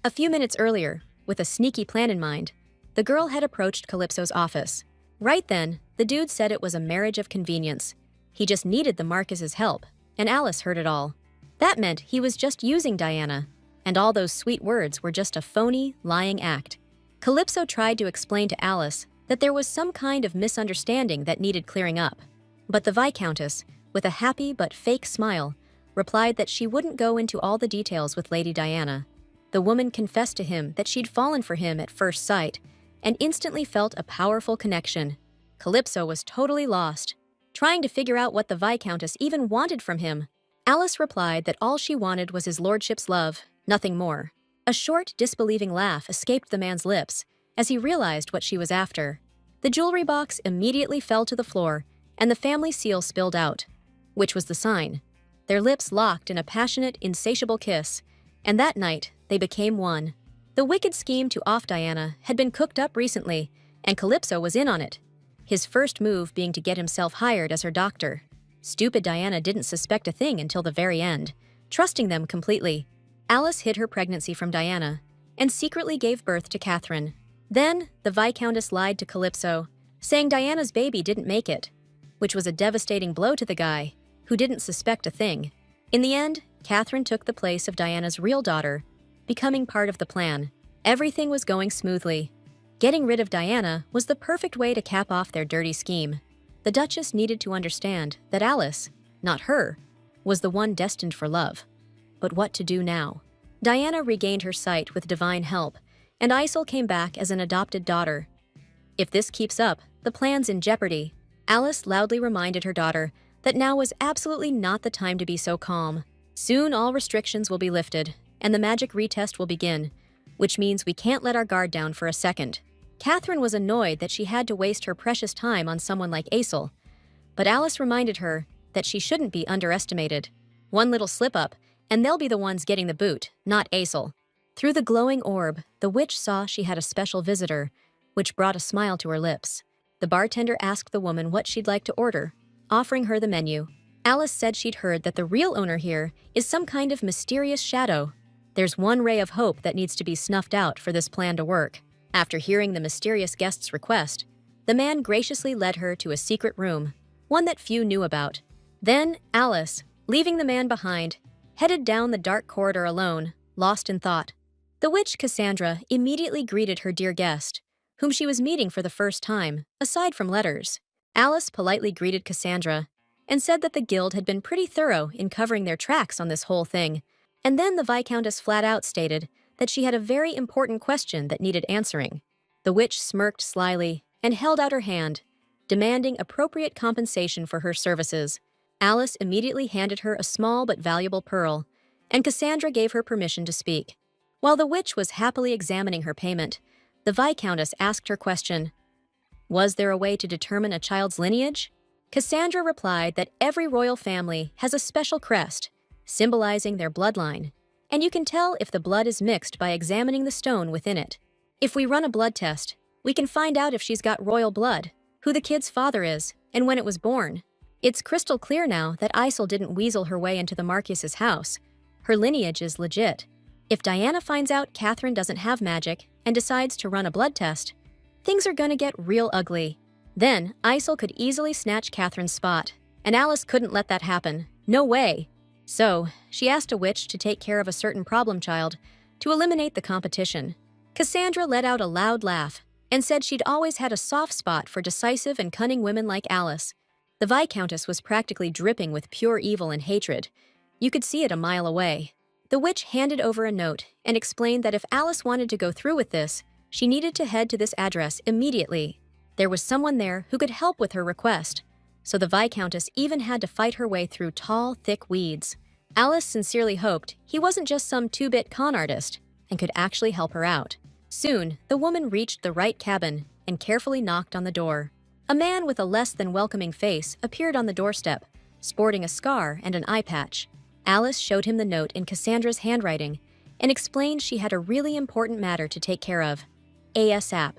A few minutes earlier, with a sneaky plan in mind, the girl had approached Calypso's office. Right then, the dude said it was a marriage of convenience. He just needed the Marquis's help, and Alice heard it all. That meant he was just using Diana, and all those sweet words were just a phony, lying act. Calypso tried to explain to Alice that there was some kind of misunderstanding that needed clearing up. But the Viscountess, with a happy but fake smile, replied that she wouldn't go into all the details with Lady Diana. The woman confessed to him that she'd fallen for him at first sight, and instantly felt a powerful connection. Calypso was totally lost, trying to figure out what the Viscountess even wanted from him. Alice replied that all she wanted was his lordship's love, nothing more. A short, disbelieving laugh escaped the man's lips as he realized what she was after. The jewelry box immediately fell to the floor, and the family seal spilled out, which was the sign. Their lips locked in a passionate, insatiable kiss, and that night they became one. The wicked scheme to off Diana had been cooked up recently, and Calypso was in on it, his first move being to get himself hired as her doctor. Stupid Diana didn't suspect a thing until the very end, trusting them completely. Alice hid her pregnancy from Diana and secretly gave birth to Catherine. Then, the Viscountess lied to Calypso, saying Diana's baby didn't make it, which was a devastating blow to the guy, who didn't suspect a thing. In the end, Catherine took the place of Diana's real daughter, becoming part of the plan. Everything was going smoothly. Getting rid of Diana was the perfect way to cap off their dirty scheme. The Duchess needed to understand that Alice, not her, was the one destined for love. But what to do now? Diana regained her sight with divine help, and Isel came back as an adopted daughter. If this keeps up, the plan's in jeopardy. Alice loudly reminded her daughter that now was absolutely not the time to be so calm. Soon all restrictions will be lifted, and the magic retest will begin, which means we can't let our guard down for a second. Catherine was annoyed that she had to waste her precious time on someone like Isel, but Alice reminded her that she shouldn't be underestimated. One little slip-up, and they'll be the ones getting the boot, not Isel. Through the glowing orb, the witch saw she had a special visitor, which brought a smile to her lips. The bartender asked the woman what she'd like to order, offering her the menu. Alice said she'd heard that the real owner here is some kind of mysterious shadow. There's one ray of hope that needs to be snuffed out for this plan to work. After hearing the mysterious guest's request, the man graciously led her to a secret room, one that few knew about. Then Alice, leaving the man behind, headed down the dark corridor alone, lost in thought. The witch Cassandra immediately greeted her dear guest, whom she was meeting for the first time, aside from letters. Alice politely greeted Cassandra and said that the guild had been pretty thorough in covering their tracks on this whole thing. And then the Viscountess flat out stated that she had a very important question that needed answering. The witch smirked slyly and held out her hand, demanding appropriate compensation for her services. Alice immediately handed her a small but valuable pearl, and Cassandra gave her permission to speak. While the witch was happily examining her payment, the Viscountess asked her question. Was there a way to determine a child's lineage? Cassandra replied that every royal family has a special crest, symbolizing their bloodline, and you can tell if the blood is mixed by examining the stone within it. If we run a blood test, we can find out if she's got royal blood, who the kid's father is, and when it was born. It's crystal clear now that Isel didn't weasel her way into the Marquis's house. Her lineage is legit. If Diana finds out Catherine doesn't have magic and decides to run a blood test, things are gonna get real ugly. Then, Isel could easily snatch Catherine's spot, and Alice couldn't let that happen. No way. So, she asked a witch to take care of a certain problem child to eliminate the competition. Cassandra let out a loud laugh and said she'd always had a soft spot for decisive and cunning women like Alice. The Viscountess was practically dripping with pure evil and hatred. You could see it a mile away. The witch handed over a note and explained that if Alice wanted to go through with this, she needed to head to this address immediately. There was someone there who could help with her request, so the Viscountess even had to fight her way through tall, thick weeds. Alice sincerely hoped he wasn't just some two-bit con artist and could actually help her out. Soon, the woman reached the right cabin and carefully knocked on the door. A man with a less than welcoming face appeared on the doorstep, sporting a scar and an eye patch. Alice showed him the note in Cassandra's handwriting and explained she had a really important matter to take care of. ASAP.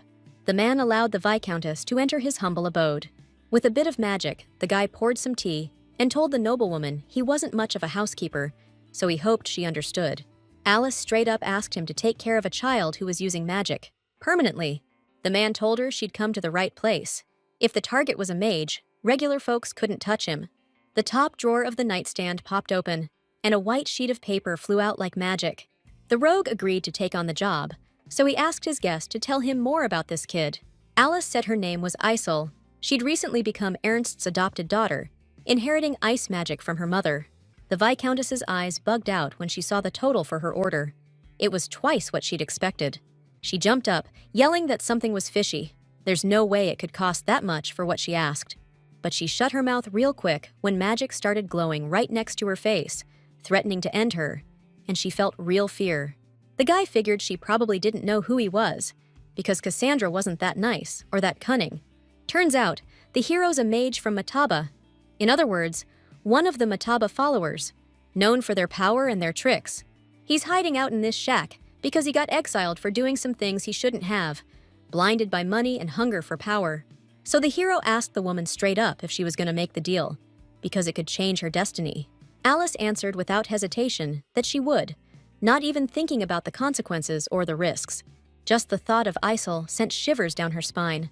The man allowed the Viscountess to enter his humble abode. With a bit of magic, the guy poured some tea and told the noblewoman he wasn't much of a housekeeper, so he hoped she understood. Alice straight up asked him to take care of a child who was using magic, permanently. The man told her she'd come to the right place. If the target was a mage, regular folks couldn't touch him. The top drawer of the nightstand popped open, and a white sheet of paper flew out like magic. The rogue agreed to take on the job, so he asked his guest to tell him more about this kid. Alice said her name was Isel. She'd recently become Ernst's adopted daughter, inheriting ice magic from her mother. The Viscountess's eyes bugged out when she saw the total for her order. It was twice what she'd expected. She jumped up, yelling that something was fishy. There's no way it could cost that much for what she asked. But she shut her mouth real quick when magic started glowing right next to her face, threatening to end her, and she felt real fear. The guy figured she probably didn't know who he was, because Cassandra wasn't that nice or that cunning. Turns out, the hero's a mage from Mataba. In other words, one of the Mataba followers, known for their power and their tricks. He's hiding out in this shack because he got exiled for doing some things he shouldn't have, blinded by money and hunger for power. So the hero asked the woman straight up if she was going to make the deal, because it could change her destiny. Alice answered without hesitation that she would, not even thinking about the consequences or the risks. Just the thought of Isel sent shivers down her spine.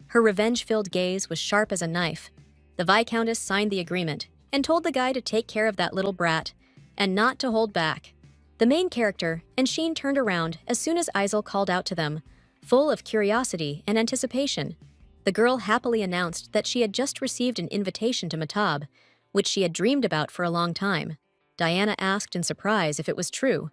Her revenge-filled gaze was sharp as a knife. The Viscountess signed the agreement and told the guy to take care of that little brat and not to hold back. The main character and Sheen turned around as soon as Isel called out to them, full of curiosity and anticipation. The girl happily announced that she had just received an invitation to Matab, which she had dreamed about for a long time. Diana asked in surprise if it was true,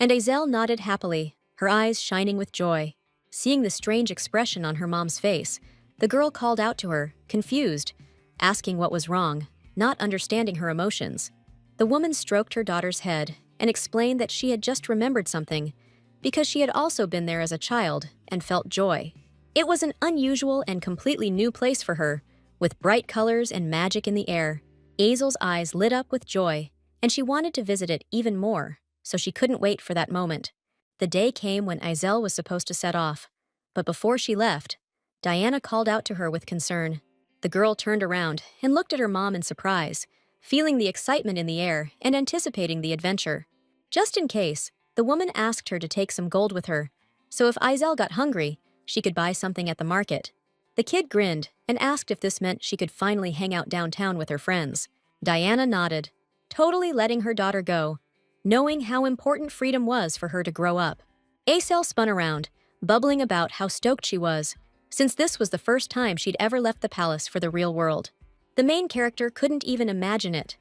and Isel nodded happily, her eyes shining with joy. Seeing the strange expression on her mom's face, the girl called out to her, confused, asking what was wrong, not understanding her emotions. The woman stroked her daughter's head and explained that she had just remembered something, because she had also been there as a child and felt joy. It was an unusual and completely new place for her, with bright colors and magic in the air. Azel's eyes lit up with joy, and she wanted to visit it even more, so she couldn't wait for that moment. The day came when Isel was supposed to set off, but before she left, Diana called out to her with concern. The girl turned around and looked at her mom in surprise, feeling the excitement in the air and anticipating the adventure. Just in case, the woman asked her to take some gold with her, so if Izel got hungry, she could buy something at the market. The kid grinned and asked if this meant she could finally hang out downtown with her friends. Diana nodded, totally letting her daughter go, knowing how important freedom was for her to grow up. Aisel spun around, bubbling about how stoked she was, since this was the first time she'd ever left the palace for the real world. The main character couldn't even imagine it.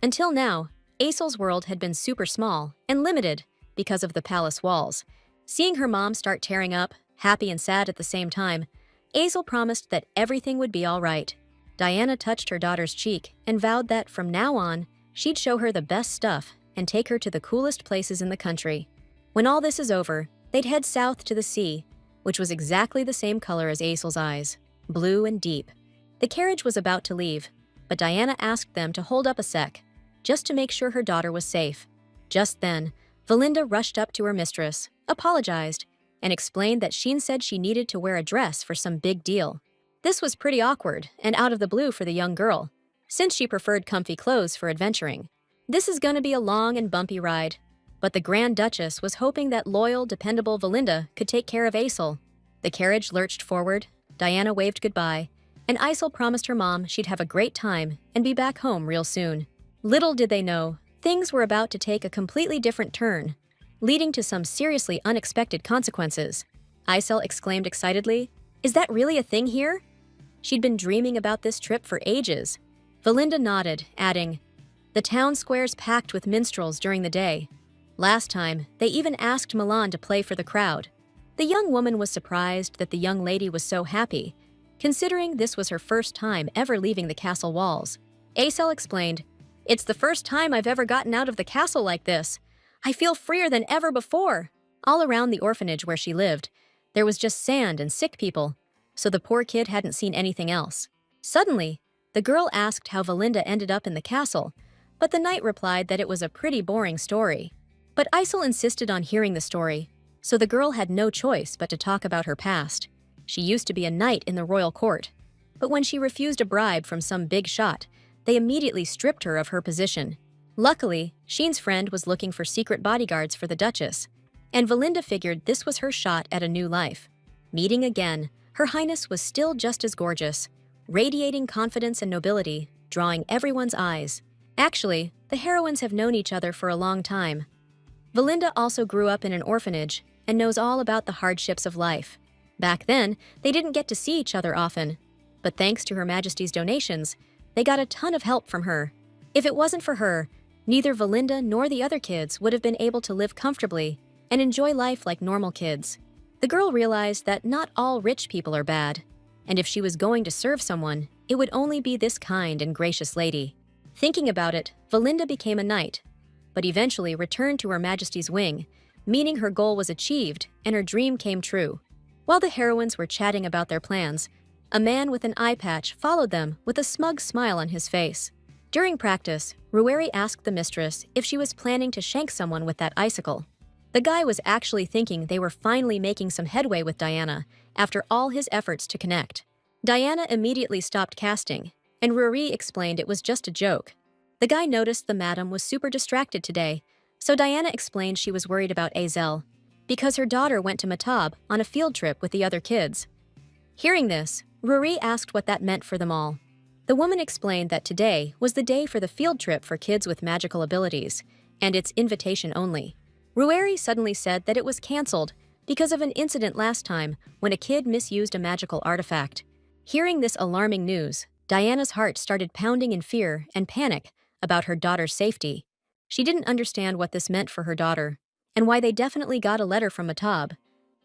Until now, Aisel's world had been super small and limited because of the palace walls. Seeing her mom start tearing up, happy and sad at the same time, Aisel promised that everything would be all right. Diana touched her daughter's cheek and vowed that from now on, she'd show her the best stuff and take her to the coolest places in the country. When all this is over, they'd head south to the sea, which was exactly the same color as Aisel's eyes, blue and deep. The carriage was about to leave, but Diana asked them to hold up a sec, just to make sure her daughter was safe. Just then, Valinda rushed up to her mistress, apologized, and explained that Sheen said she needed to wear a dress for some big deal. This was pretty awkward and out of the blue for the young girl, since she preferred comfy clothes for adventuring. This is gonna be a long and bumpy ride, but the Grand Duchess was hoping that loyal, dependable Valinda could take care of Aisel. The carriage lurched forward, Diana waved goodbye, and Aisel promised her mom she'd have a great time and be back home real soon. Little did they know, things were about to take a completely different turn, leading to some seriously unexpected consequences. Aisel exclaimed excitedly, "Is that really a thing here?" She'd been dreaming about this trip for ages. Valinda nodded, adding, "The town square's packed with minstrels during the day. Last time, they even asked Milan to play for the crowd." The young woman was surprised that the young lady was so happy, considering this was her first time ever leaving the castle walls. Aisel explained, "It's the first time I've ever gotten out of the castle like this. I feel freer than ever before." All around the orphanage where she lived, there was just sand and sick people, so the poor kid hadn't seen anything else. Suddenly, the girl asked how Valinda ended up in the castle, but the knight replied that it was a pretty boring story. But Aisel insisted on hearing the story, so the girl had no choice but to talk about her past. She used to be a knight in the royal court, but when she refused a bribe from some big shot, they immediately stripped her of her position. Luckily, Sheen's friend was looking for secret bodyguards for the Duchess, and Valinda figured this was her shot at a new life. Meeting again, Her Highness was still just as gorgeous, radiating confidence and nobility, drawing everyone's eyes. Actually, the heroines have known each other for a long time. Valinda also grew up in an orphanage and knows all about the hardships of life. Back then, they didn't get to see each other often, but thanks to Her Majesty's donations, they got a ton of help from her. If it wasn't for her, neither Valinda nor the other kids would have been able to live comfortably and enjoy life like normal kids. The girl realized that not all rich people are bad, and if she was going to serve someone, it would only be this kind and gracious lady. Thinking about it, Valinda became a knight, but eventually returned to Her Majesty's wing, meaning her goal was achieved and her dream came true. While the heroines were chatting about their plans, a man with an eye patch followed them with a smug smile on his face. During practice, Rueri asked the mistress if she was planning to shank someone with that icicle. The guy was actually thinking they were finally making some headway with Diana after all his efforts to connect. Diana immediately stopped casting, and Rueri explained it was just a joke. The guy noticed the madam was super distracted today, so Diana explained she was worried about Azel, because her daughter went to Matab on a field trip with the other kids. Hearing this, Rueri asked what that meant for them all. The woman explained that today was the day for the field trip for kids with magical abilities, and it's invitation only. Rueri suddenly said that it was cancelled because of an incident last time when a kid misused a magical artifact. Hearing this alarming news, Diana's heart started pounding in fear and panic about her daughter's safety. She didn't understand what this meant for her daughter, and why they definitely got a letter from Matab.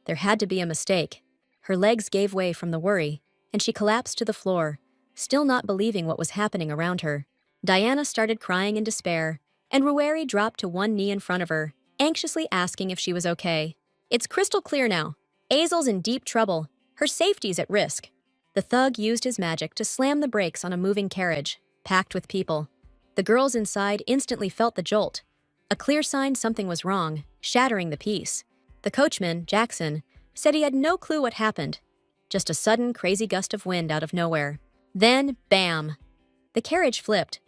There had to be a mistake. Her legs gave way from the worry, and she collapsed to the floor, still not believing what was happening around her. Diana started crying in despair, and Rueri dropped to one knee in front of her, anxiously asking if she was okay. It's crystal clear now. Azel's in deep trouble. Her safety's at risk. The thug used his magic to slam the brakes on a moving carriage, packed with people. The girls inside instantly felt the jolt, a clear sign something was wrong, shattering the peace. The coachman, Jackson, said he had no clue what happened, just a sudden crazy gust of wind out of nowhere. Then, bam! The carriage flipped.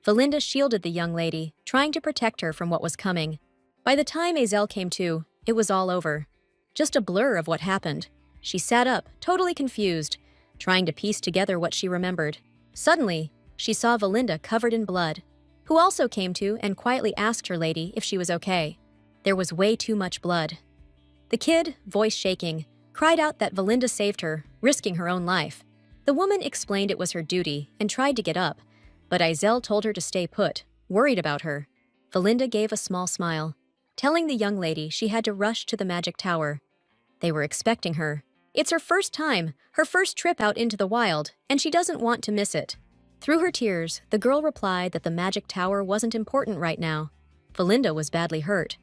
Valinda shielded the young lady, trying to protect her from what was coming. By the time Azel came to, it was all over. Just a blur of what happened. She sat up, totally confused, trying to piece together what she remembered. Suddenly, she saw Valinda covered in blood, who also came to and quietly asked her lady if she was okay. There was way too much blood. The kid, voice shaking, cried out that Valinda saved her, risking her own life. The woman explained it was her duty and tried to get up, but Izel told her to stay put, worried about her. Valinda gave a small smile, telling the young lady she had to rush to the magic tower. They were expecting her. It's her first time, her first trip out into the wild, and she doesn't want to miss it. Through her tears, the girl replied that the magic tower wasn't important right now. Valinda was badly hurt.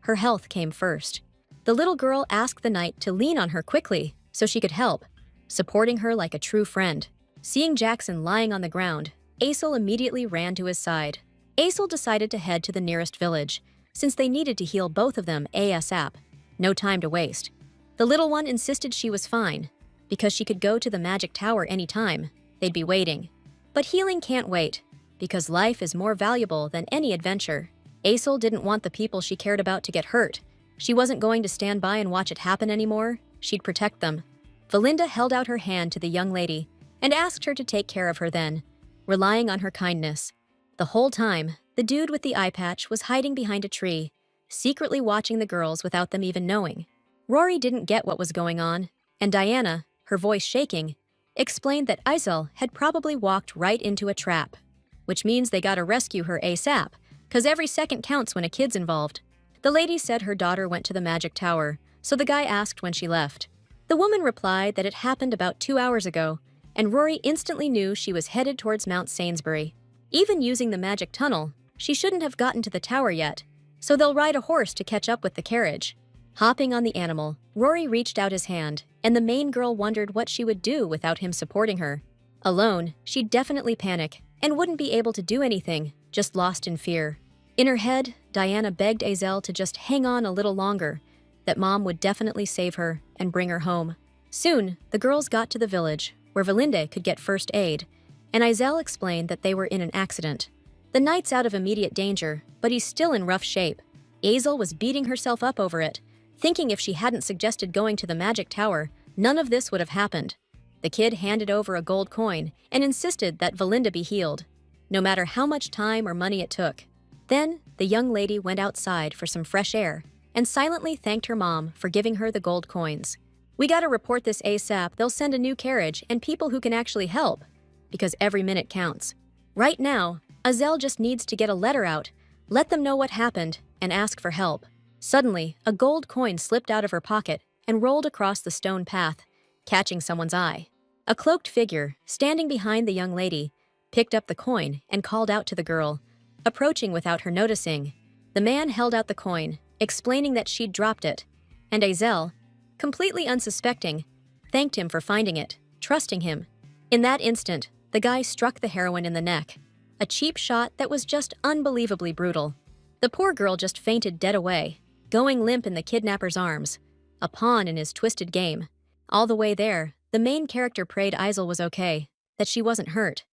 Her health came first. The little girl asked the knight to lean on her quickly so she could help, supporting her like a true friend. Seeing Jackson lying on the ground, Aesel immediately ran to his side. Aesel decided to head to the nearest village, since they needed to heal both of them ASAP. No time to waste. The little one insisted she was fine, because she could go to the magic tower anytime. They'd be waiting. But healing can't wait, because life is more valuable than any adventure. Aesel didn't want the people she cared about to get hurt. She wasn't going to stand by and watch it happen anymore. She'd protect them. Valinda held out her hand to the young lady and asked her to take care of her then, relying on her kindness. The whole time, the dude with the eye patch was hiding behind a tree, secretly watching the girls without them even knowing. Rory didn't get what was going on, and Diana, her voice shaking, explained that Izel had probably walked right into a trap, which means they gotta rescue her ASAP, 'cause every second counts when a kid's involved. The lady said her daughter went to the magic tower, so the guy asked when she left. The woman replied that it happened about 2 hours ago, and Rory instantly knew she was headed towards Mount Sainsbury. Even using the magic tunnel, she shouldn't have gotten to the tower yet, so they'll ride a horse to catch up with the carriage. Hopping on the animal, Rory reached out his hand, and the main girl wondered what she would do without him supporting her. Alone, she'd definitely panic, and wouldn't be able to do anything, just lost in fear. In her head, Diana begged Azel to just hang on a little longer, that Mom would definitely save her and bring her home. Soon, the girls got to the village, where Valinde could get first aid, and Izel explained that they were in an accident. The knight's out of immediate danger, but he's still in rough shape. Azel was beating herself up over it, thinking if she hadn't suggested going to the magic tower, none of this would have happened. The kid handed over a gold coin and insisted that Valinda be healed, no matter how much time or money it took. Then, the young lady went outside for some fresh air and silently thanked her mom for giving her the gold coins. "We gotta report this ASAP. They'll send a new carriage and people who can actually help, because every minute counts. Right now, Azel just needs to get a letter out, let them know what happened, and ask for help." Suddenly, a gold coin slipped out of her pocket and rolled across the stone path, catching someone's eye. A cloaked figure, standing behind the young lady, picked up the coin and called out to the girl, approaching without her noticing. The man held out the coin, explaining that she'd dropped it, and Azel, completely unsuspecting, thanked him for finding it, trusting him. In that instant, the guy struck the heroine in the neck, a cheap shot that was just unbelievably brutal. The poor girl just fainted dead away, going limp in the kidnapper's arms, a pawn in his twisted game. All the way there, the main character prayed Izel was okay, that she wasn't hurt.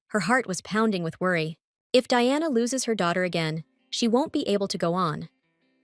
Her heart was pounding with worry. If Diana loses her daughter again, she won't be able to go on.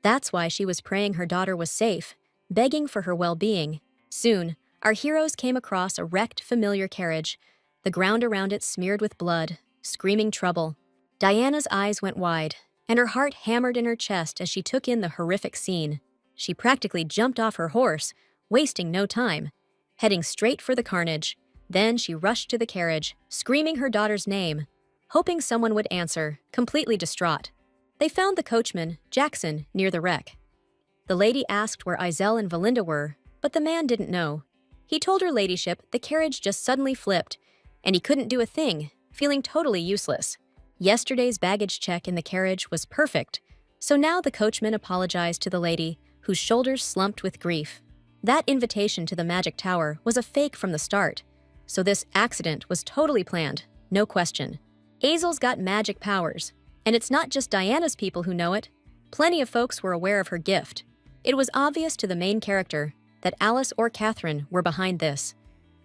That's why she was praying her daughter was safe, begging for her well-being. Soon, our heroes came across a wrecked, familiar carriage, the ground around it smeared with blood, screaming trouble. Diana's eyes went wide, and her heart hammered in her chest as she took in the horrific scene. She practically jumped off her horse, wasting no time, heading straight for the carnage. Then she rushed to the carriage, screaming her daughter's name, hoping someone would answer, completely distraught. They found the coachman, Jackson, near the wreck. The lady asked where Izel and Valinda were, but the man didn't know. He told her ladyship the carriage just suddenly flipped, and he couldn't do a thing, feeling totally useless. Yesterday's baggage check in the carriage was perfect, so now the coachman apologized to the lady, whose shoulders slumped with grief. That invitation to the magic tower was a fake from the start, so this accident was totally planned, no question. Azel's got magic powers, and it's not just Diana's people who know it. Plenty of folks were aware of her gift. It was obvious to the main character that Alice or Catherine were behind this.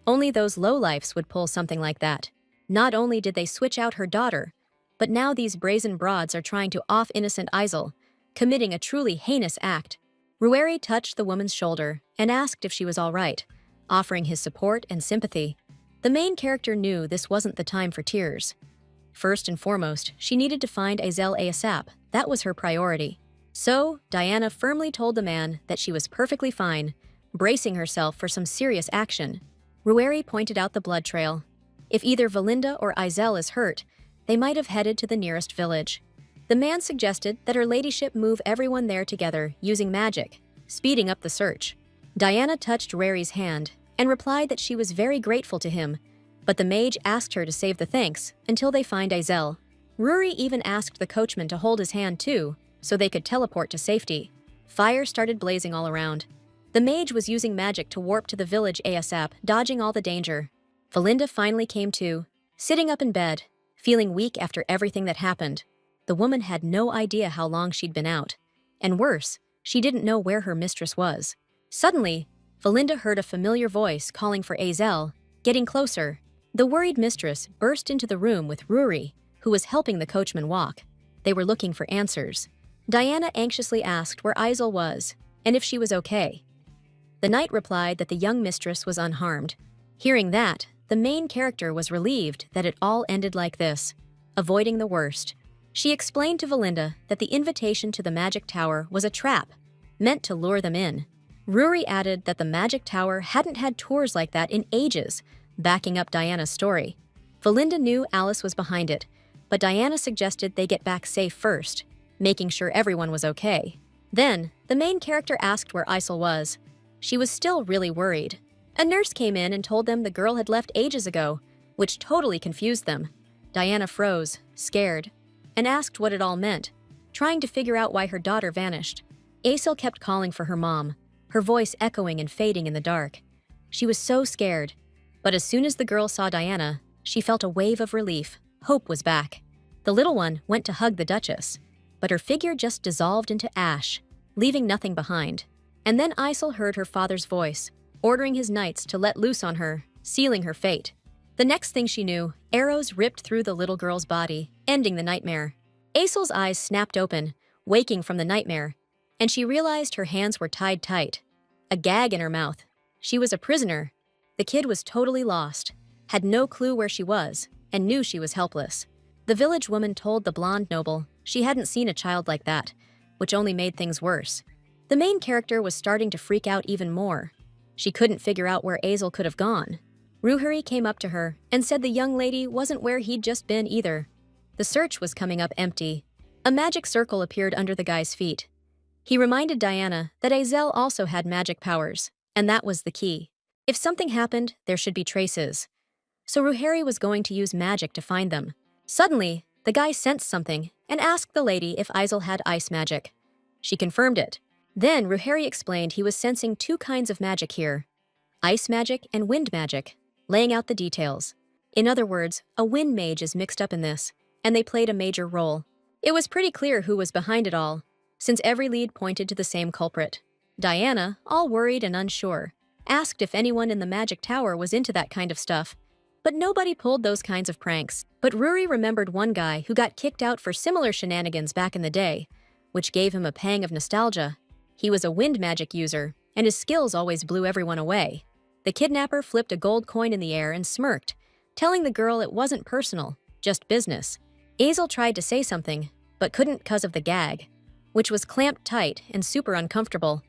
Only those lowlifes would pull something like that. Not only did they switch out her daughter, but now these brazen broads are trying to off innocent Isel, committing a truly heinous act. Rueri touched the woman's shoulder and asked if she was all right, offering his support and sympathy. The main character knew this wasn't the time for tears. First and foremost, she needed to find Isel ASAP. That was her priority. So, Diana firmly told the man that she was perfectly fine, bracing herself for some serious action. Rueri pointed out the blood trail. If either Valinda or Isel is hurt, they might have headed to the nearest village. The man suggested that her ladyship move everyone there together using magic, speeding up the search. Diana touched Rueri's hand and replied that she was very grateful to him, but the mage asked her to save the thanks until they find Isel. Rueri even asked the coachman to hold his hand too, so they could teleport to safety. Fire started blazing all around. The mage was using magic to warp to the village ASAP, dodging all the danger. Valinda finally came to, sitting up in bed, feeling weak after everything that happened. The woman had no idea how long she'd been out. And worse, she didn't know where her mistress was. Suddenly, Valinda heard a familiar voice calling for Isel, getting closer. The worried mistress burst into the room with Rueri, who was helping the coachman walk. They were looking for answers. Diana anxiously asked where Isel was, and if she was okay. The knight replied that the young mistress was unharmed. Hearing that, the main character was relieved that it all ended like this, avoiding the worst. She explained to Valinda that the invitation to the magic tower was a trap, meant to lure them in. Rueri added that the magic tower hadn't had tours like that in ages, backing up Diana's story. Valinda knew Alice was behind it, but Diana suggested they get back safe first, making sure everyone was okay. Then, the main character asked where Isel was. She was still really worried. A nurse came in and told them the girl had left ages ago, which totally confused them. Diana froze, scared, and asked what it all meant, trying to figure out why her daughter vanished. Isel kept calling for her mom, her voice echoing and fading in the dark. She was so scared, but as soon as the girl saw Diana, she felt a wave of relief. Hope was back. The little one went to hug the Duchess, but her figure just dissolved into ash, leaving nothing behind. And then Isel heard her father's voice, ordering his knights to let loose on her, sealing her fate. The next thing she knew, arrows ripped through the little girl's body, ending the nightmare. Isel's eyes snapped open, waking from the nightmare, and she realized her hands were tied tight. A gag in her mouth. She was a prisoner. The kid was totally lost, had no clue where she was, and knew she was helpless. The village woman told the blonde noble she hadn't seen a child like that, which only made things worse. The main character was starting to freak out even more. She couldn't figure out where Isel could have gone. Ruhari came up to her and said the young lady wasn't where he'd just been either. The search was coming up empty. A magic circle appeared under the guy's feet. He reminded Diana that Isel also had magic powers, and that was the key. If something happened, there should be traces. So Ruhari was going to use magic to find them. Suddenly, the guy sensed something and asked the lady if Isel had ice magic. She confirmed it. Then Ruhari explained he was sensing two kinds of magic here, ice magic and wind magic, laying out the details. In other words, a wind mage is mixed up in this, and they played a major role. It was pretty clear who was behind it all, since every lead pointed to the same culprit. Diana, all worried and unsure, asked if anyone in the magic tower was into that kind of stuff, but nobody pulled those kinds of pranks. But Ruhari remembered one guy who got kicked out for similar shenanigans back in the day, which gave him a pang of nostalgia. He was a wind magic user, and his skills always blew everyone away. The kidnapper flipped a gold coin in the air and smirked, telling the girl it wasn't personal, just business. Isel tried to say something, but couldn't because of the gag, which was clamped tight and super uncomfortable.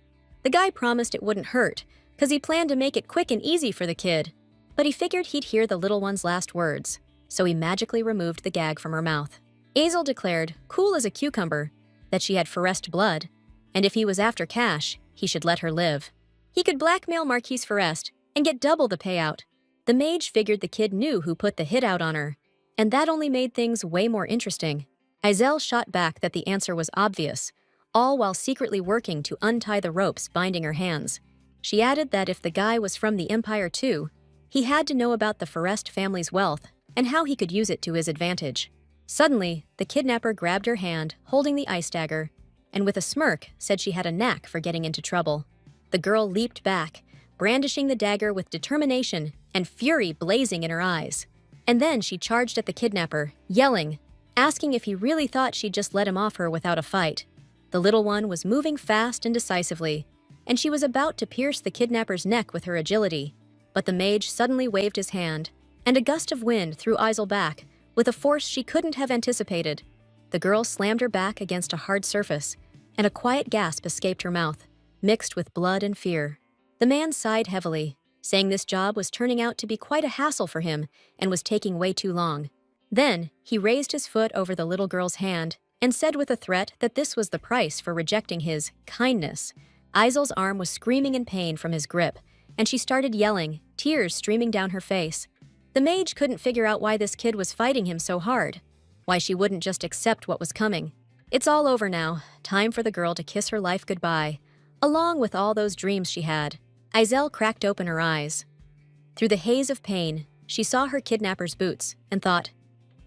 The guy promised it wouldn't hurt, because he planned to make it quick and easy for the kid, but he figured he'd hear the little one's last words, so he magically removed the gag from her mouth. Isel declared, cool as a cucumber, that she had Forest blood, and if he was after cash, he should let her live. He could blackmail Marquise Forest and get double the payout. The mage figured the kid knew who put the hit out on her, and that only made things way more interesting. Isel shot back that the answer was obvious, all while secretly working to untie the ropes binding her hands. She added that if the guy was from the Empire too, he had to know about the Forest family's wealth and how he could use it to his advantage. Suddenly, the kidnapper grabbed her hand, holding the ice dagger, and with a smirk said she had a knack for getting into trouble. The girl leaped back, brandishing the dagger with determination and fury blazing in her eyes. And then she charged at the kidnapper, yelling, asking if he really thought she'd just let him off her without a fight. The little one was moving fast and decisively, and she was about to pierce the kidnapper's neck with her agility. But the mage suddenly waved his hand, and a gust of wind threw Isel back, with a force she couldn't have anticipated. The girl slammed her back against a hard surface, and a quiet gasp escaped her mouth, mixed with blood and fear. The man sighed heavily, saying this job was turning out to be quite a hassle for him and was taking way too long. Then, he raised his foot over the little girl's hand and said with a threat that this was the price for rejecting his kindness. Isel's arm was screaming in pain from his grip, and she started yelling, tears streaming down her face. The mage couldn't figure out why this kid was fighting him so hard, why she wouldn't just accept what was coming. It's all over now, time for the girl to kiss her life goodbye, along with all those dreams she had. Isel cracked open her eyes. Through the haze of pain, she saw her kidnapper's boots and thought,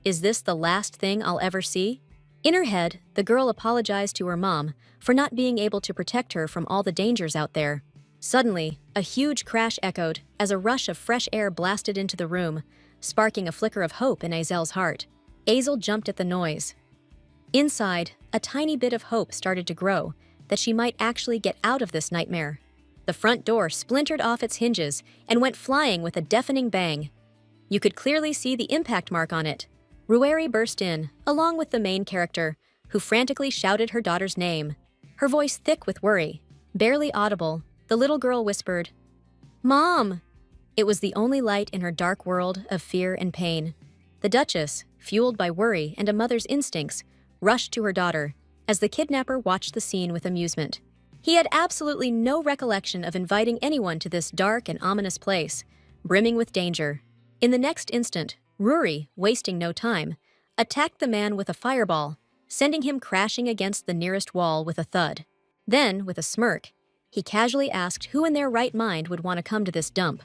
is this the last thing I'll ever see? In her head, the girl apologized to her mom for not being able to protect her from all the dangers out there. Suddenly, a huge crash echoed as a rush of fresh air blasted into the room, sparking a flicker of hope in Isel's heart. Isel jumped at the noise. Inside, a tiny bit of hope started to grow that she might actually get out of this nightmare. The front door splintered off its hinges and went flying with a deafening bang. You could clearly see the impact mark on it. Rueri burst in, along with the main character, who frantically shouted her daughter's name. Her voice thick with worry. Barely audible, the little girl whispered, "Mom!" It was the only light in her dark world of fear and pain. The Duchess, fueled by worry and a mother's instincts, rushed to her daughter, as the kidnapper watched the scene with amusement. He had absolutely no recollection of inviting anyone to this dark and ominous place, brimming with danger. In the next instant, Rueri, wasting no time, attacked the man with a fireball, sending him crashing against the nearest wall with a thud. Then, with a smirk, he casually asked who in their right mind would want to come to this dump.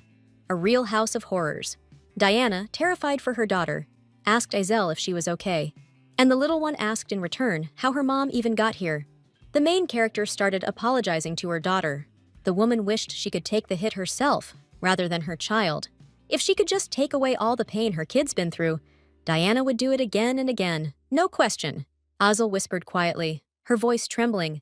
A real house of horrors. Diana, terrified for her daughter, asked Isel if she was okay, and the little one asked in return how her mom even got here. The main character started apologizing to her daughter. The woman wished she could take the hit herself, rather than her child. If she could just take away all the pain her kid's been through, Diana would do it again and again, no question. Isel whispered quietly, her voice trembling,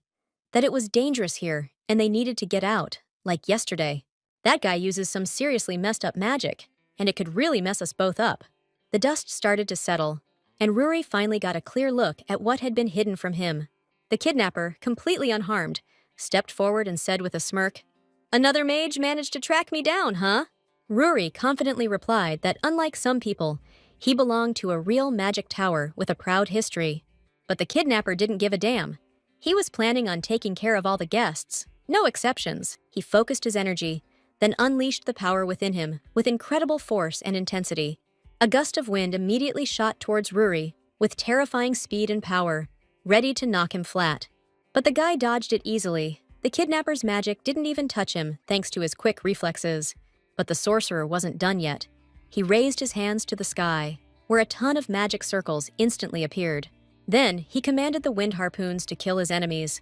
that it was dangerous here and they needed to get out, like yesterday. That guy uses some seriously messed up magic, and it could really mess us both up. The dust started to settle, and Rueri finally got a clear look at what had been hidden from him. The kidnapper, completely unharmed, stepped forward and said with a smirk, "Another mage managed to track me down, huh?" Rueri confidently replied that unlike some people, he belonged to a real magic tower with a proud history. But the kidnapper didn't give a damn. He was planning on taking care of all the guests, no exceptions. He focused his energy, then unleashed the power within him with incredible force and intensity. A gust of wind immediately shot towards Rueri with terrifying speed and power, ready to knock him flat. But the guy dodged it easily. The kidnapper's magic didn't even touch him thanks to his quick reflexes. But the sorcerer wasn't done yet. He raised his hands to the sky, where a ton of magic circles instantly appeared. Then, he commanded the wind harpoons to kill his enemies.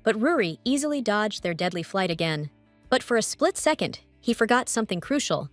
But Rueri easily dodged their deadly flight again. But for a split second, he forgot something crucial.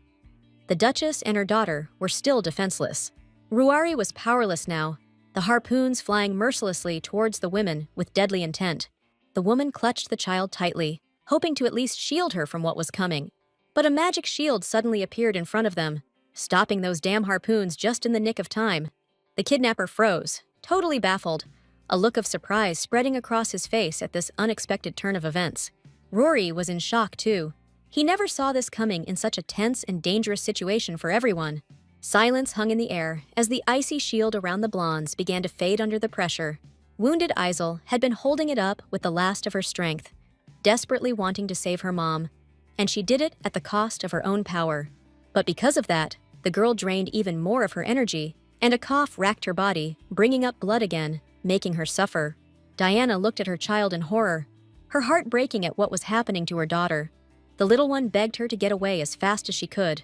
The Duchess and her daughter were still defenseless. Rueri was powerless now, the harpoons flying mercilessly towards the women with deadly intent. The woman clutched the child tightly, hoping to at least shield her from what was coming. But a magic shield suddenly appeared in front of them, stopping those damn harpoons just in the nick of time. The kidnapper froze, totally baffled, a look of surprise spreading across his face at this unexpected turn of events. Rueri was in shock too. He never saw this coming in such a tense and dangerous situation for everyone. Silence hung in the air as the icy shield around the blondes began to fade under the pressure. Wounded Isel had been holding it up with the last of her strength, desperately wanting to save her mom, and she did it at the cost of her own power. But because of that, the girl drained even more of her energy, and a cough racked her body, bringing up blood again, making her suffer. Diana looked at her child in horror, her heart breaking at what was happening to her daughter. The little one begged her to get away as fast as she could,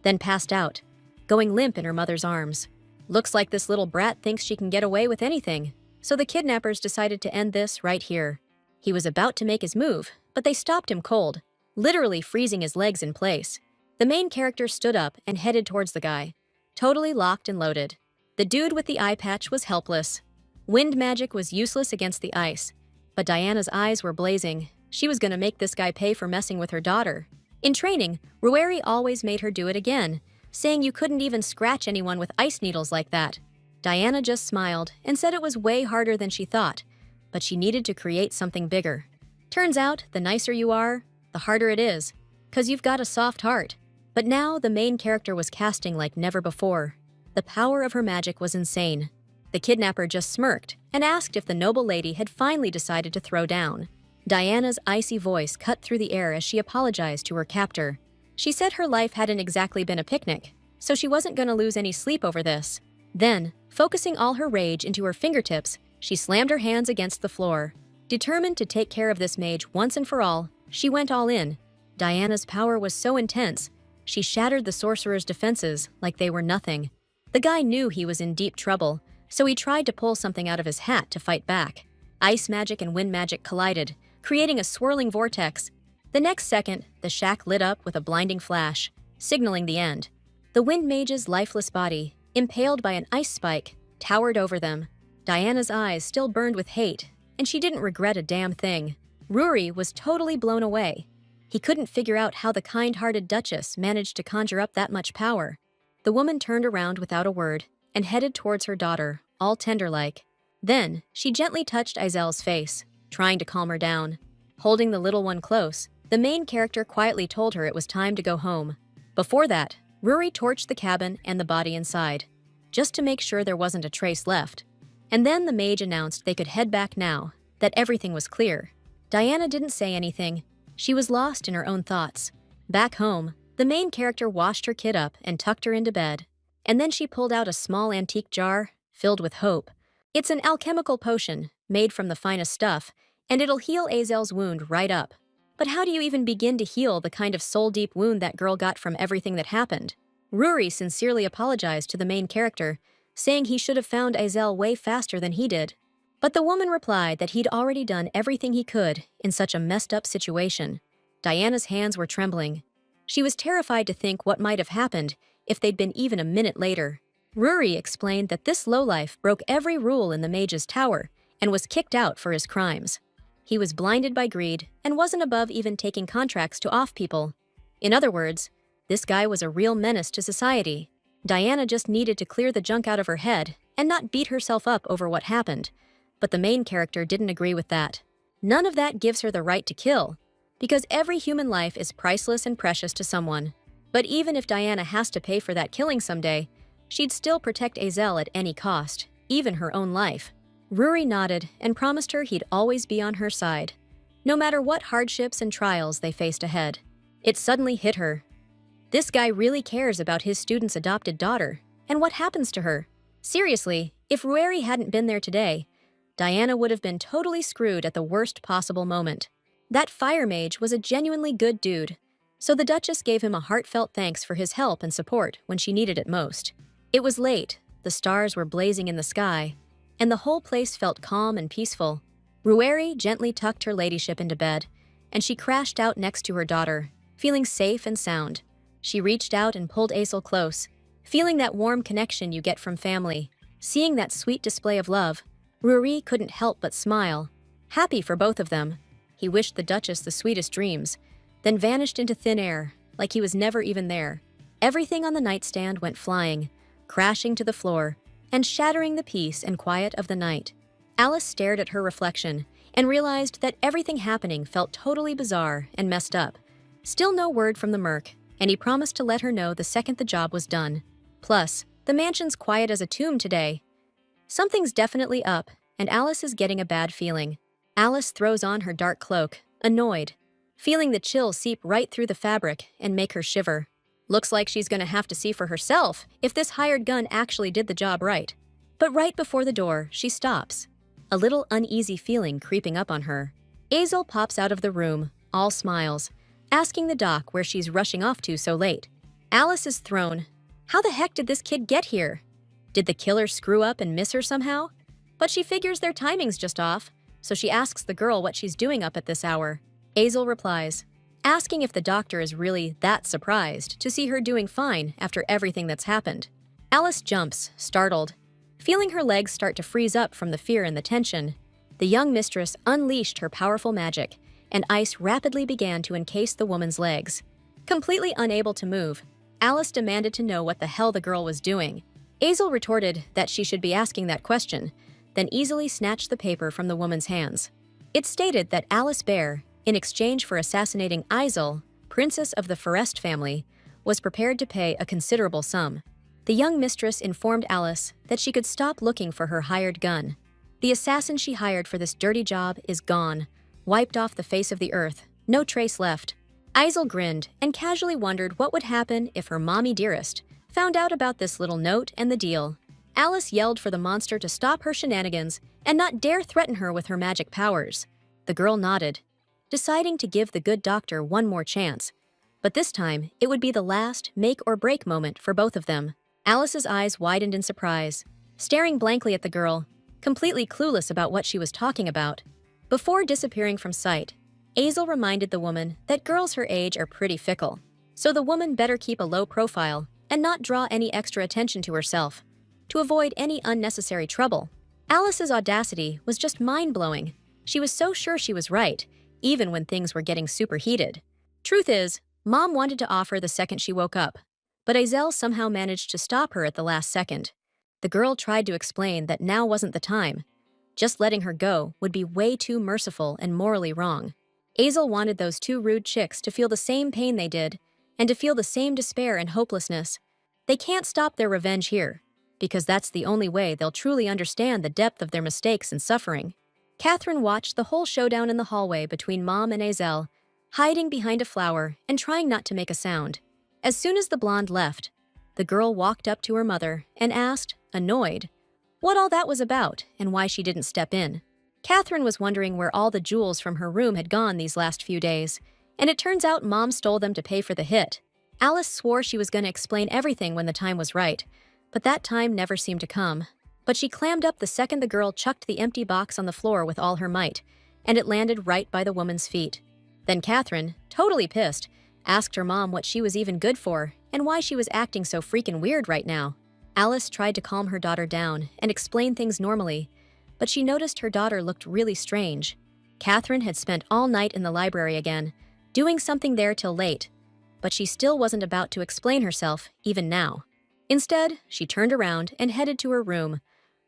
then passed out, going limp in her mother's arms. Looks like this little brat thinks she can get away with anything, so the kidnappers decided to end this right here. He was about to make his move, but they stopped him cold, literally freezing his legs in place. The main character stood up and headed towards the guy, totally locked and loaded. The dude with the eye patch was helpless. Wind magic was useless against the ice, but Diana's eyes were blazing. She was gonna make this guy pay for messing with her daughter. In training, Rueri always made her do it again, saying you couldn't even scratch anyone with ice needles like that. Diana just smiled and said it was way harder than she thought, but she needed to create something bigger. Turns out, the nicer you are, the harder it is, 'cause you've got a soft heart. But now the main character was casting like never before. The power of her magic was insane. The kidnapper just smirked and asked if the noble lady had finally decided to throw down. Diana's icy voice cut through the air as she apologized to her captor. She said her life hadn't exactly been a picnic, so she wasn't going to lose any sleep over this. Then, focusing all her rage into her fingertips, she slammed her hands against the floor. Determined to take care of this mage once and for all, she went all in. Diana's power was so intense, she shattered the sorcerer's defenses like they were nothing. The guy knew he was in deep trouble, so he tried to pull something out of his hat to fight back. Ice magic and wind magic collided, creating a swirling vortex. The next second, the shack lit up with a blinding flash, signaling the end. The wind mage's lifeless body, impaled by an ice spike, towered over them. Diana's eyes still burned with hate, and she didn't regret a damn thing. Rueri was totally blown away. He couldn't figure out how the kind-hearted Duchess managed to conjure up that much power. The woman turned around without a word and headed towards her daughter, all tender-like. Then, she gently touched Izel's face, trying to calm her down. Holding the little one close, the main character quietly told her it was time to go home. Before that, Rueri torched the cabin and the body inside, just to make sure there wasn't a trace left. And then the mage announced they could head back now, that everything was clear. Diana didn't say anything. She was lost in her own thoughts. Back home, the main character washed her kid up and tucked her into bed. And then she pulled out a small antique jar, filled with hope. It's an alchemical potion, made from the finest stuff, and it'll heal Azel's wound right up. But how do you even begin to heal the kind of soul-deep wound that girl got from everything that happened? Rueri sincerely apologized to the main character, saying he should have found Azel way faster than he did. But the woman replied that he'd already done everything he could in such a messed-up situation. Diana's hands were trembling. She was terrified to think what might have happened if they'd been even a minute later. Rueri explained that this lowlife broke every rule in the mage's tower and was kicked out for his crimes. He was blinded by greed and wasn't above even taking contracts to off people. In other words, this guy was a real menace to society. Diana just needed to clear the junk out of her head and not beat herself up over what happened. But the main character didn't agree with that. None of that gives her the right to kill, because every human life is priceless and precious to someone. But even if Diana has to pay for that killing someday, she'd still protect Azel at any cost, even her own life. Rueri nodded and promised her he'd always be on her side, no matter what hardships and trials they faced ahead. It suddenly hit her. This guy really cares about his student's adopted daughter, and what happens to her. Seriously, if Rueri hadn't been there today, Diana would have been totally screwed at the worst possible moment. That fire mage was a genuinely good dude, so the Duchess gave him a heartfelt thanks for his help and support when she needed it most. It was late, the stars were blazing in the sky, and the whole place felt calm and peaceful. Rueri gently tucked her ladyship into bed, and she crashed out next to her daughter, feeling safe and sound. She reached out and pulled Azel close, feeling that warm connection you get from family. Seeing that sweet display of love, Rueri couldn't help but smile, happy for both of them. He wished the Duchess the sweetest dreams, then vanished into thin air, like he was never even there. Everything on the nightstand went flying, crashing to the floor, and shattering the peace and quiet of the night. Alice stared at her reflection and realized that everything happening felt totally bizarre and messed up. Still no word from the merc, and he promised to let her know the second the job was done. Plus, the mansion's quiet as a tomb today. Something's definitely up, and Alice is getting a bad feeling. Alice throws on her dark cloak, annoyed, feeling the chill seep right through the fabric and make her shiver. Looks like she's gonna have to see for herself if this hired gun actually did the job right. But right before the door, she stops, a little uneasy feeling creeping up on her. Azel pops out of the room, all smiles, asking the doc where she's rushing off to so late. Alice is thrown. How the heck did this kid get here? Did the killer screw up and miss her somehow? But she figures their timing's just off, so she asks the girl what she's doing up at this hour. Azel replies, asking if the doctor is really that surprised to see her doing fine after everything that's happened. Alice jumps, startled. Feeling her legs start to freeze up from the fear and the tension, the young mistress unleashed her powerful magic, and ice rapidly began to encase the woman's legs. Completely unable to move, Alice demanded to know what the hell the girl was doing. Azel retorted that she should be asking that question, then easily snatched the paper from the woman's hands. It stated that Alice Bear, in exchange for assassinating Azel, princess of the Forest family, was prepared to pay a considerable sum. The young mistress informed Alice that she could stop looking for her hired gun. The assassin she hired for this dirty job is gone, wiped off the face of the earth, no trace left. Azel grinned and casually wondered what would happen if her mommy dearest found out about this little note and the deal. Alice yelled for the monster to stop her shenanigans and not dare threaten her with her magic powers. The girl nodded, deciding to give the good doctor one more chance. But this time, it would be the last make-or-break moment for both of them. Alice's eyes widened in surprise, staring blankly at the girl, completely clueless about what she was talking about. Before disappearing from sight, Azel reminded the woman that girls her age are pretty fickle, so the woman better keep a low profile and not draw any extra attention to herself, to avoid any unnecessary trouble. Alice's audacity was just mind-blowing. She was so sure she was right, even when things were getting super heated. Truth is, Mom wanted to offer the second she woke up, but Azel somehow managed to stop her at the last second. The girl tried to explain that now wasn't the time. Just letting her go would be way too merciful and morally wrong. Azel wanted those two rude chicks to feel the same pain they did, and to feel the same despair and hopelessness. They can't stop their revenge here, because that's the only way they'll truly understand the depth of their mistakes and suffering. Catherine watched the whole showdown in the hallway between Mom and Azel, hiding behind a flower and trying not to make a sound. As soon as the blonde left, the girl walked up to her mother and asked, annoyed, what all that was about and why she didn't step in. Catherine was wondering where all the jewels from her room had gone these last few days, and it turns out Mom stole them to pay for the hit. Alice swore she was going to explain everything when the time was right, but that time never seemed to come. But she clammed up the second the girl chucked the empty box on the floor with all her might, and it landed right by the woman's feet. Then Catherine, totally pissed, asked her mom what she was even good for and why she was acting so freaking weird right now. Alice tried to calm her daughter down and explain things normally, but she noticed her daughter looked really strange. Catherine had spent all night in the library again, doing something there till late, but she still wasn't about to explain herself, even now. Instead, she turned around and headed to her room,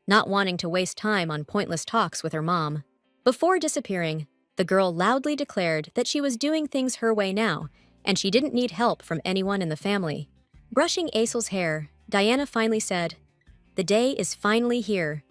not wanting to waste time on pointless talks with her mom. Before disappearing, the girl loudly declared that she was doing things her way now, and she didn't need help from anyone in the family. Brushing Azel's hair, Diana finally said, "The day is finally here."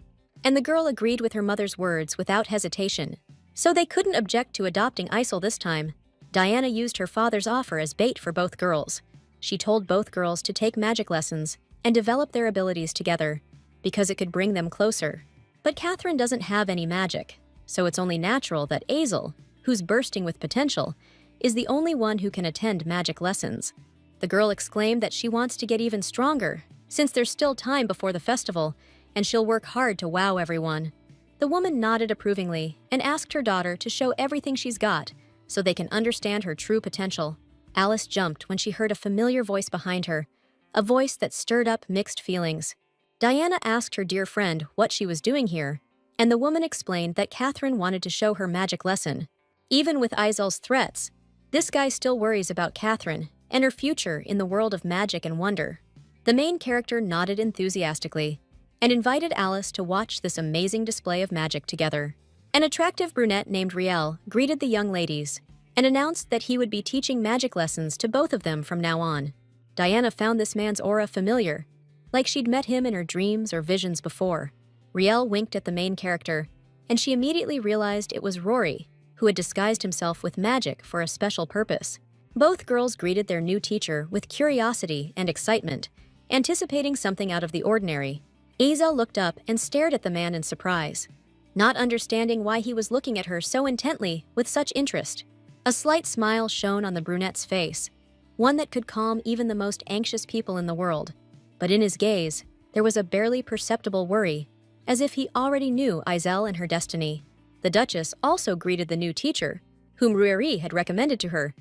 And the girl agreed with her mother's words without hesitation. So they couldn't object to adopting Azel this time. Diana used her father's offer as bait for both girls. She told both girls to take magic lessons and develop their abilities together, because it could bring them closer. But Catherine doesn't have any magic, so it's only natural that Azel, who's bursting with potential, is the only one who can attend magic lessons. The girl exclaimed that she wants to get even stronger, since there's still time before the festival, and she'll work hard to wow everyone. The woman nodded approvingly and asked her daughter to show everything she's got, so they can understand her true potential. Alice jumped when she heard a familiar voice behind her, a voice that stirred up mixed feelings. Diana asked her dear friend what she was doing here, and the woman explained that Catherine wanted to show her magic lesson. Even with Azel's threats, this guy still worries about Catherine and her future in the world of magic and wonder. The main character nodded enthusiastically and invited Alice to watch this amazing display of magic together. An attractive brunette named Riel greeted the young ladies and announced that he would be teaching magic lessons to both of them from now on. Diana found this man's aura familiar, like she'd met him in her dreams or visions before. Riel winked at the main character, and she immediately realized it was Rory, who had disguised himself with magic for a special purpose. Both girls greeted their new teacher with curiosity and excitement, anticipating something out of the ordinary. Azel looked up and stared at the man in surprise, not understanding why he was looking at her so intently with such interest. A slight smile shone on the brunette's face, one that could calm even the most anxious people in the world. But in his gaze, there was a barely perceptible worry, as if he already knew Azel and her destiny. The Duchess also greeted the new teacher, whom Rueri had recommended to her,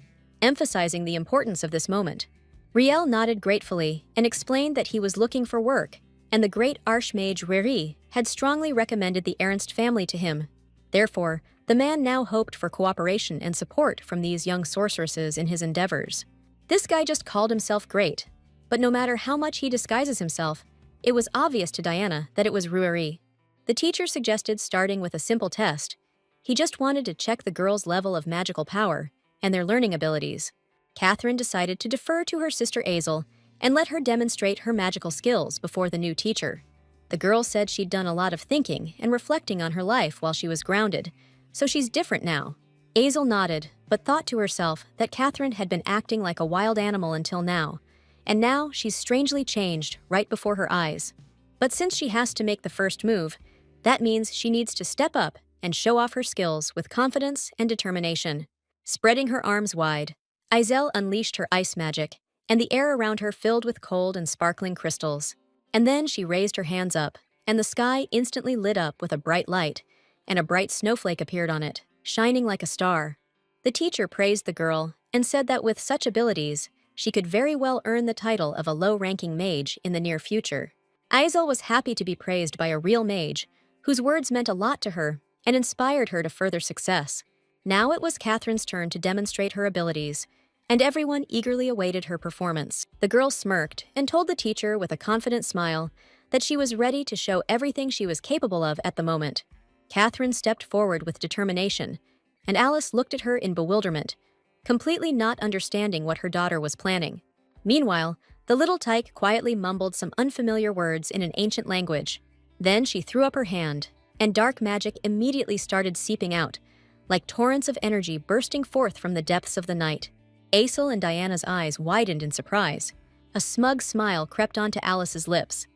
emphasizing the importance of this moment. Riel nodded gratefully and explained that he was looking for work, and the great Archmage Reri had strongly recommended the Ernst family to him. Therefore, the man now hoped for cooperation and support from these young sorceresses in his endeavors. This guy just called himself great, but no matter how much he disguises himself, it was obvious to Diana that it was Rueri. The teacher suggested starting with a simple test. He just wanted to check the girls' level of magical power and their learning abilities. Catherine decided to defer to her sister Azel and let her demonstrate her magical skills before the new teacher. The girl said she'd done a lot of thinking and reflecting on her life while she was grounded, so she's different now. Azel nodded, but thought to herself that Catherine had been acting like a wild animal until now, and now she's strangely changed right before her eyes. But since she has to make the first move, that means she needs to step up and show off her skills with confidence and determination. Spreading her arms wide, Azel unleashed her ice magic, and the air around her filled with cold and sparkling crystals. And then she raised her hands up, and the sky instantly lit up with a bright light, and a bright snowflake appeared on it, shining like a star. The teacher praised the girl and said that with such abilities, she could very well earn the title of a low-ranking mage in the near future. Azel was happy to be praised by a real mage, whose words meant a lot to her and inspired her to further success. Now it was Catherine's turn to demonstrate her abilities, and everyone eagerly awaited her performance. The girl smirked and told the teacher with a confident smile that she was ready to show everything she was capable of at the moment. Catherine stepped forward with determination, and Alice looked at her in bewilderment, completely not understanding what her daughter was planning. Meanwhile, the little tyke quietly mumbled some unfamiliar words in an ancient language. Then she threw up her hand, and dark magic immediately started seeping out, like torrents of energy bursting forth from the depths of the night. Azel and Diana's eyes widened in surprise. A smug smile crept onto Alice's lips.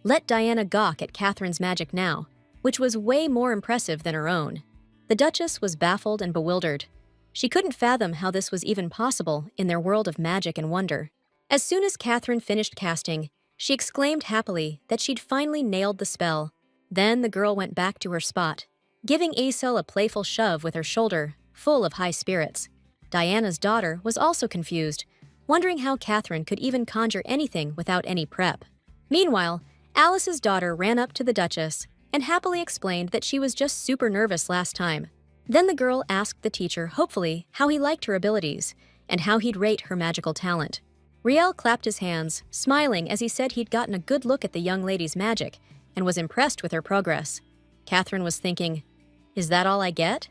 Let Diana gawk at Catherine's magic now, which was way more impressive than her own. The Duchess was baffled and bewildered. She couldn't fathom how this was even possible in their world of magic and wonder. As soon as Catherine finished casting, she exclaimed happily that she'd finally nailed the spell. Then the girl went back to her spot, giving Azel a playful shove with her shoulder, full of high spirits. Diana's daughter was also confused, wondering how Catherine could even conjure anything without any prep. Meanwhile, Alice's daughter ran up to the Duchess and happily explained that she was just super nervous last time. Then the girl asked the teacher, hopefully, how he liked her abilities and how he'd rate her magical talent. Riel clapped his hands, smiling as he said he'd gotten a good look at the young lady's magic and was impressed with her progress. Catherine was thinking, is that all I get?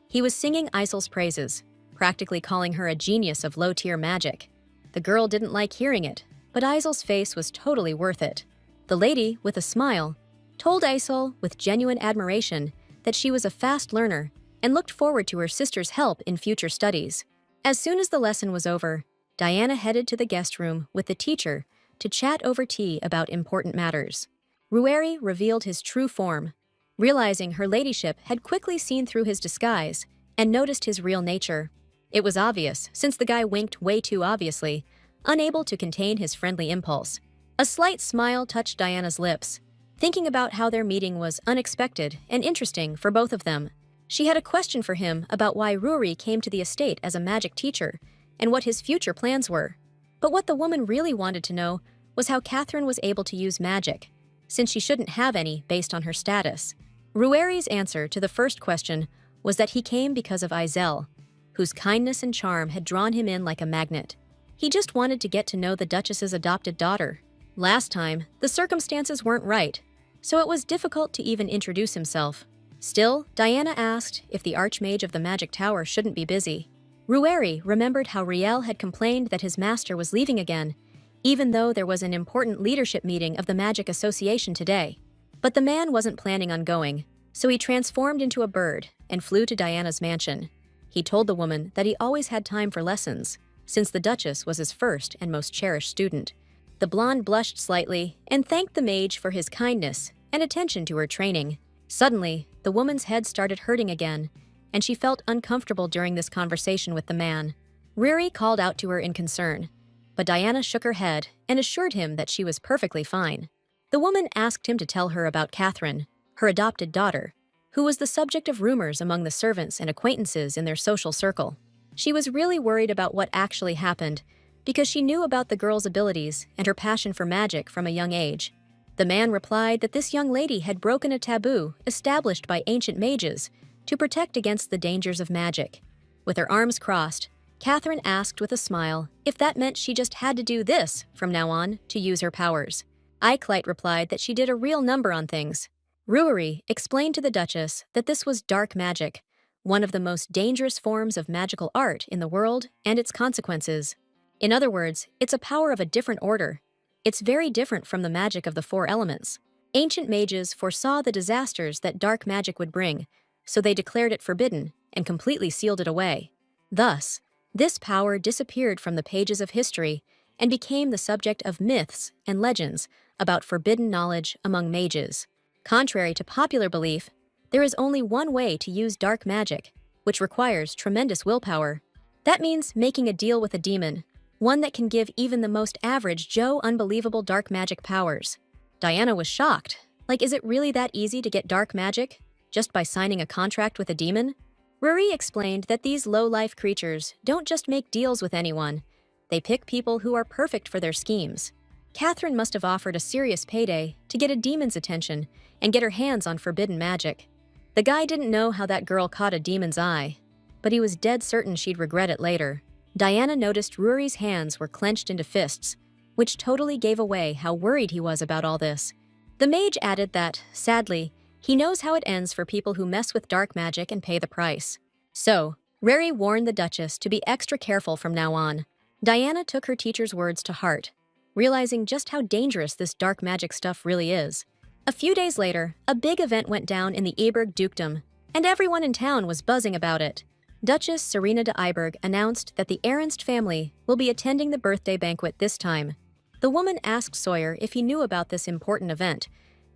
He was singing Azel's praises, practically calling her a genius of low-tier magic. The girl didn't like hearing it, but Azel's face was totally worth it. The lady, with a smile, told Azel with genuine admiration that she was a fast learner and looked forward to her sister's help in future studies. As soon as the lesson was over, Diana headed to the guest room with the teacher to chat over tea about important matters. Rueri revealed his true form, realizing her ladyship had quickly seen through his disguise and noticed his real nature. It was obvious, since the guy winked way too obviously, unable to contain his friendly impulse. A slight smile touched Diana's lips, thinking about how their meeting was unexpected and interesting for both of them. She had a question for him about why Rueri came to the estate as a magic teacher and what his future plans were. But what the woman really wanted to know was how Catherine was able to use magic, since she shouldn't have any based on her status. Rueri's answer to the first question was that he came because of Azel, whose kindness and charm had drawn him in like a magnet. He just wanted to get to know the Duchess's adopted daughter. Last time, the circumstances weren't right, so it was difficult to even introduce himself. Still, Diana asked if the Archmage of the Magic Tower shouldn't be busy. Rueri remembered how Riel had complained that his master was leaving again, even though there was an important leadership meeting of the Magic Association today. But the man wasn't planning on going, so he transformed into a bird and flew to Diana's mansion. He told the woman that he always had time for lessons, since the Duchess was his first and most cherished student. The blonde blushed slightly and thanked the mage for his kindness and attention to her training. Suddenly, the woman's head started hurting again, and she felt uncomfortable during this conversation with the man. Rueri called out to her in concern, but Diana shook her head and assured him that she was perfectly fine. The woman asked him to tell her about Catherine, her adopted daughter, who was the subject of rumors among the servants and acquaintances in their social circle. She was really worried about what actually happened, because she knew about the girl's abilities and her passion for magic from a young age. The man replied that this young lady had broken a taboo established by ancient mages to protect against the dangers of magic. With her arms crossed, Catherine asked with a smile if that meant she just had to do this from now on to use her powers. Iclite replied that she did a real number on things. Ruari explained to the Duchess that this was dark magic, one of the most dangerous forms of magical art in the world, and its consequences. In other words, it's a power of a different order. It's very different from the magic of the four elements. Ancient mages foresaw the disasters that dark magic would bring, so they declared it forbidden and completely sealed it away. Thus, this power disappeared from the pages of history and became the subject of myths and legends about forbidden knowledge among mages. Contrary to popular belief, there is only one way to use dark magic, which requires tremendous willpower. That means making a deal with a demon, one that can give even the most average Joe unbelievable dark magic powers. Diana was shocked. Like, is it really that easy to get dark magic? Just by signing a contract with a demon? Rory explained that these low-life creatures don't just make deals with anyone. They pick people who are perfect for their schemes. Catherine must have offered a serious payday to get a demon's attention and get her hands on forbidden magic. The guy didn't know how that girl caught a demon's eye, but he was dead certain she'd regret it later. Diana noticed Rory's hands were clenched into fists, which totally gave away how worried he was about all this. The mage added that, sadly, he knows how it ends for people who mess with dark magic and pay the price. So, Rory warned the Duchess to be extra careful from now on. Diana took her teacher's words to heart, realizing just how dangerous this dark magic stuff really is. A few days later, a big event went down in the Eberg dukedom, and everyone in town was buzzing about it. Duchess Serena de Iberg announced that the Ernst family will be attending the birthday banquet this time. The woman asked Sawyer if he knew about this important event,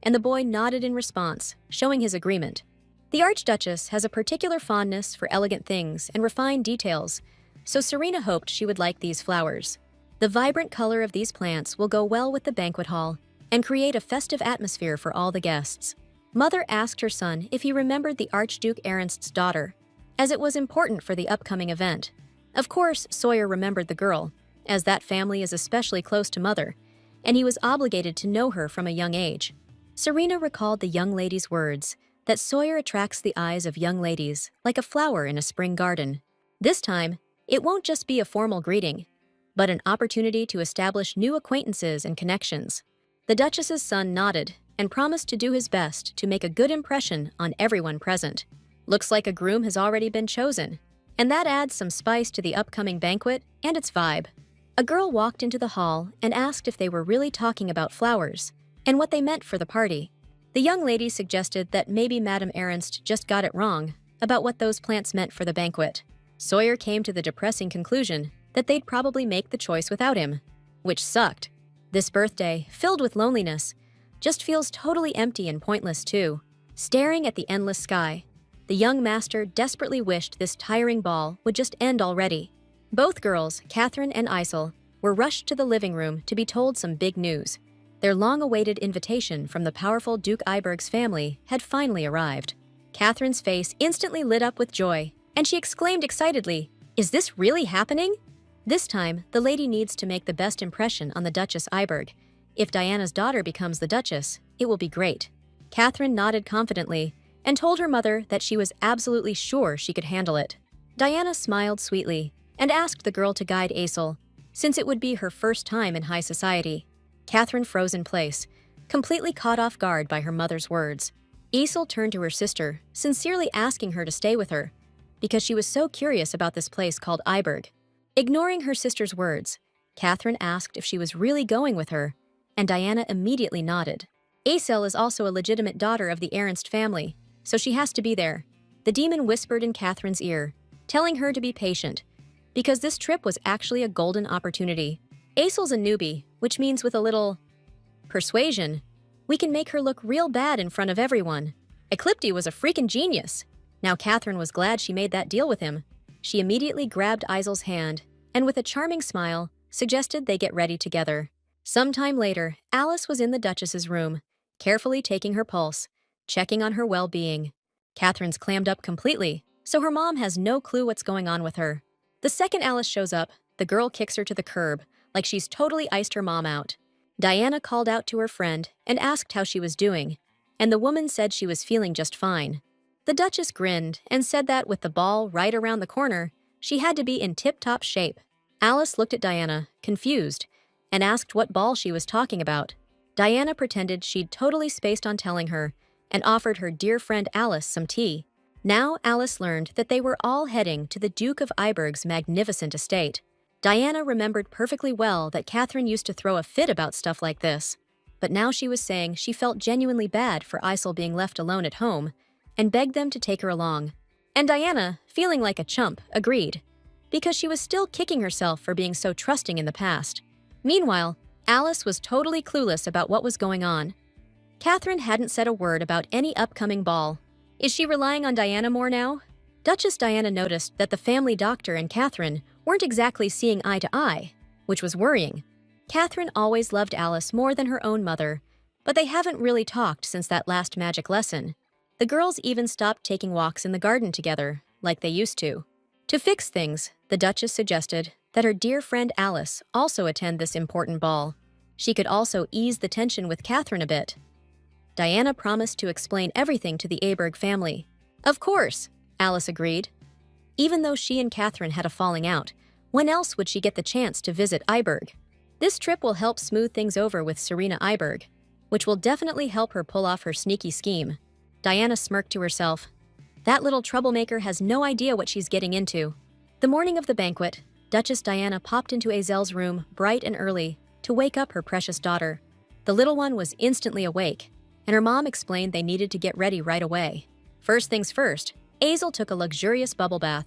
and the boy nodded in response, showing his agreement. The Archduchess has a particular fondness for elegant things and refined details, so Serena hoped she would like these flowers. The vibrant color of these plants will go well with the banquet hall and create a festive atmosphere for all the guests. Mother asked her son if he remembered the Archduke Ernst's daughter, as it was important for the upcoming event. Of course, Sawyer remembered the girl, as that family is especially close to Mother, and he was obligated to know her from a young age. Serena recalled the young lady's words, that Sawyer attracts the eyes of young ladies like a flower in a spring garden. This time, it won't just be a formal greeting, but an opportunity to establish new acquaintances and connections. The Duchess's son nodded and promised to do his best to make a good impression on everyone present. Looks like a groom has already been chosen, and that adds some spice to the upcoming banquet and its vibe. A girl walked into the hall and asked if they were really talking about flowers and what they meant for the party. The young lady suggested that maybe Madame Ernst just got it wrong about what those plants meant for the banquet. Sawyer came to the depressing conclusion that they'd probably make the choice without him, which sucked. This birthday, filled with loneliness, just feels totally empty and pointless too. Staring at the endless sky, the young master desperately wished this tiring ball would just end already. Both girls, Catherine and Isel, were rushed to the living room to be told some big news. Their long-awaited invitation from the powerful Duke Iberg's family had finally arrived. Catherine's face instantly lit up with joy, and she exclaimed excitedly, "Is this really happening?" This time, the lady needs to make the best impression on the Duchess Iberg. If Diana's daughter becomes the Duchess, it will be great. Catherine nodded confidently and told her mother that she was absolutely sure she could handle it. Diana smiled sweetly and asked the girl to guide Aisel, since it would be her first time in high society. Catherine froze in place, completely caught off guard by her mother's words. Aisel turned to her sister, sincerely asking her to stay with her, because she was so curious about this place called Iberg. Ignoring her sister's words, Catherine asked if she was really going with her, and Diana immediately nodded. Aisel is also a legitimate daughter of the Ernst family, so she has to be there. The demon whispered in Catherine's ear, telling her to be patient, because this trip was actually a golden opportunity. Aisel's a newbie, which means with a little persuasion, we can make her look real bad in front of everyone. Eclipti was a freaking genius. Now Catherine was glad she made that deal with him. She immediately grabbed Isel's hand and with a charming smile, suggested they get ready together. Sometime later, Alice was in the Duchess's room, carefully taking her pulse, checking on her well-being. Catherine's clammed up completely, so her mom has no clue what's going on with her. The second Alice shows up, the girl kicks her to the curb, like she's totally iced her mom out. Diana called out to her friend and asked how she was doing, and the woman said she was feeling just fine. The Duchess grinned and said that with the ball right around the corner, she had to be in tip-top shape. Alice looked at Diana, confused, and asked what ball she was talking about. Diana pretended she'd totally spaced on telling her and offered her dear friend Alice some tea. Now Alice learned that they were all heading to the Duke of Iberg's magnificent estate. Diana remembered perfectly well that Catherine used to throw a fit about stuff like this, but now she was saying she felt genuinely bad for Isel being left alone at home and begged them to take her along. And Diana, feeling like a chump, agreed, because she was still kicking herself for being so trusting in the past. Meanwhile, Alice was totally clueless about what was going on. Catherine hadn't said a word about any upcoming ball. Is she relying on Diana more now? Duchess Diana noticed that the family doctor and Catherine weren't exactly seeing eye to eye, which was worrying. Catherine always loved Alice more than her own mother, but they haven't really talked since that last magic lesson. The girls even stopped taking walks in the garden together, like they used to. To fix things, the Duchess suggested that her dear friend Alice also attend this important ball. She could also ease the tension with Catherine a bit. Diana promised to explain everything to the Aberg family. Of course, Alice agreed. Even though she and Catherine had a falling out, when else would she get the chance to visit Iberg? This trip will help smooth things over with Serena Iberg, which will definitely help her pull off her sneaky scheme. Diana smirked to herself. That little troublemaker has no idea what she's getting into. The morning of the banquet, Duchess Diana popped into Azel's room bright and early to wake up her precious daughter. The little one was instantly awake, and her mom explained they needed to get ready right away. First things first, Azel took a luxurious bubble bath.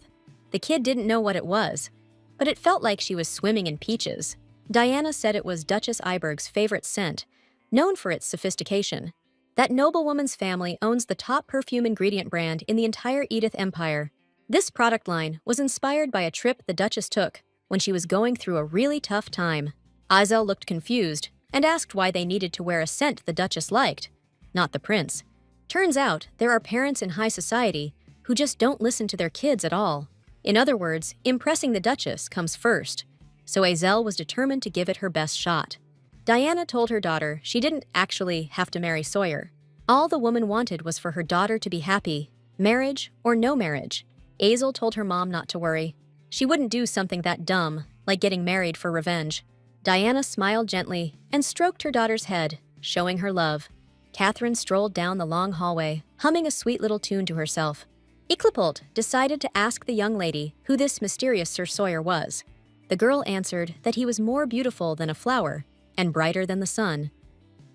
The kid didn't know what it was, but it felt like she was swimming in peaches. Diana said it was Duchess Iberg's favorite scent, known for its sophistication. That noblewoman's family owns the top perfume ingredient brand in the entire Edith Empire. This product line was inspired by a trip the Duchess took when she was going through a really tough time. Azel looked confused and asked why they needed to wear a scent the Duchess liked, not the prince. Turns out there are parents in high society who just don't listen to their kids at all. In other words, impressing the Duchess comes first, so Azel was determined to give it her best shot. Diana told her daughter she didn't actually have to marry Sawyer. All the woman wanted was for her daughter to be happy, marriage or no marriage. Azel told her mom not to worry. She wouldn't do something that dumb, like getting married for revenge. Diana smiled gently and stroked her daughter's head, showing her love. Catherine strolled down the long hallway, humming a sweet little tune to herself. Eclipult decided to ask the young lady who this mysterious Sir Sawyer was. The girl answered that he was more beautiful than a flower and brighter than the sun.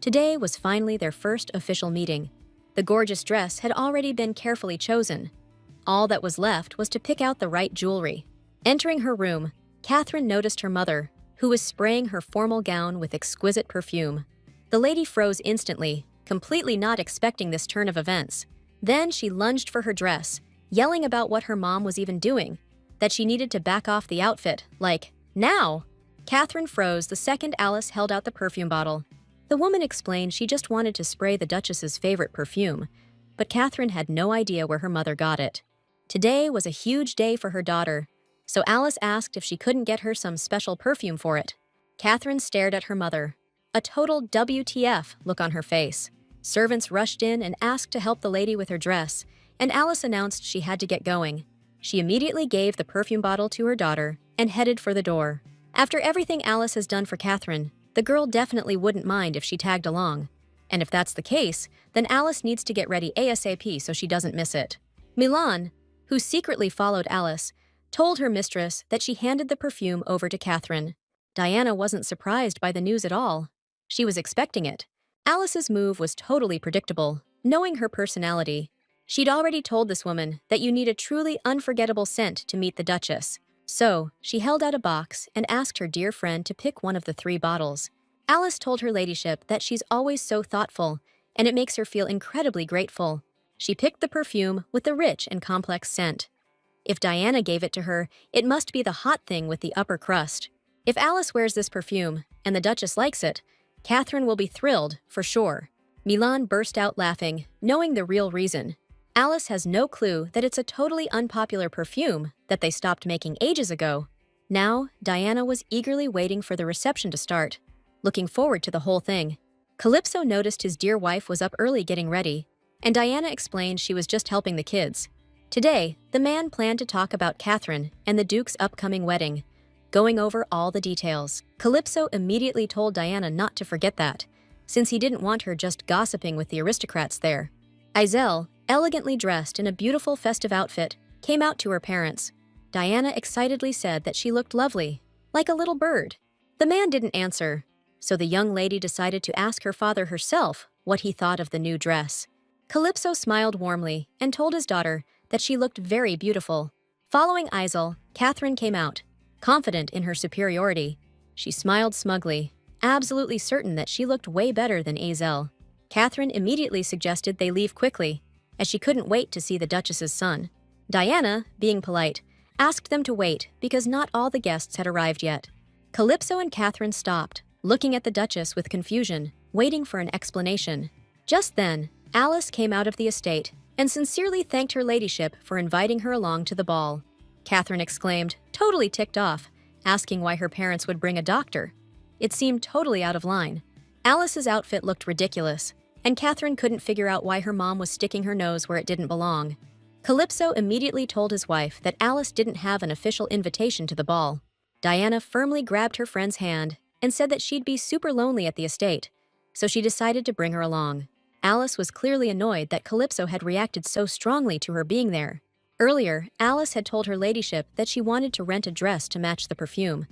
Today was finally their first official meeting. The gorgeous dress had already been carefully chosen. All that was left was to pick out the right jewelry. Entering her room, Catherine noticed her mother, who was spraying her formal gown with exquisite perfume. The lady froze instantly, completely not expecting this turn of events. Then she lunged for her dress, yelling about what her mom was even doing, that she needed to back off the outfit, like, now! Catherine froze the second Alice held out the perfume bottle. The woman explained she just wanted to spray the Duchess's favorite perfume, but Catherine had no idea where her mother got it. Today was a huge day for her daughter, so Alice asked if she couldn't get her some special perfume for it. Catherine stared at her mother, a total WTF look on her face. Servants rushed in and asked to help the lady with her dress, and Alice announced she had to get going. She immediately gave the perfume bottle to her daughter and headed for the door. After everything Alice has done for Catherine, the girl definitely wouldn't mind if she tagged along. And if that's the case, then Alice needs to get ready ASAP so she doesn't miss it. Milan, who secretly followed Alice, told her mistress that she handed the perfume over to Catherine. Diana wasn't surprised by the news at all. She was expecting it. Alice's move was totally predictable, knowing her personality. She'd already told this woman that you need a truly unforgettable scent to meet the Duchess. So, she held out a box and asked her dear friend to pick one of the 3 bottles. Alice told her ladyship that she's always so thoughtful, and it makes her feel incredibly grateful. She picked the perfume with the rich and complex scent. If Diana gave it to her, it must be the hot thing with the upper crust. If Alice wears this perfume, and the Duchess likes it, Catherine will be thrilled, for sure. Milan burst out laughing, knowing the real reason. Alice has no clue that it's a totally unpopular perfume that they stopped making ages ago. Now, Diana was eagerly waiting for the reception to start, looking forward to the whole thing. Calypso noticed his dear wife was up early getting ready, and Diana explained she was just helping the kids. Today, the man planned to talk about Catherine and the Duke's upcoming wedding, going over all the details. Calypso immediately told Diana not to forget that, since he didn't want her just gossiping with the aristocrats there. Isel, elegantly dressed in a beautiful festive outfit, came out to her parents. Diana excitedly said that she looked lovely, like a little bird. The man didn't answer, so the young lady decided to ask her father herself what he thought of the new dress. Calypso smiled warmly and told his daughter that she looked very beautiful. Following Isel, Catherine came out, confident in her superiority. She smiled smugly, absolutely certain that she looked way better than Isel. Catherine immediately suggested they leave quickly, as she couldn't wait to see the Duchess's son. Diana, being polite, asked them to wait because not all the guests had arrived yet. Calypso and Catherine stopped, looking at the Duchess with confusion, waiting for an explanation. Just then, Alice came out of the estate and sincerely thanked her ladyship for inviting her along to the ball. Catherine exclaimed, totally ticked off, asking why her parents would bring a doctor. It seemed totally out of line. Alice's outfit looked ridiculous, and Catherine couldn't figure out why her mom was sticking her nose where it didn't belong. Calypso immediately told his wife that Alice didn't have an official invitation to the ball. Diana firmly grabbed her friend's hand and said that she'd be super lonely at the estate, so she decided to bring her along. Alice was clearly annoyed that Calypso had reacted so strongly to her being there. Earlier, Alice had told her ladyship that she wanted to rent a dress to match the perfume,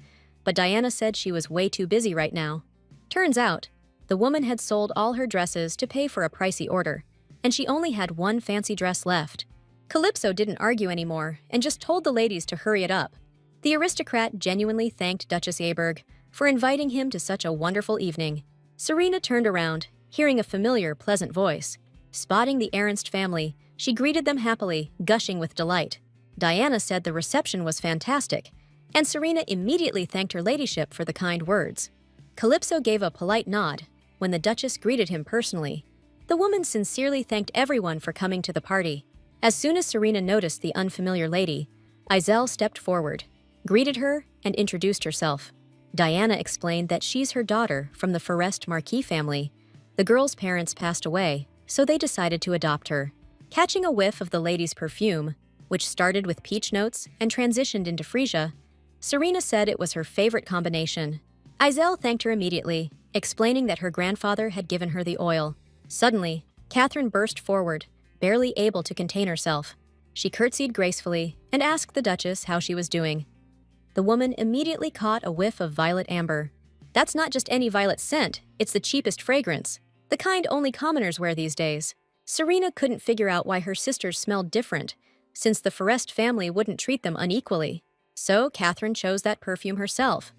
but Diana said she was way too busy right now. Turns out, the woman had sold all her dresses to pay for a pricey order, and she only had one fancy dress left. Calypso didn't argue anymore and just told the ladies to hurry it up. The aristocrat genuinely thanked Duchess Aberg for inviting him to such a wonderful evening. Serena turned around, hearing a familiar, pleasant voice. Spotting the Ernst family, she greeted them happily, gushing with delight. Diana said the reception was fantastic, and Serena immediately thanked her ladyship for the kind words. Calypso gave a polite nod when the Duchess greeted him personally. The woman sincerely thanked everyone for coming to the party. As soon as Serena noticed the unfamiliar lady, Isel stepped forward, greeted her, and introduced herself. Diana explained that she's her daughter from the Forest Marquis family. The girl's parents passed away, so they decided to adopt her. Catching a whiff of the lady's perfume, which started with peach notes and transitioned into freesia, Serena said it was her favorite combination. Isel thanked her immediately, explaining that her grandfather had given her the oil. Suddenly, Catherine burst forward, barely able to contain herself. She curtsied gracefully and asked the Duchess how she was doing. The woman immediately caught a whiff of violet amber. That's not just any violet scent, it's the cheapest fragrance, the kind only commoners wear these days. Serena couldn't figure out why her sisters smelled different, since the Forest family wouldn't treat them unequally. So Catherine chose that perfume herself.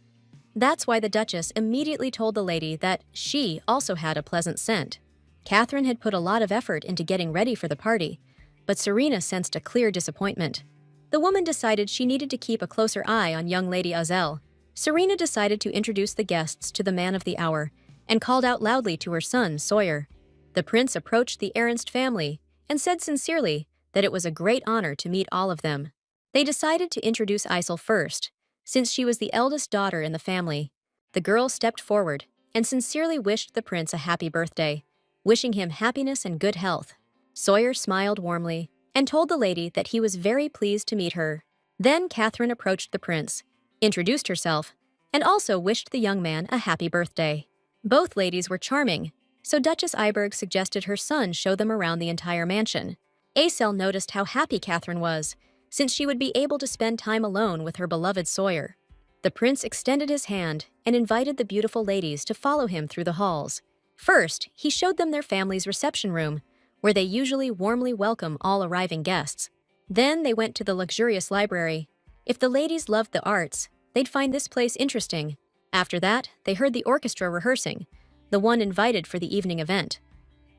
That's why the Duchess immediately told the lady that she also had a pleasant scent. Catherine had put a lot of effort into getting ready for the party, but Serena sensed a clear disappointment. The woman decided she needed to keep a closer eye on young Lady Isel. Serena decided to introduce the guests to the man of the hour and called out loudly to her son, Sawyer. The prince approached the Ernst family and said sincerely that it was a great honor to meet all of them. They decided to introduce Isel first, since she was the eldest daughter in the family. The girl stepped forward and sincerely wished the prince a happy birthday, wishing him happiness and good health. Sawyer smiled warmly and told the lady that he was very pleased to meet her. Then Catherine approached the prince, introduced herself, and also wished the young man a happy birthday. Both ladies were charming, so Duchess Iberg suggested her son show them around the entire mansion. Isel noticed how happy Catherine was, since she would be able to spend time alone with her beloved Sawyer. The prince extended his hand and invited the beautiful ladies to follow him through the halls. First, he showed them their family's reception room, where they usually warmly welcome all arriving guests. Then they went to the luxurious library. If the ladies loved the arts, they'd find this place interesting. After that, they heard the orchestra rehearsing, the one invited for the evening event.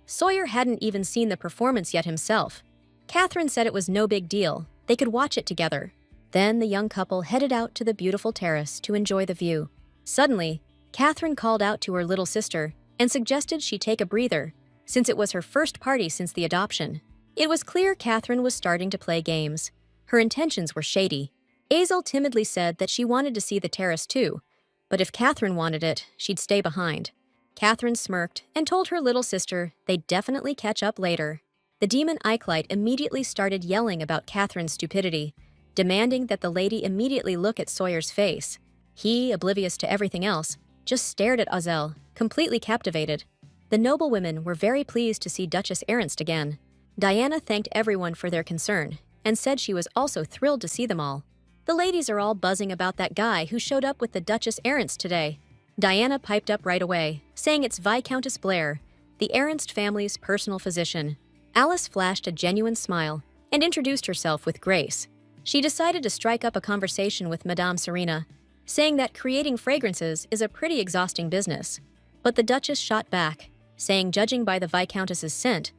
Sawyer hadn't even seen the performance yet himself. Catherine said it was no big deal. They could watch it together. Then the young couple headed out to the beautiful terrace to enjoy the view. Suddenly, Catherine called out to her little sister and suggested she take a breather, since it was her first party since the adoption. It was clear Catherine was starting to play games. Her intentions were shady. Azel timidly said that she wanted to see the terrace too, but if Catherine wanted it, she'd stay behind. Catherine smirked and told her little sister they'd definitely catch up later. The demon Icelight immediately started yelling about Catherine's stupidity, demanding that the lady immediately look at Sawyer's face. He, oblivious to everything else, just stared at Azel, completely captivated. The noblewomen were very pleased to see Duchess Ernst again. Diana thanked everyone for their concern and said she was also thrilled to see them all. The ladies are all buzzing about that guy who showed up with the Duchess Ernst today. Diana piped up right away, saying it's Viscountess Blair, the Ernst family's personal physician. Alice flashed a genuine smile and introduced herself with grace. She decided to strike up a conversation with Madame Serena, saying that creating fragrances is a pretty exhausting business. But the Duchess shot back, saying judging by the Viscountess's scent,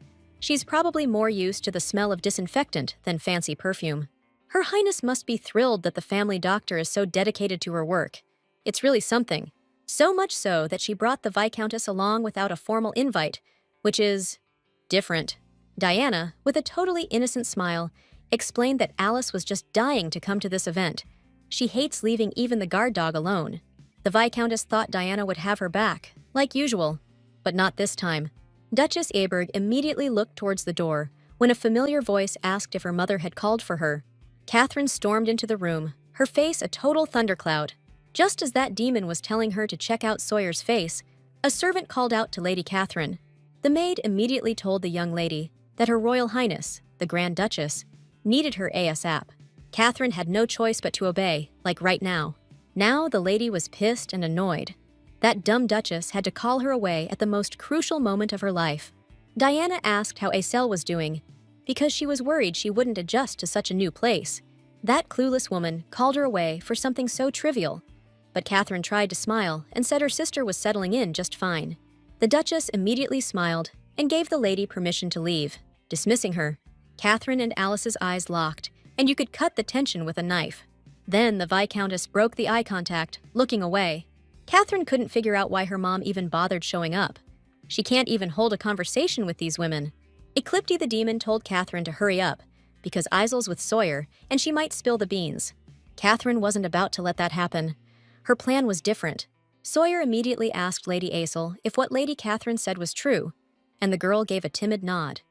she's probably more used to the smell of disinfectant than fancy perfume. Her Highness must be thrilled that the family doctor is so dedicated to her work. It's really something. So much so that she brought the Viscountess along without a formal invite, which is different. Diana, with a totally innocent smile, explained that Alice was just dying to come to this event. She hates leaving even the guard dog alone. The Viscountess thought Diana would have her back, like usual, but not this time. Duchess Aberg immediately looked towards the door when a familiar voice asked if her mother had called for her. Catherine stormed into the room, her face a total thundercloud. Just as that demon was telling her to check out Sawyer's face, a servant called out to Lady Catherine. The maid immediately told the young lady that Her Royal Highness, the Grand Duchess, needed her ASAP. Catherine had no choice but to obey, like right now. Now the lady was pissed and annoyed. That dumb Duchess had to call her away at the most crucial moment of her life. Diana asked how Azel was doing, because she was worried she wouldn't adjust to such a new place. That clueless woman called her away for something so trivial. But Catherine tried to smile and said her sister was settling in just fine. The Duchess immediately smiled and gave the lady permission to leave, dismissing her. Catherine and Alice's eyes locked, and you could cut the tension with a knife. Then the Viscountess broke the eye contact, looking away. Catherine couldn't figure out why her mom even bothered showing up. She can't even hold a conversation with these women. Eclipti the demon told Catherine to hurry up, because Isel's with Sawyer, and she might spill the beans. Catherine wasn't about to let that happen. Her plan was different. Sawyer immediately asked Lady Azel if what Lady Catherine said was true, and the girl gave a timid nod.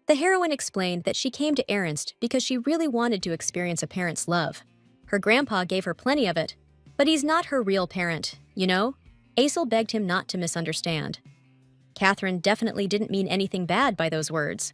The heroine explained that she came to Ernst because she really wanted to experience a parent's love. Her grandpa gave her plenty of it, but he's not her real parent, you know? Azel begged him not to misunderstand. Catherine definitely didn't mean anything bad by those words.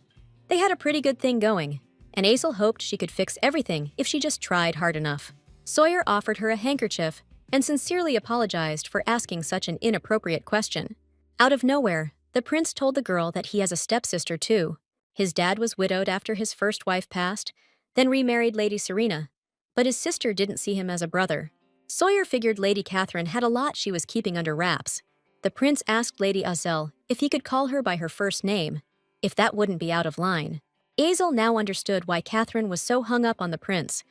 They had a pretty good thing going, and Azel hoped she could fix everything if she just tried hard enough. Sawyer offered her a handkerchief and sincerely apologized for asking such an inappropriate question. Out of nowhere, the prince told the girl that he has a stepsister too. His dad was widowed after his first wife passed, then remarried Lady Serena, but his sister didn't see him as a brother. Sawyer figured Lady Catherine had a lot she was keeping under wraps. The prince asked Lady Azel if he could call her by her first name, if that wouldn't be out of line. Azel now understood why Catherine was so hung up on the prince.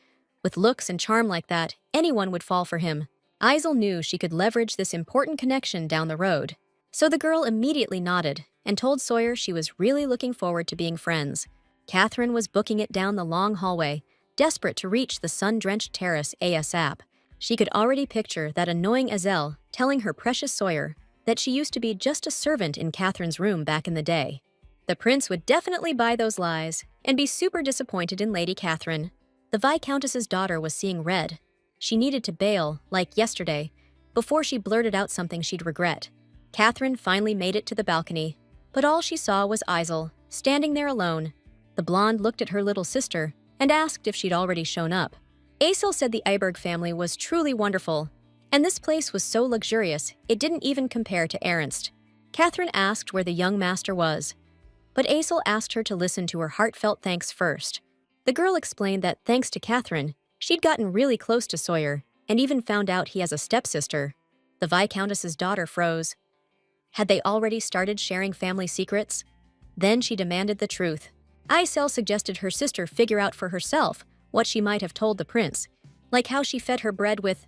With looks and charm like that, anyone would fall for him. Azel knew she could leverage this important connection down the road. So the girl immediately nodded and told Sawyer she was really looking forward to being friends. Catherine was booking it down the long hallway, desperate to reach the sun-drenched terrace ASAP. She could already picture that annoying Azel telling her precious Sawyer that she used to be just a servant in Catherine's room back in the day. The prince would definitely buy those lies and be super disappointed in Lady Catherine. The Viscountess's daughter was seeing red. She needed to bail, like yesterday, before she blurted out something she'd regret. Catherine finally made it to the balcony, but all she saw was Azel, standing there alone. The blonde looked at her little sister and asked if she'd already shown up. Azel said the Iberg family was truly wonderful, and this place was so luxurious it didn't even compare to Ernst. Catherine asked where the young master was, but Azel asked her to listen to her heartfelt thanks first. The girl explained that thanks to Catherine, she'd gotten really close to Sawyer and even found out he has a stepsister. The Viscountess's daughter froze. Had they already started sharing family secrets? Then she demanded the truth. Azel suggested her sister figure out for herself what she might have told the prince, like how she fed her bread with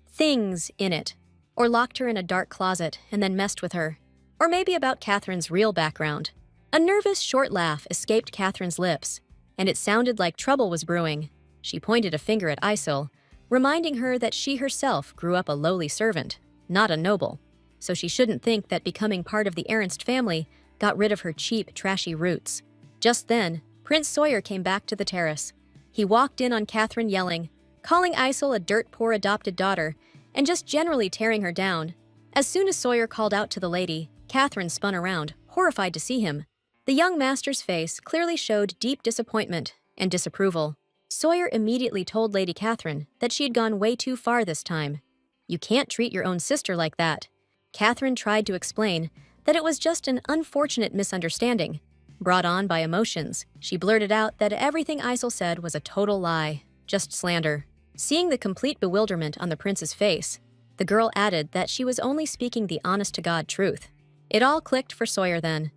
things in it, or locked her in a dark closet and then messed with her, or maybe about Catherine's real background. A nervous, short laugh escaped Catherine's lips, and it sounded like trouble was brewing. She pointed a finger at Isil, reminding her that she herself grew up a lowly servant, not a noble, so she shouldn't think that becoming part of the Ernst family got rid of her cheap, trashy roots. Just then, Prince Sawyer came back to the terrace. He walked in on Catherine yelling, calling Isil a dirt-poor adopted daughter, and just generally tearing her down. As soon as Sawyer called out to the lady, Catherine spun around, horrified to see him. The young master's face clearly showed deep disappointment and disapproval. Sawyer immediately told Lady Catherine that she had gone way too far this time. You can't treat your own sister like that. Catherine tried to explain that it was just an unfortunate misunderstanding. Brought on by emotions, she blurted out that everything Isil said was a total lie, just slander. Seeing the complete bewilderment on the prince's face, the girl added that she was only speaking the honest-to-God truth. It all clicked for Sawyer then.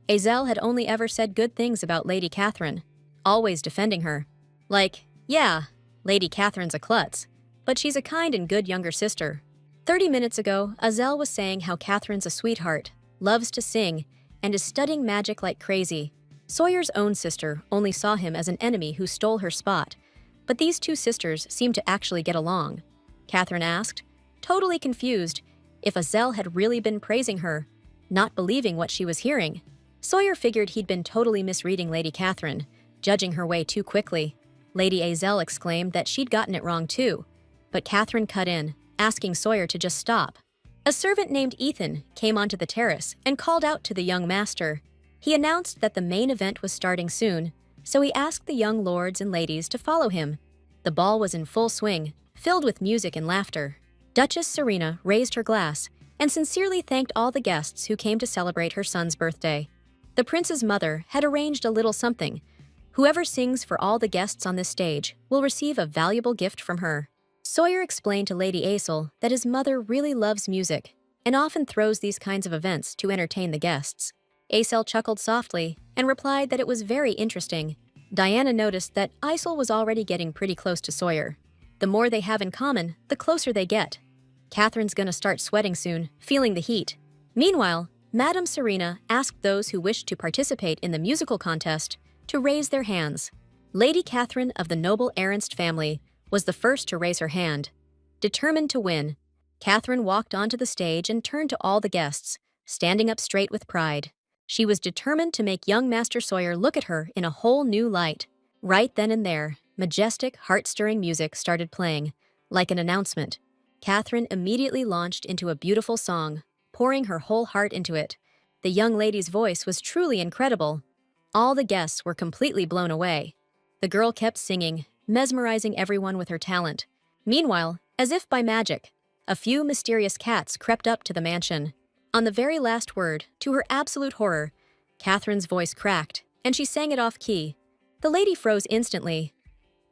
Azel had only ever said good things about Lady Catherine, always defending her. Like, yeah, Lady Catherine's a klutz, but she's a kind and good younger sister. 30 minutes ago, Azel was saying how Catherine's a sweetheart, loves to sing, and is studying magic like crazy. Sawyer's own sister only saw him as an enemy who stole her spot, but these two sisters seemed to actually get along. Catherine asked, totally confused, if Azel had really been praising her, not believing what she was hearing. Sawyer figured he'd been totally misreading Lady Catherine, judging her way too quickly. Lady Azel exclaimed that she'd gotten it wrong too, but Catherine cut in, asking Sawyer to just stop. A servant named Ethan came onto the terrace and called out to the young master. He announced that the main event was starting soon, so he asked the young lords and ladies to follow him. The ball was in full swing, filled with music and laughter. Duchess Serena raised her glass and sincerely thanked all the guests who came to celebrate her son's birthday. The prince's mother had arranged a little something. Whoever sings for all the guests on this stage will receive a valuable gift from her. Sawyer explained to Lady Azel that his mother really loves music and often throws these kinds of events to entertain the guests. Azel chuckled softly and replied that it was very interesting. Diana noticed that Azel was already getting pretty close to Sawyer. The more they have in common, the closer they get. Catherine's gonna start sweating soon, feeling the heat. Meanwhile, Madame Serena asked those who wished to participate in the musical contest to raise their hands. Lady Catherine of the noble Ernst family was the first to raise her hand. Determined to win, Catherine walked onto the stage and turned to all the guests, standing up straight with pride. She was determined to make young Master Sawyer look at her in a whole new light. Right then and there, majestic, heart-stirring music started playing, like an announcement. Catherine immediately launched into a beautiful song, pouring her whole heart into it. The young lady's voice was truly incredible. All the guests were completely blown away. The girl kept singing, mesmerizing everyone with her talent. Meanwhile, as if by magic, a few mysterious cats crept up to the mansion. On the very last word, to her absolute horror, Catherine's voice cracked, and she sang it off-key. The lady froze instantly.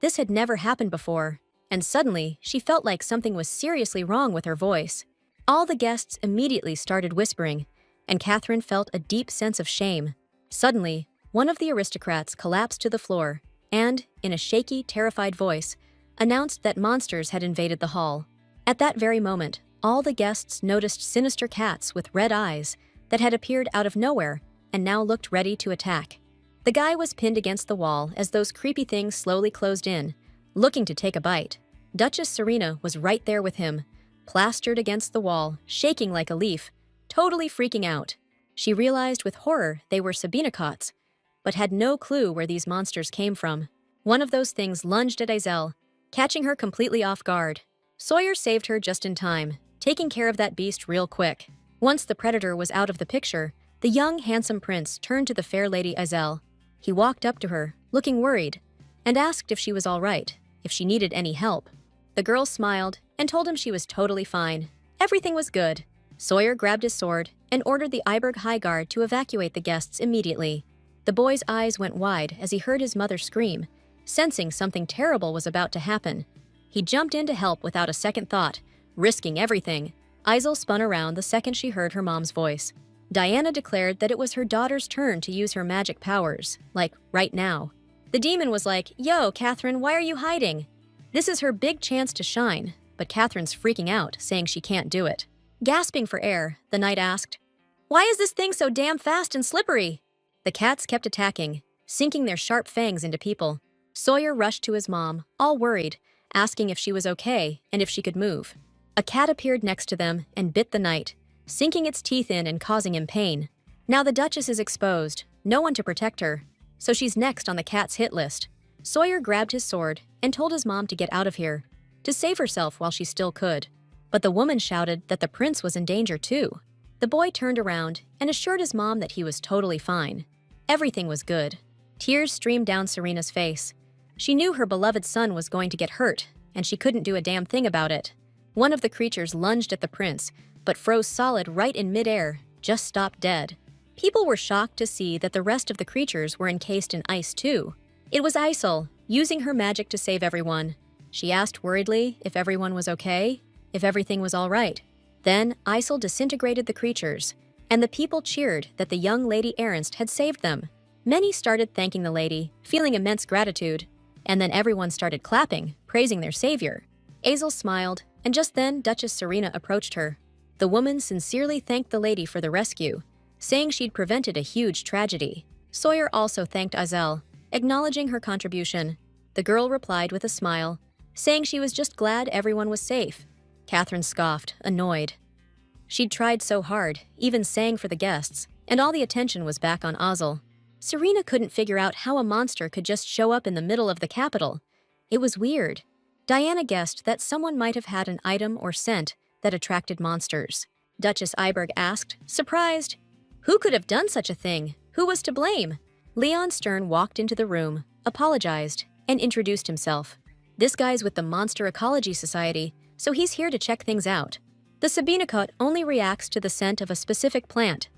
This had never happened before, and suddenly she felt like something was seriously wrong with her voice. All the guests immediately started whispering, and Catherine felt a deep sense of shame. Suddenly, one of the aristocrats collapsed to the floor and, in a shaky, terrified voice, announced that monsters had invaded the hall. At that very moment, all the guests noticed sinister cats with red eyes that had appeared out of nowhere and now looked ready to attack. The guy was pinned against the wall as those creepy things slowly closed in, looking to take a bite. Duchess Serena was right there with him, plastered against the wall, shaking like a leaf, totally freaking out. She realized with horror they were Sabinicots, but had no clue where these monsters came from. One of those things lunged at Azel, catching her completely off guard. Sawyer saved her just in time, taking care of that beast real quick. Once the predator was out of the picture, the young, handsome prince turned to the fair Lady Azel. He walked up to her, looking worried, and asked if she was all right, if she needed any help. The girl smiled and told him she was totally fine. Everything was good. Sawyer grabbed his sword and ordered the Iberg High Guard to evacuate the guests immediately. The boy's eyes went wide as he heard his mother scream, sensing something terrible was about to happen. He jumped in to help without a second thought, risking everything. Isel spun around the second she heard her mom's voice. Diana declared that it was her daughter's turn to use her magic powers, like right now. The demon was like, "Yo, Catherine, why are you hiding?" This is her big chance to shine, but Catherine's freaking out, saying she can't do it. Gasping for air, the knight asked, "Why is this thing so damn fast and slippery?" The cats kept attacking, sinking their sharp fangs into people. Sawyer rushed to his mom, all worried, asking if she was okay and if she could move. A cat appeared next to them and bit the knight, sinking its teeth in and causing him pain. Now the Duchess is exposed, no one to protect her, so she's next on the cat's hit list. Sawyer grabbed his sword and told his mom to get out of here, to save herself while she still could. But the woman shouted that the prince was in danger too. The boy turned around and assured his mom that he was totally fine. Everything was good. Tears streamed down Serena's face. She knew her beloved son was going to get hurt, and she couldn't do a damn thing about it. One of the creatures lunged at the prince, but froze solid right in midair, just stopped dead. People were shocked to see that the rest of the creatures were encased in ice too. It was Isel, using her magic to save everyone. She asked worriedly if everyone was okay, if everything was all right. Then Isel disintegrated the creatures, and the people cheered that the young Lady Ernst had saved them. Many started thanking the lady, feeling immense gratitude, and then everyone started clapping, praising their savior. Isel smiled, and just then Duchess Serena approached her. The woman sincerely thanked the lady for the rescue, saying she'd prevented a huge tragedy. Sawyer also thanked Isel, acknowledging her contribution. The girl replied with a smile, saying she was just glad everyone was safe. Catherine scoffed, annoyed. She'd tried so hard, even sang for the guests, and all the attention was back on Isel. Serena couldn't figure out how a monster could just show up in the middle of the capital. It was weird. Diana guessed that someone might have had an item or scent that attracted monsters. Duchess Iberg asked, surprised, "Who could have done such a thing? Who was to blame?" Leon Stern walked into the room, apologized, and introduced himself. "This guy's with the Monster Ecology Society, so he's here to check things out. The Sabinicot only reacts to the scent of a specific plant,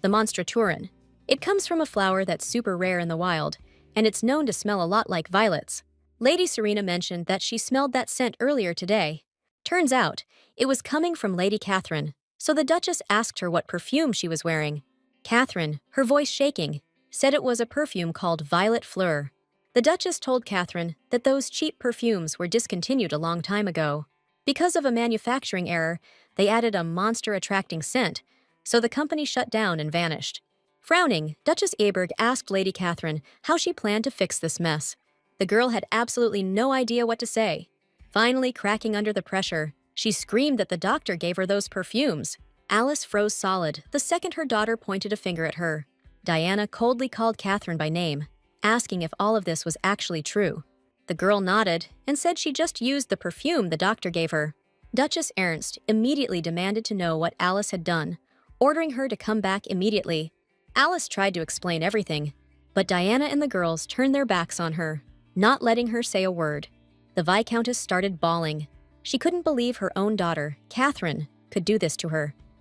the Monstraturin. It comes from a flower that's super rare in the wild, and it's known to smell a lot like violets." Lady Serena mentioned that she smelled that scent earlier today. Turns out, it was coming from Lady Catherine, so the Duchess asked her what perfume she was wearing. Catherine, her voice shaking, said it was a perfume called Violet Fleur. The Duchess told Catherine that those cheap perfumes were discontinued a long time ago. Because of a manufacturing error, they added a monster-attracting scent, so the company shut down and vanished. Frowning, Duchess Aberg asked Lady Catherine how she planned to fix this mess. The girl had absolutely no idea what to say. Finally, cracking under the pressure, she screamed that the doctor gave her those perfumes. Alice froze solid the second her daughter pointed a finger at her. Diana coldly called Catherine by name, asking if all of this was actually true. The girl nodded and said she just used the perfume the doctor gave her. Duchess Ernst immediately demanded to know what Alice had done, ordering her to come back immediately. Alice tried to explain everything, but Diana and the girls turned their backs on her, not letting her say a word. The Viscountess started bawling. She couldn't believe her own daughter, Catherine, could do this to her.